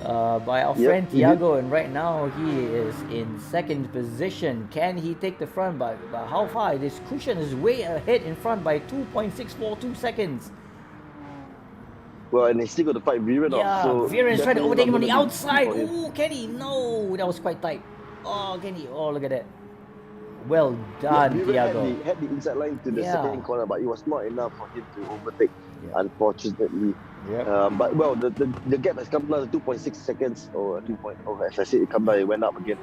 by our friend Thiago, and right now he is in second position. Can he take the front? But how far? This Cushion is way ahead in front by 2.642 seconds. Well, and he's still got to fight Viren off. So Viren's trying to overtake him on the definitely outside. not gonna be easy Ooh, can he? No, that was quite tight. Oh, can he? Oh, look at that. Well done, for him. Yeah, Thiago. Viren had the inside line to the second corner, but it was not enough for him to overtake, unfortunately. Yeah. But well, the gap has come down to 2.6 seconds or 2. As I said, it went up again.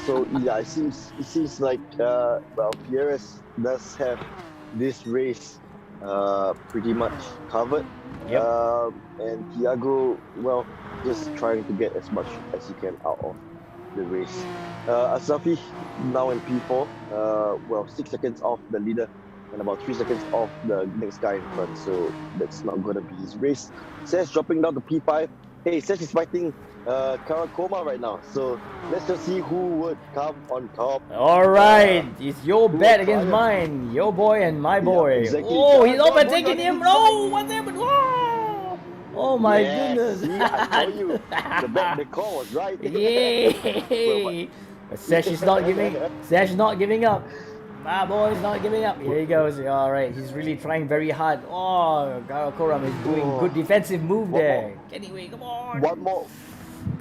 So yeah, it seems like Perez does have this race pretty much covered. Yep. And Thiago, well, just trying to get as much as he can out of the race. Asafi now in P4, 6 seconds off the leader and about 3 seconds off the next guy in front, so that's not going to be his race. Sesh dropping down to P5. Hey, Sesh is fighting Karakoma right now, so let's just see who would come on top. Alright, it's your bet against mine. Your boy and my boy. exactly. Oh, he's overtaking him. No, what happened? Whoa! Oh my goodness. See, I told you, the call was right. Yay! Sesh is not giving up. boy's not giving up. Here he goes. All right, he's really trying very hard. Oh, Karakoram is doing good defensive move there. Anyway, come on.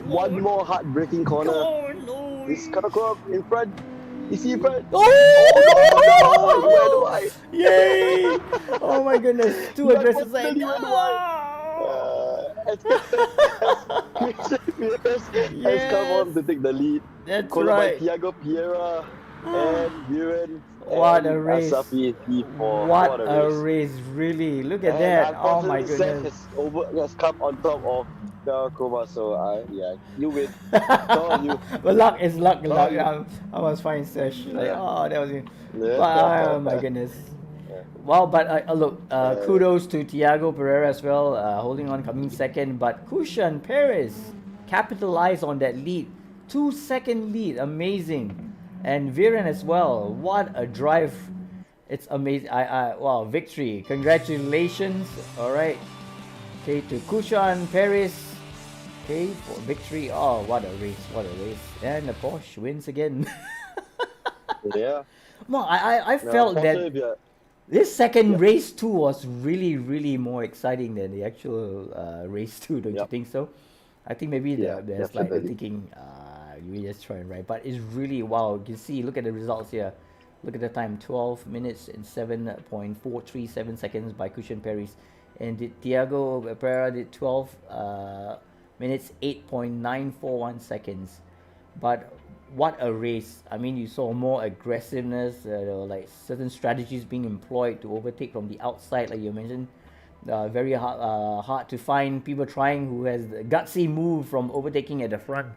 One more heartbreaking corner. Come on, no. Is Karakoram in front? Is he in front? Oh, no! He went wide. Yay! Oh my goodness, two He aggressive sides. unfortunately went has come on to take the lead. That's Followed right. by Thiago Pereira and Viren. What and a race. Asafi P4. What a race, really. Look at that. Oh my unfortunately, goodness. has come on top of the Koma, so you win. All you. But luck is luck. Oh, I was fine, Sesh. Like, Yeah. oh, that was it. Yeah. Oh my goodness. Yeah. Well, but look, kudos to Thiago Pereira as well, holding on, coming second. But Kushan Perez capitalized on that lead. 2-second lead, amazing. And Viren as well. What a drive. It's amazing. Wow, victory. Congratulations. All right. Okay, to Kushan Perez. Okay, for victory. Oh, what a race. What a race. And the Porsche wins again. Yeah. Well, I felt that this second race 2 was really, really more exciting than the actual race 2, don't you think so? I think maybe there's like the definitely. thinking, we just try and ride. But it's really, wow, you can see, look at the results here. Look at the time, 12 minutes and 7.437 seconds by Kushan Perez. And Thiago Pereira did 12 minutes, 8.941 seconds. But what a race. I mean, you saw more aggressiveness, there were like certain strategies being employed to overtake from the outside, like you mentioned. Very hard to find people trying who has the gutsy move from overtaking at the front,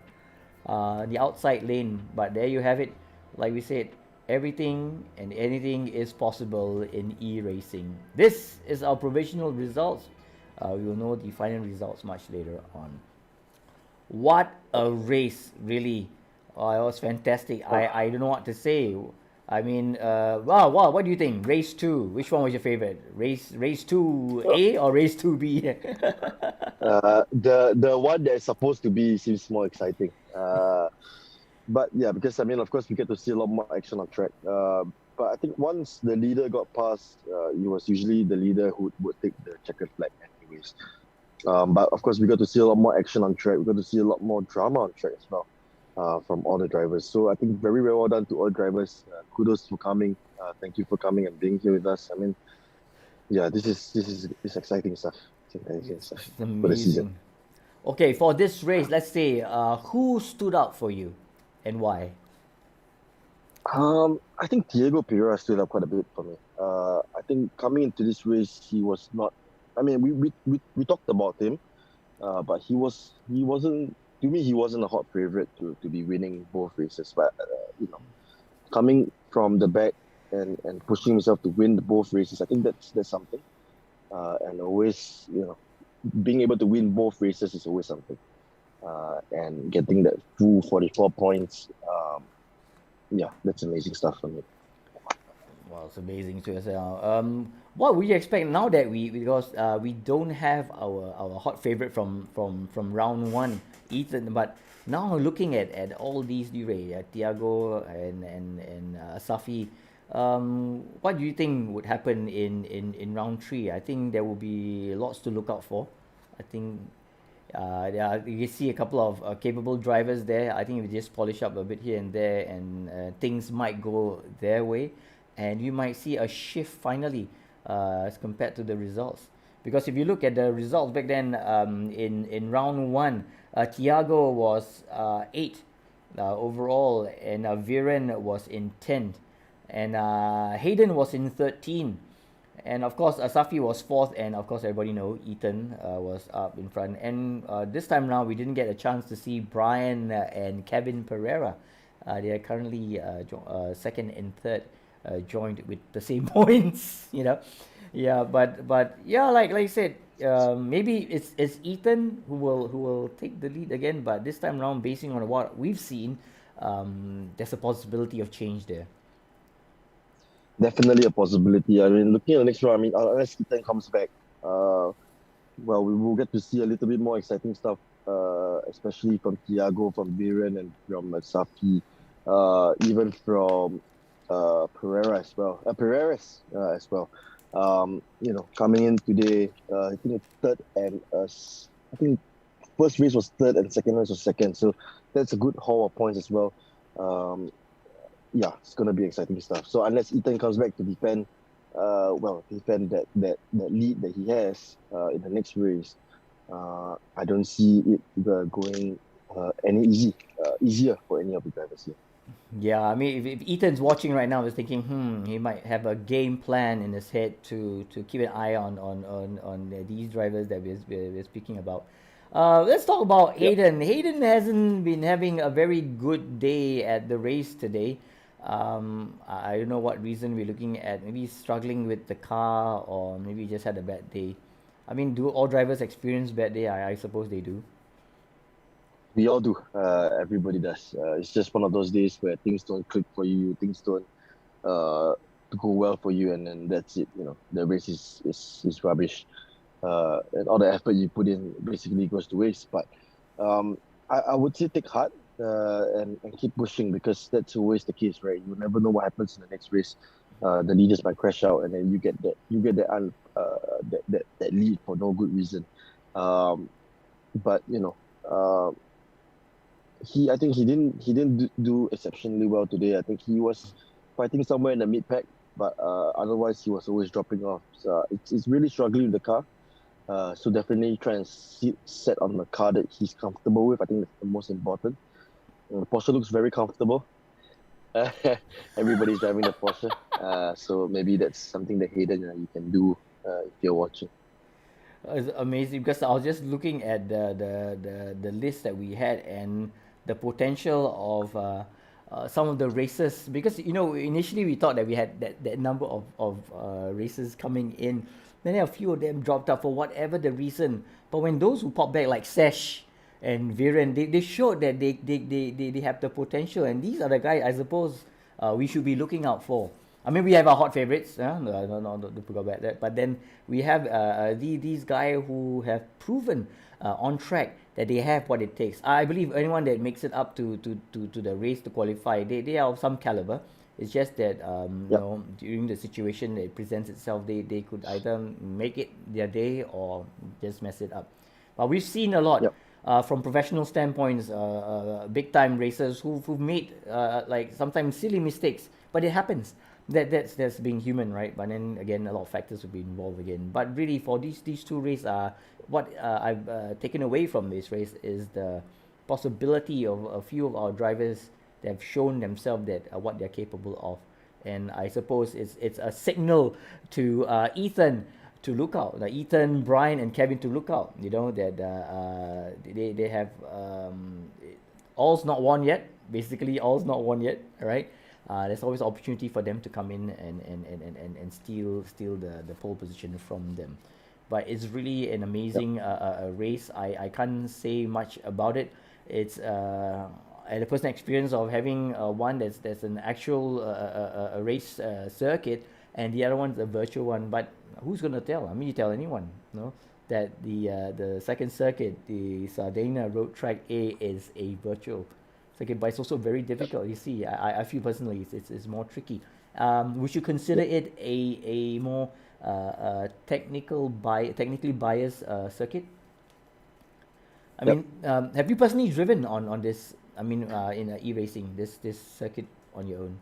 the outside lane. But there you have it. Like we said, everything and anything is possible in e-racing. This is our provisional results. We will know the final results much later on. What a race, really. It was fantastic. I don't know what to say. I mean, wow, what do you think? Race 2, which one was your favorite? Race 2A or race 2B? The one that is supposed to be seems more exciting. But yeah, because I mean, of course, we get to see a lot more action on track. But I think once the leader got past, it was usually the leader who would take the checkered flag anyways. But of course, we got to see a lot more action on track. We got to see a lot more drama on track as well. From all the drivers. So I think very, very well done to all drivers. Kudos for coming. Thank you for coming and being here with us. I mean, yeah, this is exciting stuff. It's amazing. Okay, for this race, let's say who stood out for you and why? I think Thiago Pereira stood up quite a bit for me. I think coming into this race, he was not. I mean, we talked about him, but he wasn't. To me, he wasn't a hot favorite to be winning both races. But coming from the back and pushing himself to win both races, I think that's something. And always, being able to win both races is always something. And getting that full 44 points, that's amazing stuff for me. Well, it's amazing to yourself. What would you expect now that because we don't have our hot favorite from round 1, Ethan, but now looking at all these Thiago and Safi, what do you think would happen in round 3? I think there will be lots to look out for. I think you can see a couple of capable drivers there. I think if we just polish up a bit here and there, and things might go their way, and you might see a shift finally as compared to the results. Because if you look at the results back then, in round 1, Thiago was 8 overall, and Viren was in 10th, and Hayden was in 13, and of course Safi was 4th, and of course everybody know Ethan was up in front. And this time round we didn't get a chance to see Brian and Kevin Pereira. They are currently 2nd and 3rd, joined with the same points, Yeah, but yeah, like I said, maybe it's Ethan who will take the lead again. But this time around, basing on what we've seen, there's a possibility of change there. Definitely a possibility. I mean, looking at the next round, I mean, unless Ethan comes back, well, we will get to see a little bit more exciting stuff, especially from Thiago, from Viren, and from Safi, even from Pereira as well. Perez as well. Coming in today, I think third and I think first race was third and second race was second. So that's a good haul of points as well. Um, yeah, it's gonna be exciting stuff. So unless Ethan comes back to defend, defend that lead that he has in the next race, I don't see it going easier for any of the drivers here. Yeah, I mean, if Ethan's watching right now, he's thinking, he might have a game plan in his head to keep an eye on these drivers that we're speaking about. Let's talk about Yep. Hayden. Hayden hasn't been having a very good day at the race today. I don't know what reason we're looking at. Maybe he's struggling with the car, or maybe he just had a bad day. I mean, do all drivers experience bad day? I suppose they do. We all do. Everybody does. It's just one of those days where things don't click for you, things don't go well for you, and then that's it. The race is rubbish, and all the effort you put in basically goes to waste. But I would say take heart and keep pushing, because that's always the case, right? You never know what happens in the next race. The leaders might crash out, and then you get that lead for no good reason. But I think he didn't do exceptionally well today. I think he was fighting somewhere in the mid pack, but otherwise he was always dropping off. So it's really struggling with the car. So definitely try and set on the car that he's comfortable with. I think that's the most important. The Porsche looks very comfortable. Everybody's driving the Porsche, so maybe that's something that Hayden you can do if you're watching. It's amazing, because I was just looking at the list that we had, and the potential of some of the races, because initially we thought that we had that number of races coming in, then a few of them dropped out for whatever the reason. But when those who popped back, like Sesh and Viren, they showed that they have the potential, and these are the guys I suppose we should be looking out for. I mean, we have our hot favorites, no, don't forget about that. But then we have these guys who have proven on track that they have what it takes. I believe anyone that makes it up to the race to qualify, they are of some caliber. It's just that during the situation that presents itself, they could either make it their day or just mess it up. But we've seen a lot. Yep. From professional standpoints, big time racers who've made like sometimes silly mistakes, but it happens. That's being human, right? But then again, a lot of factors will be involved again. But really, for these two races, what I've taken away from this race is the possibility of a few of our drivers that have shown themselves that what they're capable of, and I suppose it's a signal to Ethan to look out, like Ethan, Brian, and Kevin to look out. That they have all's not won yet. Basically, all's not won yet. Right? There's always opportunity for them to come in and steal the pole position from them. But it's really an amazing race. I can't say much about it. It's the personal experience of having one that's an actual a race circuit, and the other one's a virtual one. But who's gonna tell? I mean, you tell anyone, that the second circuit, the Sardinia Road Track A, is a virtual circuit, but it's also very difficult. You see, I feel personally it's more tricky. We should consider it a more technically biased circuit. I mean, have you personally driven on this? I mean, in e-racing, this circuit on your own?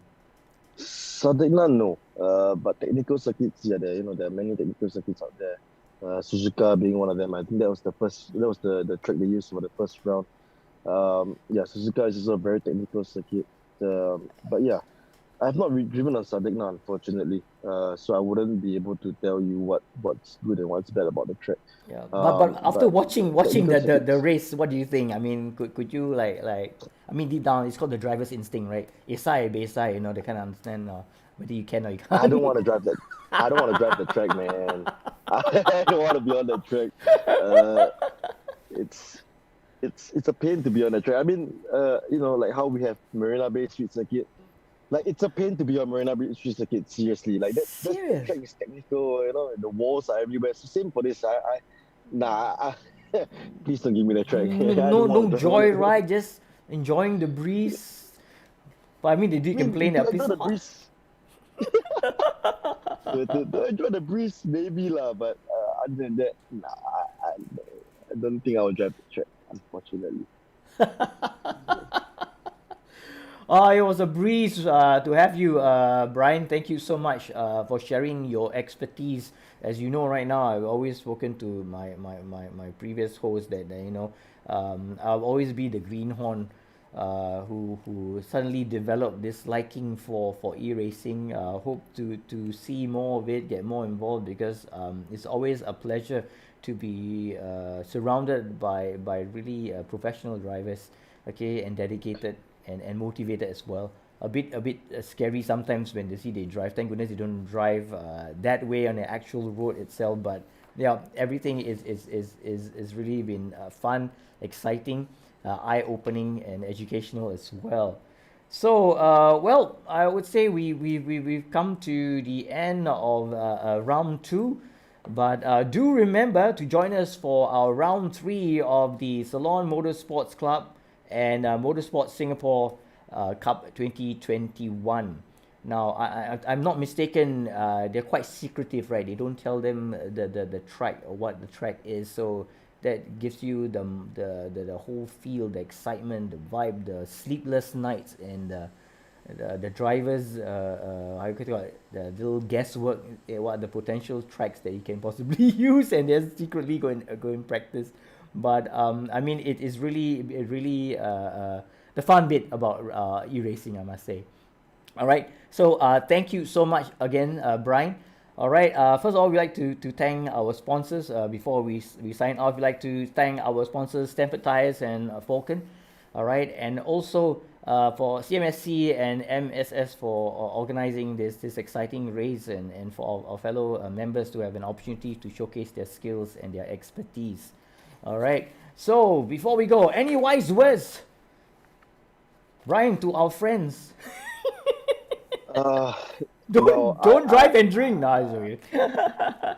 Sardinia, no. But technical circuits, there are many technical circuits out there. Suzuka being one of them. I think that was the track they used for the first round. Suzuka is also a very technical circuit. But yeah, I have not driven on Sardinia, unfortunately. So I wouldn't be able to tell you what's good and what's bad about the track. Yeah, but after watching technical the race, what do you think? I mean, could you like I mean, deep down, it's called the driver's instinct, right? Isai, Besai, they kind of understand whether you can or you can't. I don't want to drive that. I don't want to drive the track, man. I don't want to be on the track. It's a pain to be on the track. I mean, like how we have Marina Bay Street Circuit. Like, it's a pain to be on Marina Bay Street Circuit. Seriously, like that track is technical. The walls are everywhere. So same for this. Please don't give me the track. No joy, right? Just enjoying the breeze. But I mean, they did complain that the breeze. To enjoy the breeze, maybe lah. But other than that, nah, I don't think I will drive the track, unfortunately. Oh, it was a breeze to have you, Brian. Thank you so much for sharing your expertise. As you know, right now, I've always spoken to my previous host that, I'll always be the greenhorn who suddenly developed this liking for e-racing. Hope to see more of it, get more involved, because it's always a pleasure to be surrounded by really professional drivers, okay, and dedicated and motivated as well. A bit scary sometimes when they drive. Thank goodness they don't drive that way on the actual road itself. But yeah, everything is really been fun, exciting, eye-opening, and educational as well. So, well, I would say we've come to the end of round two. But do remember to join us for our round three of the Salon Motorsports Club and Motorsport Singapore Cup 2021. Now, I'm not mistaken, they're quite secretive, right? They don't tell them the track or what the track is. So that gives you the whole feel, the excitement, the vibe, the sleepless nights, and the drivers, how you could call it, the little guesswork, what are the potential tracks that you can possibly use, and they're secretly go and practice. But I mean, it is really the fun bit about e-racing, I must say. All right. So thank you so much again, Brian. All right. First of all, we'd like to thank our sponsors. Before we sign off, we'd like to thank our sponsors, Stanford Tires and Falcon. All right. And also for CMSC and MSS for organizing this exciting race, and for our fellow members to have an opportunity to showcase their skills and their expertise. All right. So before we go, any wise words, Brian, to our friends? Don't drive and drink. No, it's okay.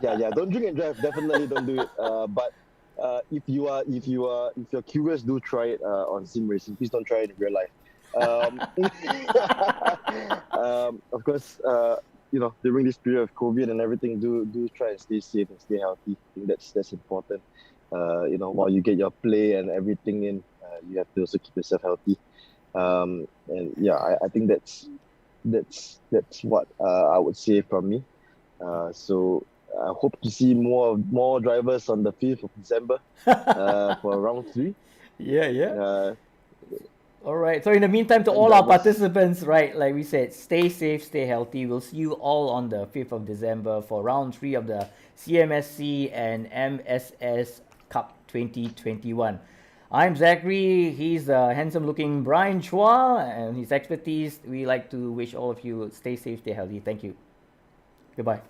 Yeah. Don't drink and drive. Definitely don't do it. But if you're curious, do try it on sim racing. Please don't try it in real life. Of course, during this period of COVID and everything, do try and stay safe and stay healthy. I think that's important. While you get your play and everything in, you have to also keep yourself healthy. And yeah, I think that's what I would say from me. So I hope to see more drivers on the 5th of December for round 3. Yeah. All right. So in the meantime, to all that our was- participants, right, like we said, stay safe, stay healthy. We'll see you all on the 5th of December for round 3 of the CMSC and MSS Cup 2021. I'm Zachary. He's the handsome-looking Brian Chua, and his expertise. We like to wish all of you stay safe, stay healthy. Thank you. Goodbye.